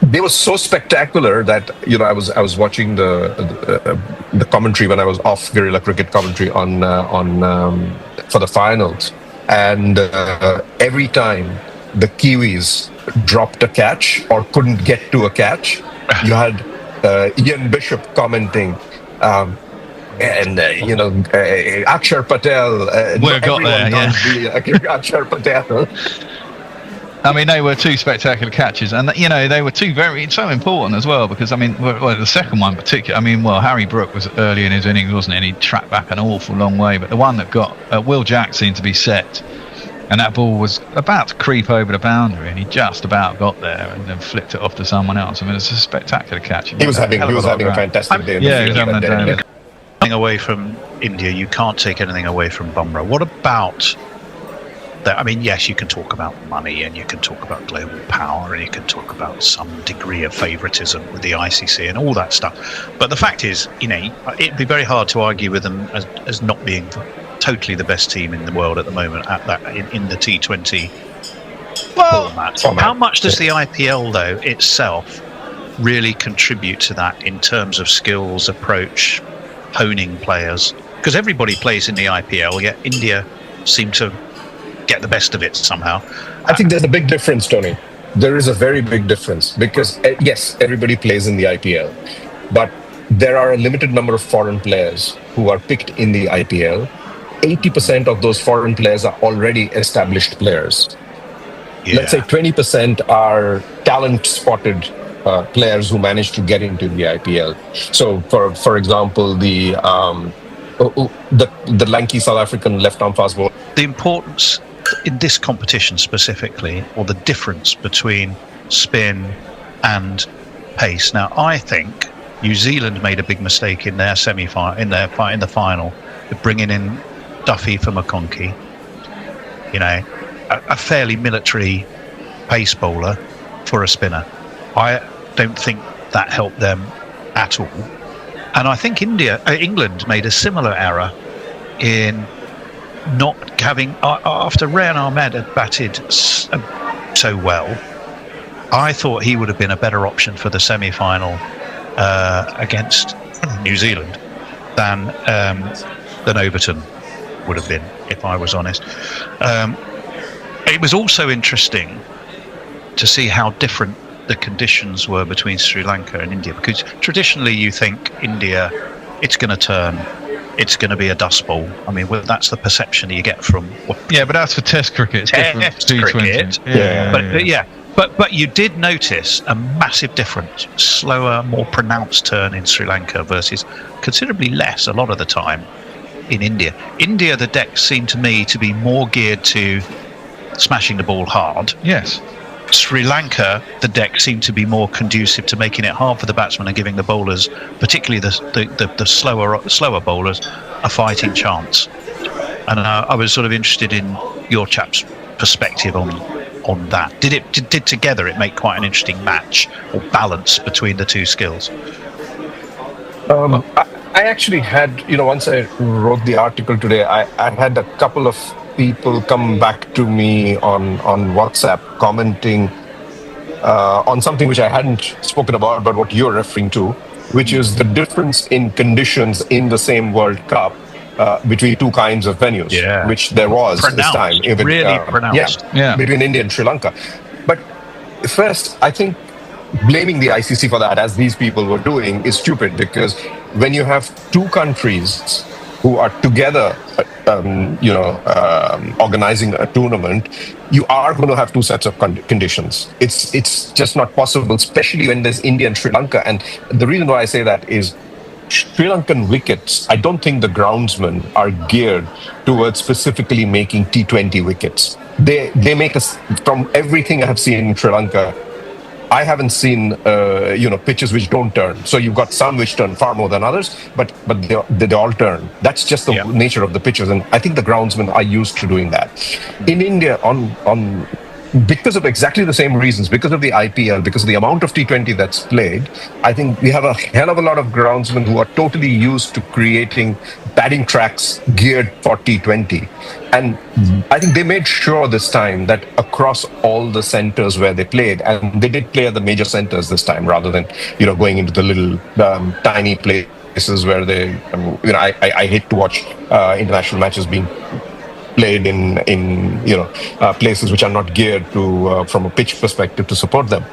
they were so spectacular that I was watching the commentary when I was off Guerrilla Cricket commentary on for the finals, and every time the Kiwis dropped a catch or couldn't get to a catch, you had Ian Bishop commenting. Akshar Patel. Akshar Patel. I mean, they were two spectacular catches, and they were so important as well, because I mean, the second one in particular. I mean, Harry Brook was early in his innings, wasn't he? And he tracked back an awful long way, but the one that got Will Jack seemed to be set, and that ball was about to creep over the boundary, and he just about got there, and then flicked it off to someone else. I mean, it's a spectacular catch. He was having a fantastic day. He was having a day. Away from India, you can't take anything away from Bumrah. What about that? I mean, yes, you can talk about money, and you can talk about global power, and you can talk about some degree of favouritism with the ICC and all that stuff. But the fact is, it'd be very hard to argue with them as not being totally the best team in the world at the moment at that in the T20 format. How much does the IPL though itself really contribute to that in terms of skills, approach, honing players? Because everybody plays in the IPL, yet India seem to get the best of it somehow. I think there's a big difference, Tony. There is a very big difference, because yes, everybody plays in the IPL, but there are a limited number of foreign players who are picked in the IPL. 80% of those foreign players are already established players. Yeah. Let's say 20% are talent-spotted players who managed to get into the IPL. So, for example, the lanky South African left-arm fast bowler. The importance in this competition specifically, or the difference between spin and pace. Now, I think New Zealand made a big mistake in their semi-final, in the final, of bringing in Duffy for McConkey. A fairly military pace bowler for a spinner. I don't think that helped them at all. And I think England made a similar error in not having, after Rayan Ahmed had batted so well, I thought he would have been a better option for the semi-final against New Zealand than Overton would have been, if I was honest. It was also interesting to see how different the conditions were between Sri Lanka and India, because traditionally you think India, it's going to turn, it's going to be a dust bowl. I mean, that's the perception you get from. Yeah, but that's for Test cricket. It's different. T20. But you did notice a massive difference, slower, more pronounced turn in Sri Lanka versus considerably less a lot of the time in India. India, the deck seemed to me to be more geared to smashing the ball hard. Yes. Sri Lanka, the deck seemed to be more conducive to making it hard for the batsmen and giving the bowlers, particularly the slower bowlers, a fighting chance. And I was sort of interested in your chap's perspective on that. Did together it make quite an interesting match or balance between the two skills? I actually had, once I wrote the article today, I had a couple of people come back to me on WhatsApp commenting on something which I hadn't spoken about, but what you're referring to, which is the difference in conditions in the same World Cup between two kinds of venues, which there was this time. Even, really pronounced. Yeah, between India and Sri Lanka. But first, I think blaming the ICC for that, as these people were doing, is stupid, because when you have two countries who are together, organizing a tournament, you are going to have two sets of conditions. It's just not possible, especially when there's India and Sri Lanka. And the reason why I say that is Sri Lankan wickets, I don't think the groundsmen are geared towards specifically making T20 wickets. They make us, from everything I have seen in Sri Lanka, I haven't seen pitches which don't turn. So you've got some which turn far more than others, but they all turn. That's just the nature of the pitches, and I think the groundsmen are used to doing that. In India, because of exactly the same reasons, because of the IPL, because of the amount of T20 that's played, I think we have a hell of a lot of groundsmen who are totally used to creating batting tracks geared for T20. And I think they made sure this time that across all the centers where they played, and they did play at the major centers this time rather than, going into the little tiny places where they, I hate to watch international matches being played in places which are not geared to from a pitch perspective to support them.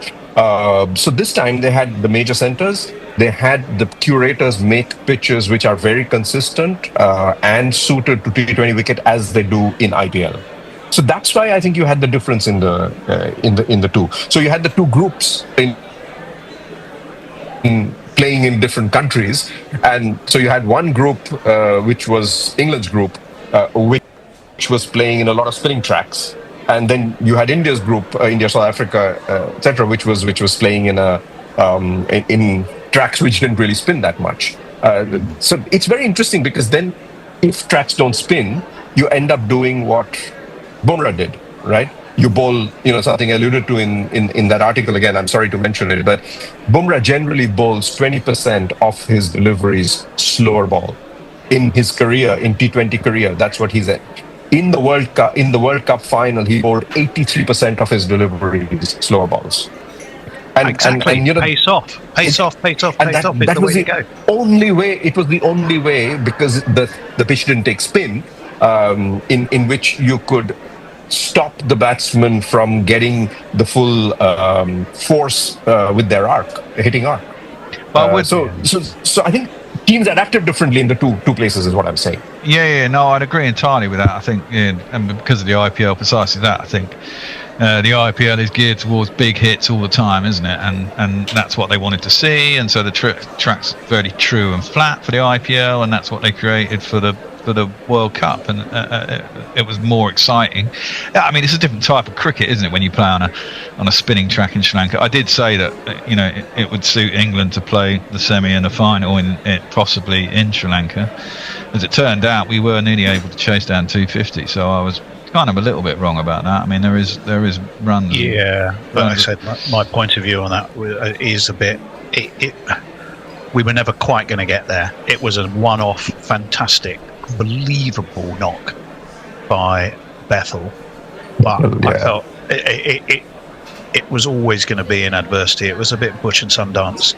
So this time they had the major centers. They had the curators make pitches which are very consistent and suited to T20 wicket as they do in IPL. So that's why I think you had the difference in the two. So you had the two groups in playing in different countries, and so you had one group which was England's group, which was playing in a lot of spinning tracks, and then you had India's group, India, South Africa, etc., which was playing in tracks which didn't really spin that much. So it's very interesting because then, if tracks don't spin, you end up doing what Bumrah did, right? You bowl, something I alluded to in that article. Again, I'm sorry to mention it, but Bumrah generally bowls 20% of his deliveries slower ball in his career, in T20 career. That's what he's at. In the World Cup final, he bowled 83% of his deliveries slower balls. Exactly. And pace off is the way to go. It was the only way, because the pitch didn't take spin, in which you could stop the batsman from getting the full force with their hitting arc. So I think teams adapted differently in the two places, is what I'm saying. No, I'd agree entirely with that. I think, and because of the IPL, precisely that. I think the IPL is geared towards big hits all the time, isn't it? And that's what they wanted to see. And so the track's very true and flat for the IPL, and that's what they created for the World Cup, and it was more exciting. I mean, it's a different type of cricket, isn't it, when you play on a spinning track in Sri Lanka. I did say that it would suit England to play the semi and the final possibly in Sri Lanka. As it turned out, we were nearly able to chase down 250, so I was kind of a little bit wrong about that. I mean, there is runs. Yeah, like I said, my point of view on that is a bit. We were never quite going to get there. It was a one-off, fantastic, believable knock by Bethel, but I felt it was always going to be in adversity. It was a bit Bush and Sundance.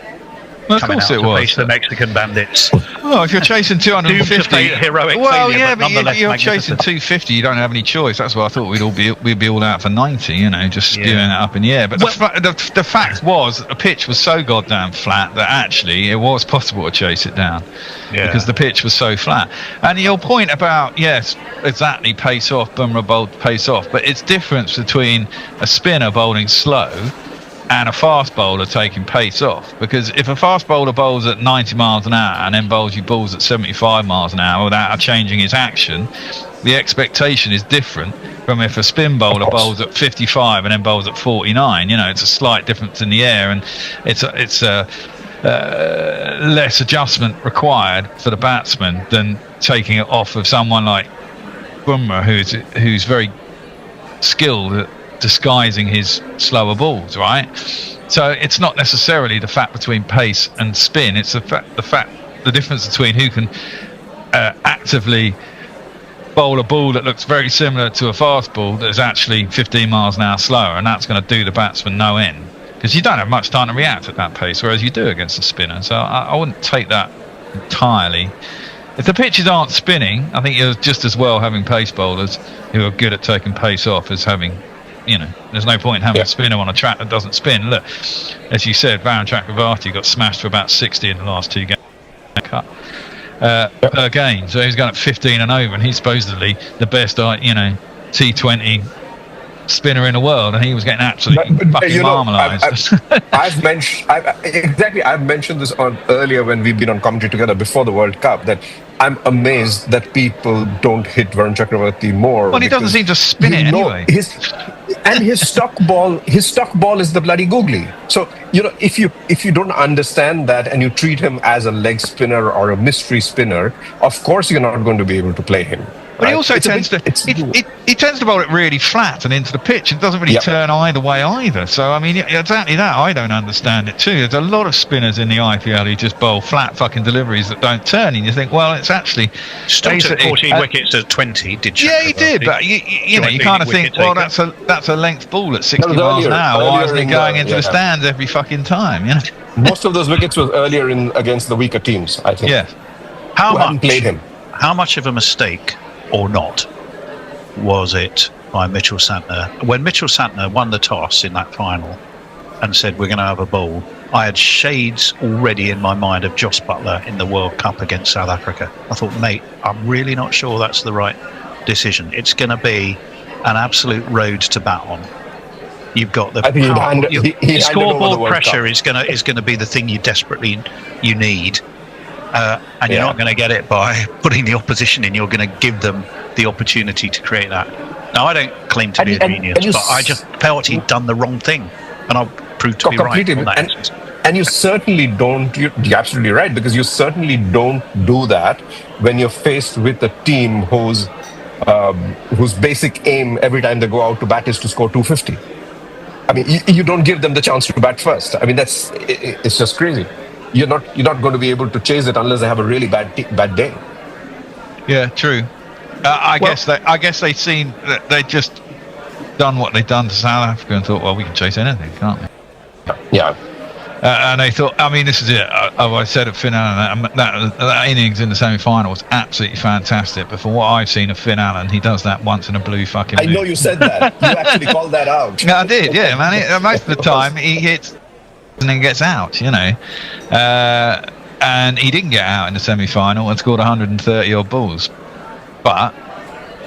Well, of course it was. Face the Mexican bandits. Well, if you're chasing 250, heroic well, failure, but you're chasing 250. You don't have any choice. That's why I thought we'd be all out for 90. Just skewing it up in the air. But the fact was, the pitch was so goddamn flat that actually it was possible to chase it down because the pitch was so flat. And your point about exactly pace off, Bumrah bowled pace off, but it's difference between a spinner bowling slow and a fast bowler taking pace off, because if a fast bowler bowls at 90 miles an hour and then bowls you balls at 75 miles an hour without changing his action, the expectation is different from if a spin bowler bowls at 55 and then bowls at 49. It's a slight difference in the air, and it's less adjustment required for the batsman than taking it off of someone like Bumrah, who's very skilled at disguising his slower balls, right? So it's not necessarily the fact between pace and spin, it's the difference between who can actively bowl a ball that looks very similar to a fast ball that is actually 15 miles an hour slower, and that's going to do the batsman no end, because you don't have much time to react at that pace, whereas you do against a spinner. So I wouldn't take that entirely. If the pitches aren't spinning, I think you're just as well having pace bowlers who are good at taking pace off as having, there's no point in having a spinner on a track that doesn't spin. Look, as you said, Varun Chakravarti got smashed for about 60 in the last two games per game. So he's going at 15 and over, and he's supposedly the best, T20 spinner in the world, and he was getting absolutely fucking marmalised. I've mentioned this earlier when we've been on commentary together before the World Cup, that I'm amazed that people don't hit Varun Chakravarti more. Well, he doesn't seem to spin it anyway. His stock ball is the bloody googly. So if you don't understand that and you treat him as a leg spinner or a mystery spinner, of course you're not going to be able to play him. But he also tends to bowl it really flat and into the pitch, and doesn't really turn either way either. So I mean, exactly that. I don't understand it too. There's a lot of spinners in the IPL who just bowl flat fucking deliveries that don't turn, and you think, well, it's actually still took 14 wickets at 20. Did Chakravarti? Yeah, he did, but you kind of think, well, that's a length ball at 60 miles an hour. Why isn't he going into the stands every fucking time? Most of those wickets was earlier against the weaker teams, I think. Yeah. How much of a mistake or not was it by Mitchell Santner? When Mitchell Santner won the toss in that final and said we're going to have a bowl, I had shades already in my mind of Joss Buttler in the World Cup against South Africa. I thought, mate, I'm really not sure that's the right decision. It's going to be an absolute road to bat on. You've got the I think the scoreboard pressure is going to be the thing you desperately need, and you're not going to get it by putting the opposition in. You're going to give them the opportunity to create that. Now, I don't claim to be a genius, but I just felt he'd done the wrong thing, and I proved to be right on that. And you certainly don't. You're absolutely right, because you certainly don't do that when you're faced with a team whose basic aim every time they go out to bat is to score 250. I mean, you don't give them the chance to bat first. I mean, it's just crazy. You're not going to be able to chase it unless they have a really bad day. Yeah, true. I guess they've seen that they just done what they've done to South Africa and thought, well, we can chase anything, can't we? Yeah. And they thought, I mean, this is it. I said at Finn Allen, that innings in the semi-final was absolutely fantastic. But for what I've seen of Finn Allen, he does that once in a blue fucking moon. I know you said that. You actually called that out. No, I did, yeah, man. Most of the time, he hits and then gets out, you know. And he didn't get out in the semi-final and scored 130 odd balls. But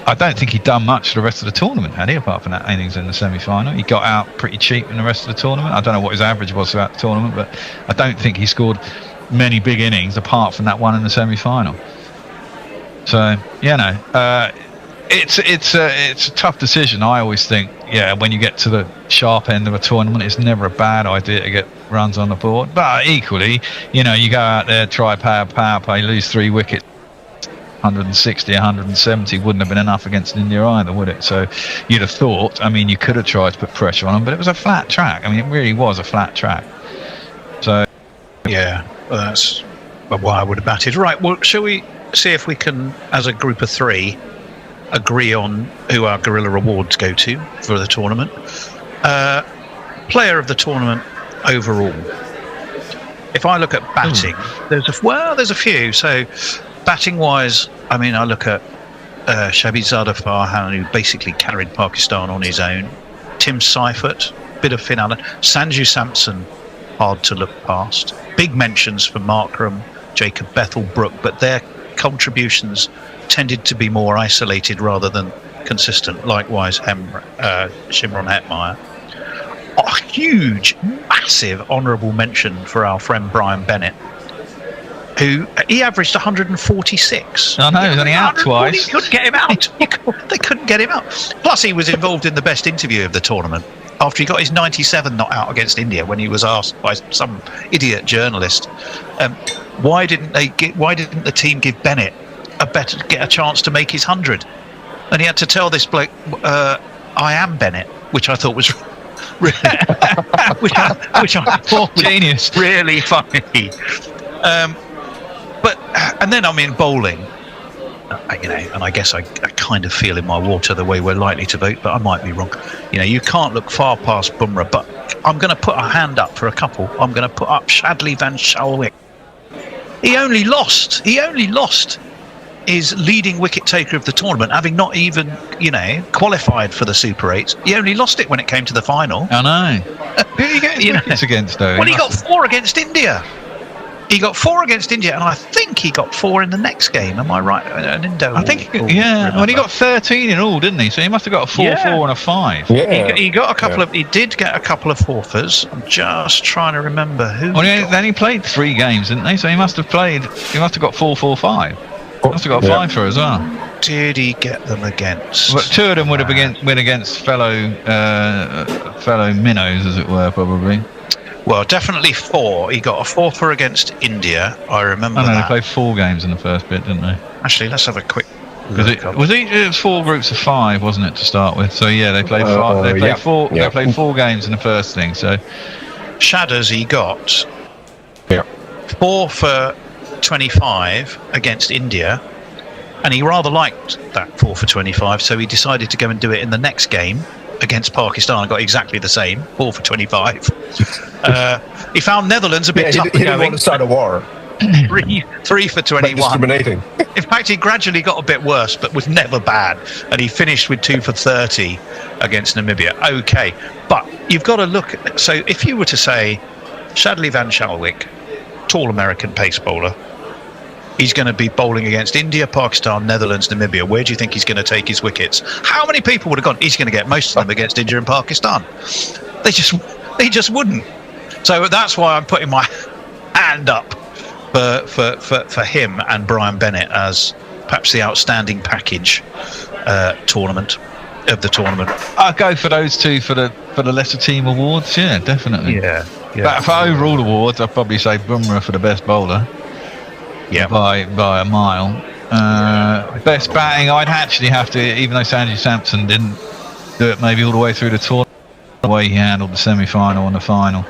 I don't think he'd done much for the rest of the tournament, had he, apart from that innings in the semi-final. He got out pretty cheap in the rest of the tournament. I don't know what his average was throughout the tournament, but I don't think he scored many big innings apart from that one in the semi-final. So, you know, it's a tough decision. I always think, when you get to the sharp end of a tournament, it's never a bad idea to get runs on the board. But equally, you know, you go out there, try power play, lose 3 wickets. 160, 170 wouldn't have been enough against India either, would it? So you'd have thought, I mean, you could have tried to put pressure on them, but it was a flat track. I mean, it really was a flat track. So, yeah, well, that's why I would have batted. Right, well, shall we see if we can, as a group of 3, agree on who our Guerrilla awards go to for the tournament? Player of the tournament overall. If I look at batting, there's a few. So, batting-wise, I mean, I look at Shahzad Farhan, who basically carried Pakistan on his own. Tim Seifert, bit of Finn Allen. Sanju Samson, hard to look past. Big mentions for Markram, Jacob Bethel-Brook, but their contributions tended to be more isolated rather than consistent. Likewise, Shimron Hetmeyer. A huge, massive honourable mention for our friend Brian Bennett, who he averaged 146. I know, he was only out twice. He couldn't get him out. They couldn't get him out. Plus, he was involved in the best interview of the tournament after he got his 97 not out against India, when he was asked by some idiot journalist, why didn't the team give Bennett get a chance to make his 100? And he had to tell this bloke, I am Bennett, which I thought was which I thought genius, really funny. But and then I'm in bowling, you know, and I guess I kind of feel in my water the way we're likely to vote, but I might be wrong. You know, you can't look far past Bumrah, but I'm going to put a hand up for a couple. I'm going to put up Shadley Van Schalwick. He only lost his leading wicket taker of the tournament, having not even, you know, qualified for the Super 8s. He only lost it when it came to the final. I know. Who are you getting wickets against, though? Well, he got 4 against India. He got 4 against India, and I think he got 4 in the next game. Am I right? An Indo. I think, well, he got 13 in all, didn't he? So he must have got a 4-4 and a 5. Yeah. He got a couple of. He did get a couple of forfers. I'm just trying to remember who. Well, then he played 3 games, didn't he? So he must have played. He must have got 4-4-5. Must have got a 5 for as well. Did he get them against? But 2 of them would have been against fellow minnows, as it were, probably. Well, definitely 4. He got a 4-4 against India. I remember that. They played 4 games in the first bit, didn't they? Actually, let's have a quick look. It was 4 groups of 5, wasn't it, to start with? So yeah, they played 5. They played 4. They played 4 games in the first thing. So Shadders, he got 4 for 25 against India, and he rather liked that 4 for 25, so he decided to go and do it in the next game against Pakistan and got exactly the same, 4 for 25. He found Netherlands a bit tougher going. He didn't want to start a war. 3 for 21. Discriminating. In fact, he gradually got a bit worse, but was never bad, and he finished with 2 for 30 against Namibia. Okay, but you've got to look at, so if you were to say Shadley Van Schalwick, tall American pace bowler, he's going to be bowling against India, Pakistan, Netherlands, Namibia. Where do you think he's going to take his wickets? How many people would have gone? He's going to get most of them against India and Pakistan. They just wouldn't. So that's why I'm putting my hand up for him and Brian Bennett as perhaps the outstanding package tournament of the tournament. I'll go for those two for the lesser team awards. Yeah, definitely. Yeah. But for overall awards, I'd probably say Bumrah for the best bowler. Yeah. By a mile. Best batting, I'd actually have to, even though Sanju Samson didn't do it maybe all the way through the tournament, the way he handled the semi-final and the final.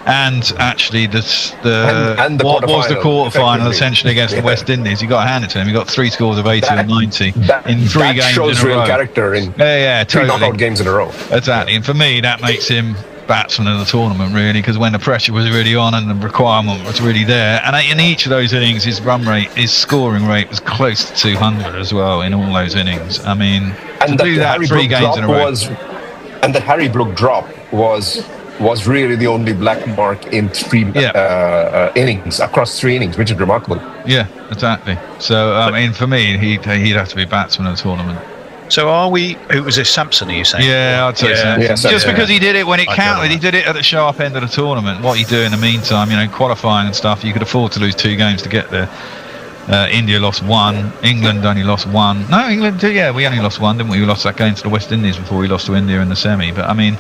And actually, what was the quarter-final essentially against the West Indies? You got to hand it to him. He got 3 scores of 80 and 90 in 3 games in a row. That shows real character in 3 knockout games in a row. Exactly, and for me, that makes him batsman of the tournament, really, because when the pressure was really on and the requirement was really there, and in each of those innings, his run rate, his scoring rate was close to 200 as well in all those innings. I mean, to do that 3 games in a row. And the Harry Brook drop was really the only black mark in 3 innings, across 3 innings, which is remarkable. Yeah, exactly. So, I mean, for me, he'd have to be batsman of the tournament. So are we? Who was this? Samson? Are you saying? Yeah, I'd say Samson. Just because he did it when it counted, he did it at the sharp end of the tournament. What you do in the meantime, qualifying and stuff, you could afford to lose 2 games to get there. India lost 1. England only lost 1. No, England. Yeah, we only lost 1, didn't we? We lost that game to the West Indies before we lost to India in the semi. But I mean,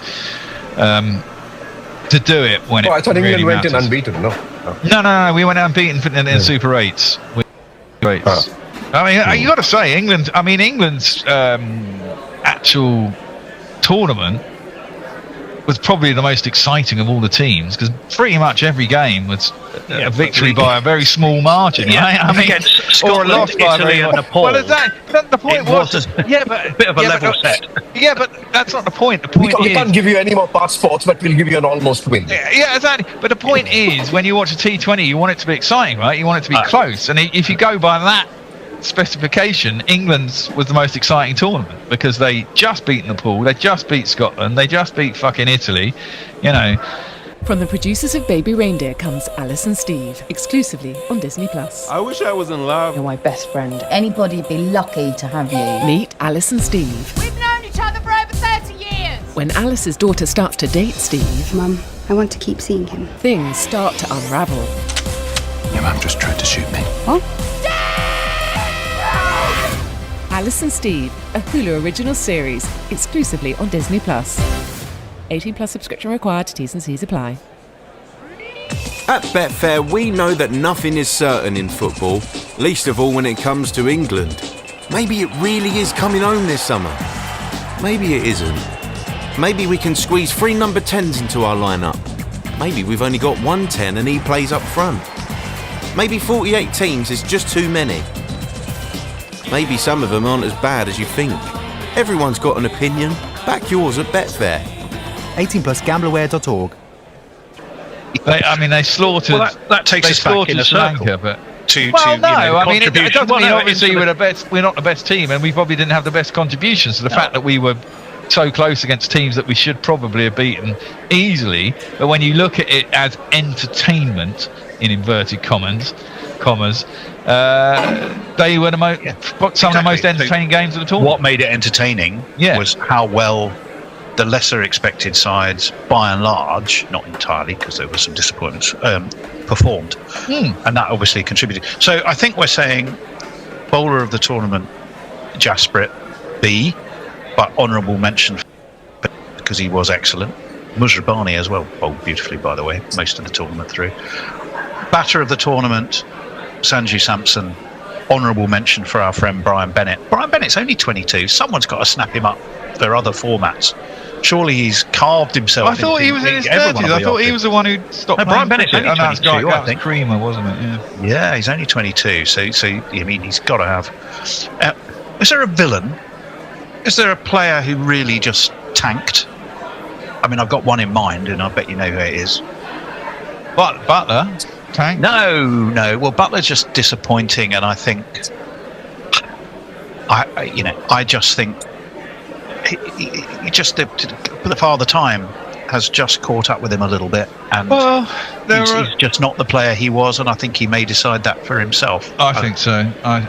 to do it when I thought really England went matters. in unbeaten. No, we went unbeaten in Super 8s. I mean, you got to say England. I mean, England's actual tournament was probably the most exciting of all the teams, because pretty much every game was a victory by a very small margin. Right? I mean, Scotland, or a loss by Italy, and Nepal. Well, the point was a bit of a level set. Yeah, but that's not the point. The point we can't give you any more passports, but we'll give you an almost win. Yeah, exactly. But the point is, when you watch a T20, you want it to be exciting, right? You want it to be close, and if you go by that specification, England's was the most exciting tournament because they just beat Nepal, they just beat Scotland, they just beat fucking Italy, From the producers of Baby Reindeer comes Alice and Steve, exclusively on Disney+. I wish I was in love. You're my best friend. Anybody'd be lucky to have you. Meet Alice and Steve. We've known each other for over 30 years. When Alice's daughter starts to date Steve, Mum, I want to keep seeing him. Things start to unravel. Your mum just tried to shoot me. What? Alice and Steve, a Hulu original series, exclusively on Disney+. 18+ subscription required, T's and C's apply. At Betfair, we know that nothing is certain in football, least of all when it comes to England. Maybe it really is coming home this summer. Maybe it isn't. Maybe we can squeeze 3 number 10s into our lineup. Maybe we've only got 1 10 and he plays up front. Maybe 48 teams is just too many. Maybe some of them aren't as bad as you think. Everyone's got an opinion. Back yours at Betfair. 18+ gambleware.org. They slaughtered. Well, that takes us back in a circle. But it doesn't mean obviously we're not the best team, and we probably didn't have the best contributions. So the fact that we were so close against teams that we should probably have beaten easily, but when you look at it as entertainment in inverted commas, they were some of the most entertaining games of the tournament. What made it entertaining was how well the lesser expected sides, by and large, not entirely because there were some disappointments, performed. And that obviously contributed. So I think we're saying bowler of the tournament, Jasprit, B, but honourable mention because he was excellent. Mujrabani as well, bowled beautifully, by the way, most of the tournament through. Batter of the tournament, Sanju Samson. Honourable mention for our friend Brian Bennett. Brian Bennett's only 22. Someone's got to snap him up for other formats. Surely he's carved himself. I thought he was in his 30s. I thought he was the one who stopped. No, Brian Bennett's only 22. I think Creamer, wasn't it? Yeah, he's only 22. So I mean, he's got to have. Is there a villain? Is there a player who really just tanked? I mean, I've got one in mind, and I bet you know who it is. Butler. Tank? No. Well, Butler's just disappointing, and I think, I just think he just the Father Time has just caught up with him a little bit, and he's just not the player he was, and I think he may decide that for himself. I think so. I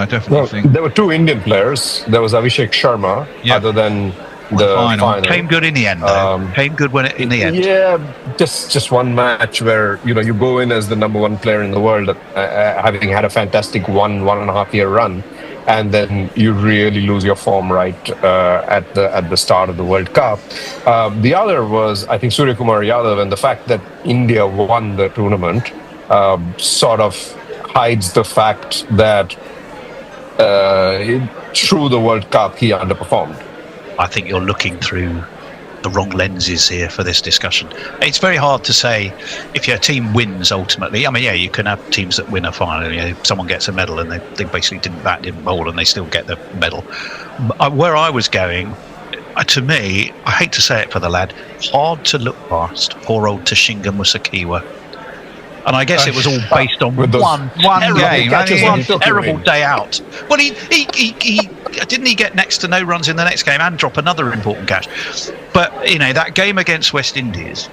definitely think. There were two Indian players. There was Abhishek Sharma, other than the final. Came good in the end, though. Came good in the end. Yeah, just one match where you go in as the number one player in the world, having had a fantastic 1.5 year run, and then you really lose your form right at the start of the World Cup. The other was, I think, Surya Kumar Yadav, and the fact that India won the tournament sort of hides the fact that through the World Cup he underperformed. I think you're looking through the wrong lenses here for this discussion. It's very hard to say if your team wins ultimately. I mean, yeah, you can have teams that win a final. Someone gets a medal and they basically didn't bowl, and they still get the medal. Where I was going, to me, I hate to say it for the lad, hard to look past poor old Tashinga Musakiwa. And I guess it was all based on one terrible day out. Well, he didn't he get next to no runs in the next game and drop another important catch. But that game against West Indies,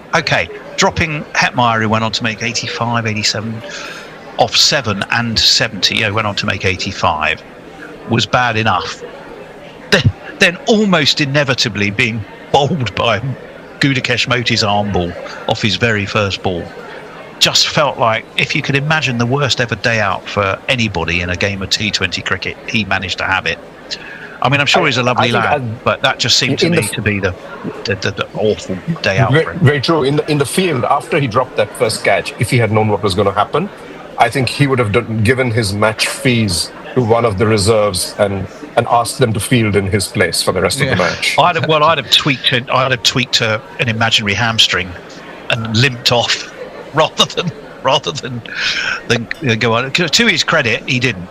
dropping Hetmeyer, who went on to make 85, 87 off 7 and 70, went on to make 85, was bad enough. Then almost inevitably being bowled by Gudakesh Moti's arm ball off his very first ball. Just felt like, if you could imagine the worst ever day out for anybody in a game of T20 cricket, he managed to have it. I mean, I'm sure he's a lovely lad, but that just seemed to me to be the awful day out for him. Very true. In the field, after he dropped that first catch, if he had known what was going to happen, I think he would have given his match fees to one of the reserves and asked them to field in his place for the rest of the match. I'd have tweaked an imaginary hamstring and limped off. Rather than go on. To his credit, he didn't.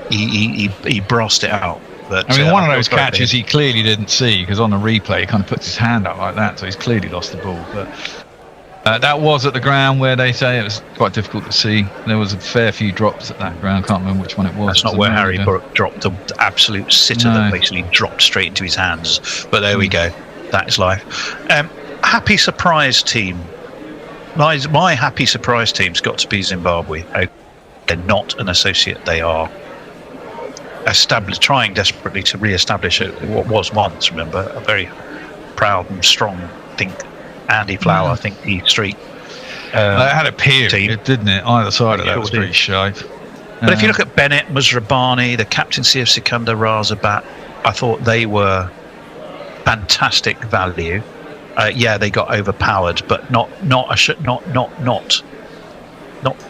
He brassed it out. But, I mean, one of those catches he clearly didn't see, because on the replay he kind of puts his hand out like that, so he's clearly lost the ball. But that was at the ground where they say it was quite difficult to see. There was a fair few drops at that ground. Can't remember which one it was. That's not where Harry Burke dropped the absolute sitter that basically dropped straight into his hands. But there we go. That is life. Happy surprise team. My happy surprise team's got to be Zimbabwe. They're not an associate. They are trying desperately to re-establish what was once, remember, a very proud and strong, Andy Flower, the Street. They had a period, didn't it? Either side of that was pretty shite. But if you look at Bennett, Musrabani, the captaincy of Sikandar Razabat, I thought they were fantastic value. They got overpowered, but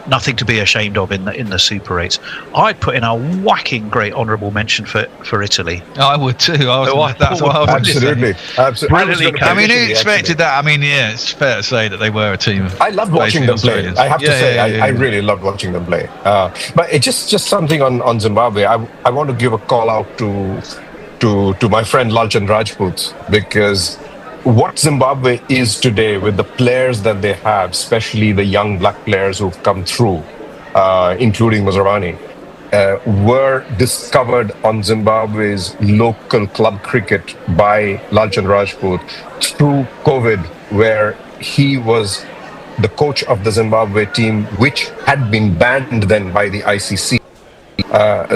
nothing to be ashamed of in the Super 8s. I'd put in a whacking great honourable mention for Italy. I would too. That's what I was absolutely. I mean, who expected that? I mean, yeah, it's fair to say that they were a team. I loved watching them play. I have to say, I really loved watching them play. But it's just something on Zimbabwe. I want to give a call out to my friend Lalchan Rajput, because what Zimbabwe is today, with the players that they have, especially the young black players who've come through, including Musrabani, were discovered on Zimbabwe's local club cricket by Lalchan Rajput through COVID, where he was the coach of the Zimbabwe team, which had been banned then by the ICC.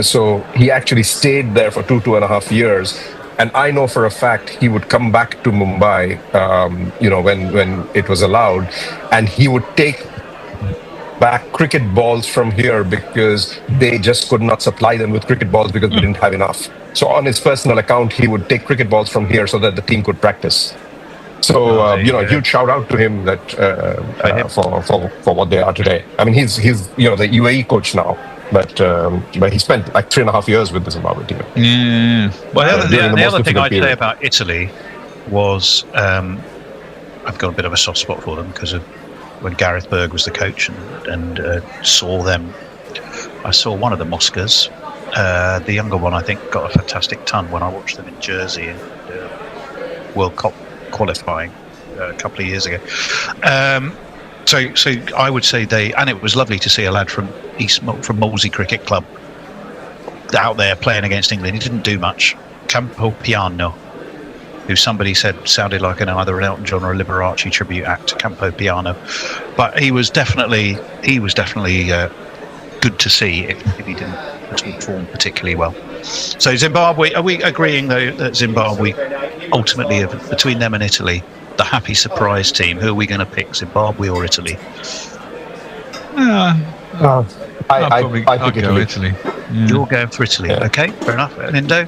So he actually stayed there for 2.5 years. And I know for a fact he would come back to Mumbai, when it was allowed, and he would take back cricket balls from here because they just could not supply them with cricket balls because we didn't have enough. So on his personal account, he would take cricket balls from here so that the team could practice. So, huge shout out to him that for what they are today. I mean, he's the UAE coach now. But he spent like 3.5 years with the Zimbabwe team. Yeah. Well, the other thing I'd say about Italy was I've got a bit of a soft spot for them because of when Gareth Berg was the coach and saw them. I saw one of the Moscas. The younger one, I think, got a fantastic ton when I watched them in Jersey in World Cup qualifying a couple of years ago. So I would say and it was lovely to see a lad from Molesey Cricket Club out there playing against England. He didn't do much. Campo Piano. who somebody said sounded like either an Elton John or a Liberace tribute act to Campo Piano. But he was definitely good to see if he didn't perform particularly well. So Zimbabwe, are we agreeing though that Zimbabwe ultimately, between them and Italy, the happy surprise team? Who are we going to pick, Zimbabwe or Italy? I'd go Italy. Yeah. You're going for Italy, okay? Fair enough. Nindo?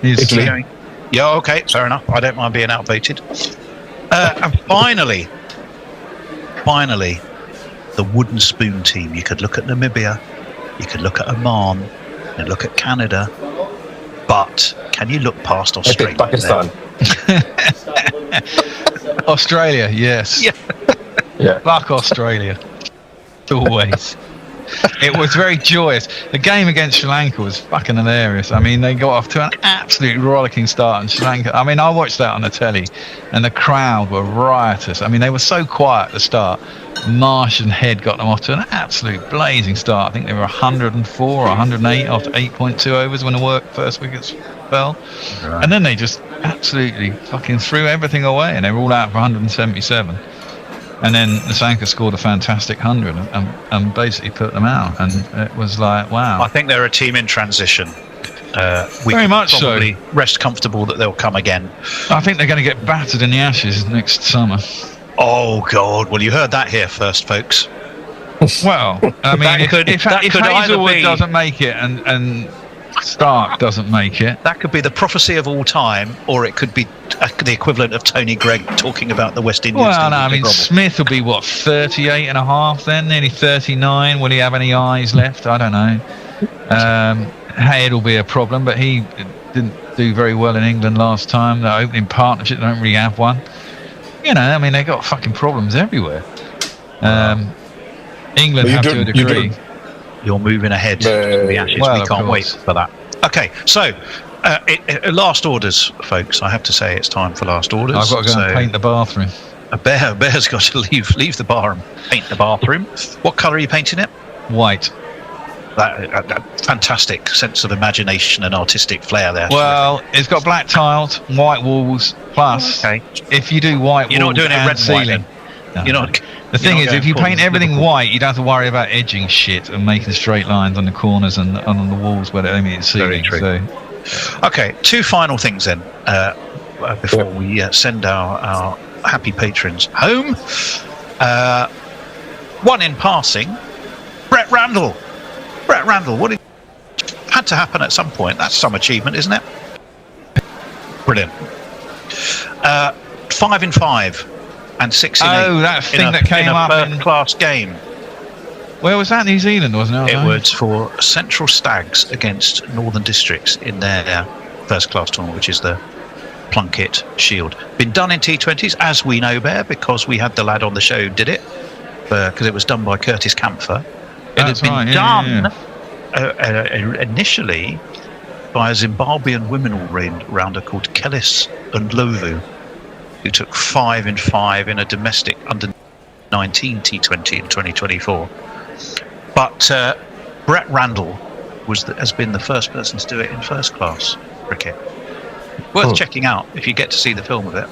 Italy. Going? Yeah, okay, fair enough. I don't mind being outvoted. And finally, the wooden spoon team. You could look at Namibia, you could look at Oman, and look at Canada, but can you look past Australia? Pakistan. Australia, yes. Yeah. Fuck Australia. Always. It was very joyous. The game against Sri Lanka was fucking hilarious. I mean, they got off to an absolute rollicking start in Sri Lanka. I mean, I watched that on the telly, and the crowd were riotous. I mean, they were so quiet at the start. Marsh and Head got them off to an absolute blazing start. I think they were 104 or 108 after 8.2 overs when the first wickets fell. Right. And then they just absolutely fucking threw everything away, and they were all out for 177. And then Nasanka scored a fantastic 100 and basically put them out. And it was like, wow. I think they're a team in transition. We Very much probably rest comfortable that they'll come again. I think they're going to get battered in the Ashes next summer. Oh, God. Well, you heard that here first, folks. Well, I mean, if Hazelwood doesn't make it and Stark doesn't make it, that could be the prophecy of all time, or it could be the equivalent of Tony Gregg talking about the West Indians. Well, no, I mean, Smith will be, 38 and a half then, nearly 39. Will he have any eyes left? I don't know. Head will be a problem, but he didn't do very well in England last time. The opening partnership, they don't really have one. You know, I mean, they got fucking problems everywhere. England have to a degree. You're moving ahead to the Ashes. Well, we can't wait for that. Okay, so last orders, folks. I have to say it's time for last orders. I've got to go and paint the bathroom. Bear's got to leave the bar and paint the bathroom. What colour are you painting it? White. That fantastic sense of imagination and artistic flair there. Well, it's got black tiles, white walls, plus if you do white you're walls not doing and red ceiling. No. You're not. The thing is, if you paint everything white, you don't have to worry about edging shit and making straight lines on the corners and on the walls where they meet the ceiling. Okay, two final things then before we send our happy patrons home. One in passing, Brett Randall, what had to happen at some point. That's some achievement, isn't it? Brilliant. 5 in 5 and 6 in 8. Oh, that thing that came up in a first-class game. Where was that? New Zealand, wasn't it? It was for Central Stags against Northern Districts in their first-class tournament, which is the Plunkett Shield. Been done in T20s, as we know, Bear, because we had the lad on the show who did it, because it was done by Curtis Campher. It had been done initially by a Zimbabwean women all-rounder called Kellis Ndlovu, who took 5 in 5 in a domestic under-19 T20 in 2024. But Brett Randall has been the first person to do it in first-class cricket. Worth checking out if you get to see the film of it.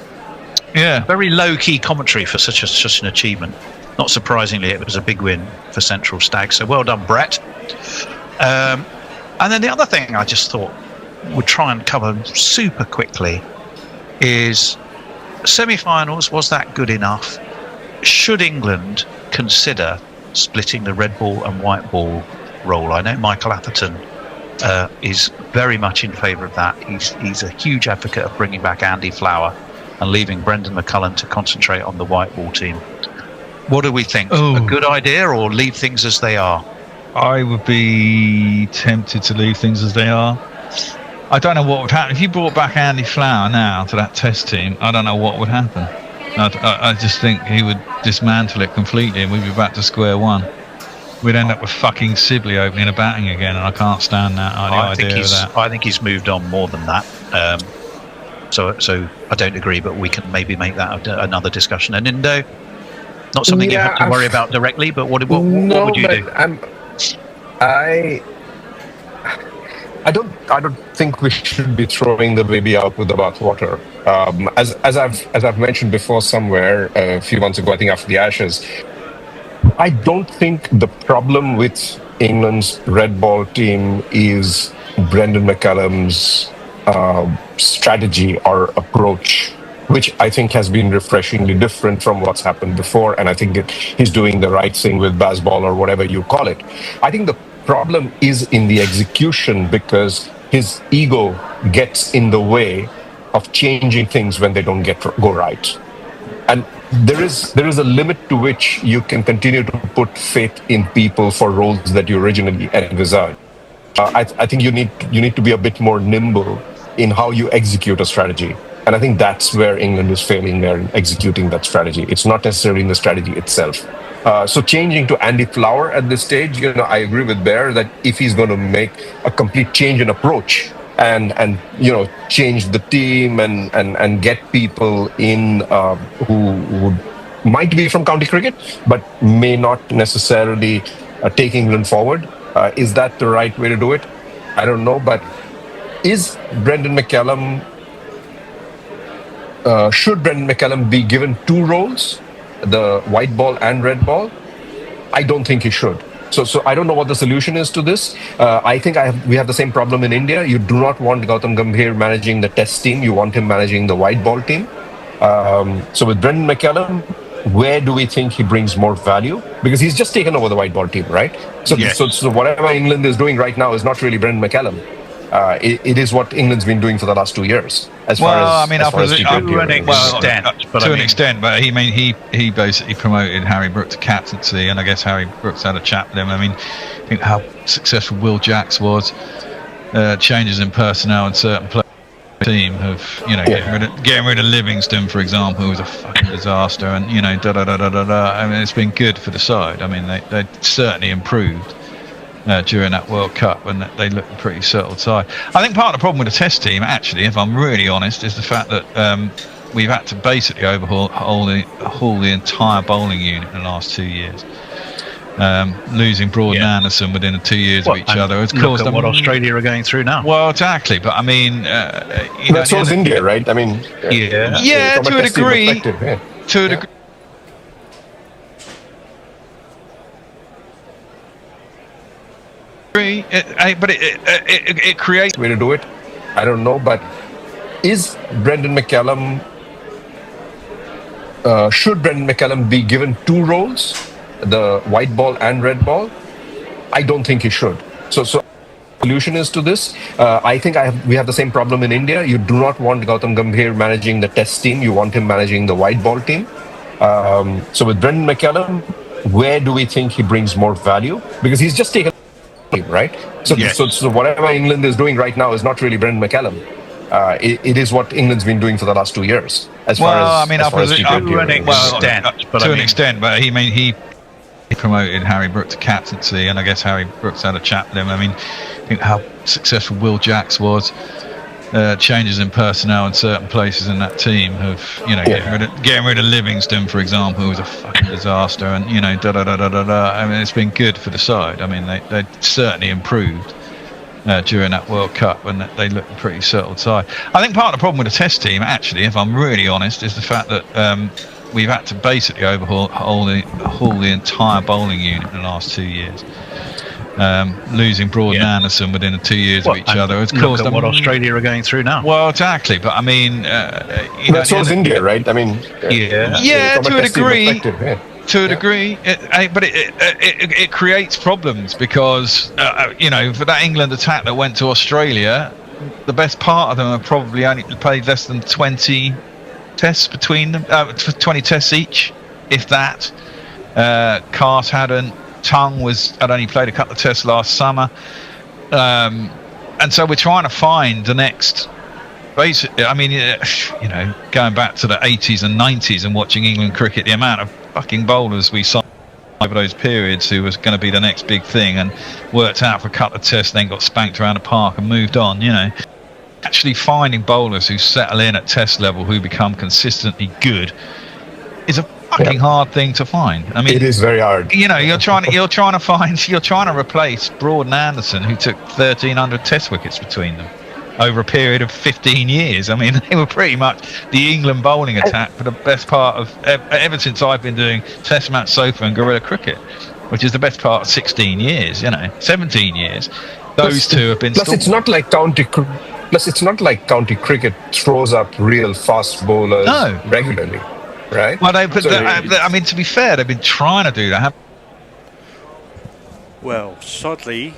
Yeah. Very low-key commentary for such an achievement. Not surprisingly, it was a big win for Central Stag. So well done, Brett. And then the other thing I just thought would try and cover super quickly is semi-finals. Was that good enough? Should England consider splitting the red ball and white ball role? I know Michael Atherton is very much in favour of that. He's a huge advocate of bringing back Andy Flower and leaving Brendan McCullum to concentrate on the white ball team. What do we think? A good idea, or leave things as they are? I would be tempted to leave things as they are. I don't know what would happen. If you brought back Andy Flower now to that test team, I don't know what would happen. I just think he would dismantle it completely and we'd be back to square one. We'd end up with fucking Sibley opening a batting again, and I can't stand that idea of that. I think he's moved on more than that. So I don't agree, but we can maybe make that another discussion. And Indo, not something you have to worry about directly, but what would you do? I don't think we should be throwing the baby out with the bathwater. As I've mentioned before somewhere a few months ago, I think after the Ashes, I don't think the problem with England's red ball team is Brendan McCullum's strategy or approach, which I think has been refreshingly different from what's happened before. And I think he's doing the right thing with Bazball or whatever you call it. I think the problem is in the execution because his ego gets in the way of changing things when they don't go right. And there is a limit to which you can continue to put faith in people for roles that you originally envisaged. I think you need to be a bit more nimble in how you execute a strategy. And I think that's where England is failing there in executing that strategy. It's not necessarily in the strategy itself. So changing to Andy Flower at this stage, I agree with Bear that if he's going to make a complete change in approach and change the team and get people in who might be from county cricket but may not necessarily take England forward, is that the right way to do it? I don't know. But is Brendan McCullum? Should Brendan McCullum be given two roles, the white ball and red ball? I don't think he should. So I don't know what the solution is to this. I think we have the same problem in India. You do not want Gautam Gambhir managing the test team. You want him managing the white ball team. So with Brendan McCullum, where do we think he brings more value? Because he's just taken over the white ball team, right? So, yes. So whatever England is doing right now is not really Brendan McCullum. It is what England's been doing for the last 2 years. To an extent, but he basically promoted Harry Brook to captaincy, and I guess Harry Brook's had a chat with him. I mean, think how successful Will Jacks was. Changes in personnel in certain players. Team have getting rid of Livingston, for example, was a fucking disaster, and I mean, it's been good for the side. I mean, they certainly improved during that World Cup, and they look a pretty settled side. I think part of the problem with the Test team, actually, if I'm really honest, is the fact that we've had to basically overhaul the entire bowling unit in the last 2 years. Losing Broad and Anderson within 2 years of each other has caused what Australia are going through now. Well, exactly, but I mean, that's so is India, right? I mean, to a degree. To a degree. But it creates way to do it. I don't know, but is Brendan McCullum? Should Brendan McCullum be given two roles, the white ball and red ball? I don't think he should. So solution is to this. I think we have the same problem in India. You do not want Gautam Gambhir managing the test team. You want him managing the white ball team. So with Brendan McCullum, where do we think he brings more value? Because he's just taken right. So whatever England is doing right now is not really Brendan McCullum. It is what England's been doing for the last 2 years. To an extent, but he promoted Harry Brook to captaincy, and I guess Harry Brook's had a chat with him. I mean, think how successful Will Jacks was. Changes in personnel in certain places in that team have, getting rid of Livingston, for example, was a fucking disaster, and I mean, it's been good for the side. I mean, they certainly improved during that World Cup, and they look a pretty settled side. I think part of the problem with the Test team, actually, if I'm really honest, is the fact that we've had to basically overhaul the entire bowling unit in the last 2 years. Losing Broad and Anderson within 2 years of each other has caused what Australia are going through now. Well, exactly, but I mean, so is India, right? I mean, to a degree. To a degree, but it creates problems because for that England attack that went to Australia, the best part of them have probably only played less than 20 tests between them, 20 tests each, if that. Cart hadn't. Tongue had only played a couple of tests last summer, and so we're trying to find the next. Basically, I mean, going back to the 80s and 90s and watching England cricket, the amount of fucking bowlers we saw over those periods who was going to be the next big thing, and worked out for a couple of tests, then got spanked around the park and moved on. Actually finding bowlers who settle in at test level, who become consistently good, is a fucking hard thing to find. I mean, it is very hard. You know, you're trying to replace Broad and Anderson, who took 1,300 Test wickets between them over a period of 15 years. I mean, they were pretty much the England bowling attack for the best part of ever since I've been doing Test match sofa and Guerrilla Cricket, which is the best part of 16 years. 17 years. Those two have been. Plus, it's not like county cricket throws up real fast bowlers regularly, right? Well, I mean, to be fair, they've been trying to do that. Well, sadly,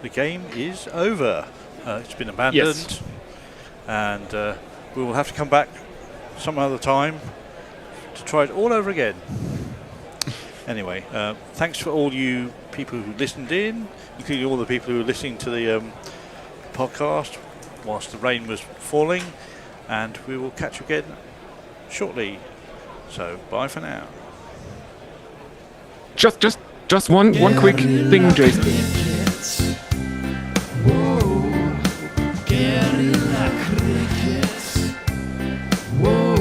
the game is over. It's been abandoned, and we will have to come back some other time to try it all over again. Anyway, thanks for all you people who listened in, including all the people who are listening to the podcast whilst the rain was falling, and we will catch you again shortly. So bye for now. Just one quick thing, Jason. Guerrilla Cricket. Whoa,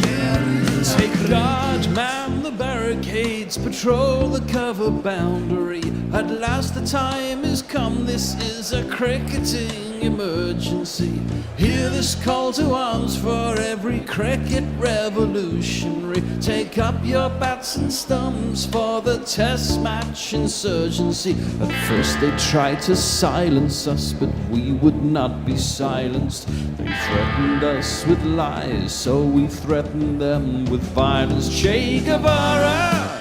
Guerrilla. Take guard, man the barricades, patrol the cover boundary. At last the time has come, this is a cricketing emergency. Hear this call to arms for every cricket revolutionary. Take up your bats and stumps for the test match insurgency. At first they tried to silence us, but we would not be silenced. They threatened us with lies, so we threatened them with violence. Che Guevara,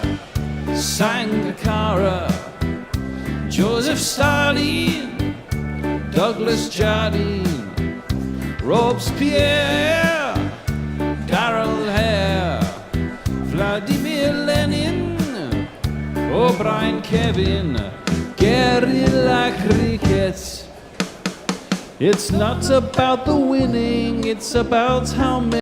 Sangakkara, Joseph Stalin, Douglas Jardine, Robespierre, Darrell Hare, Vladimir Lenin, O'Brien Kevin. Guerrilla Cricket. It's not about the winning, it's about how many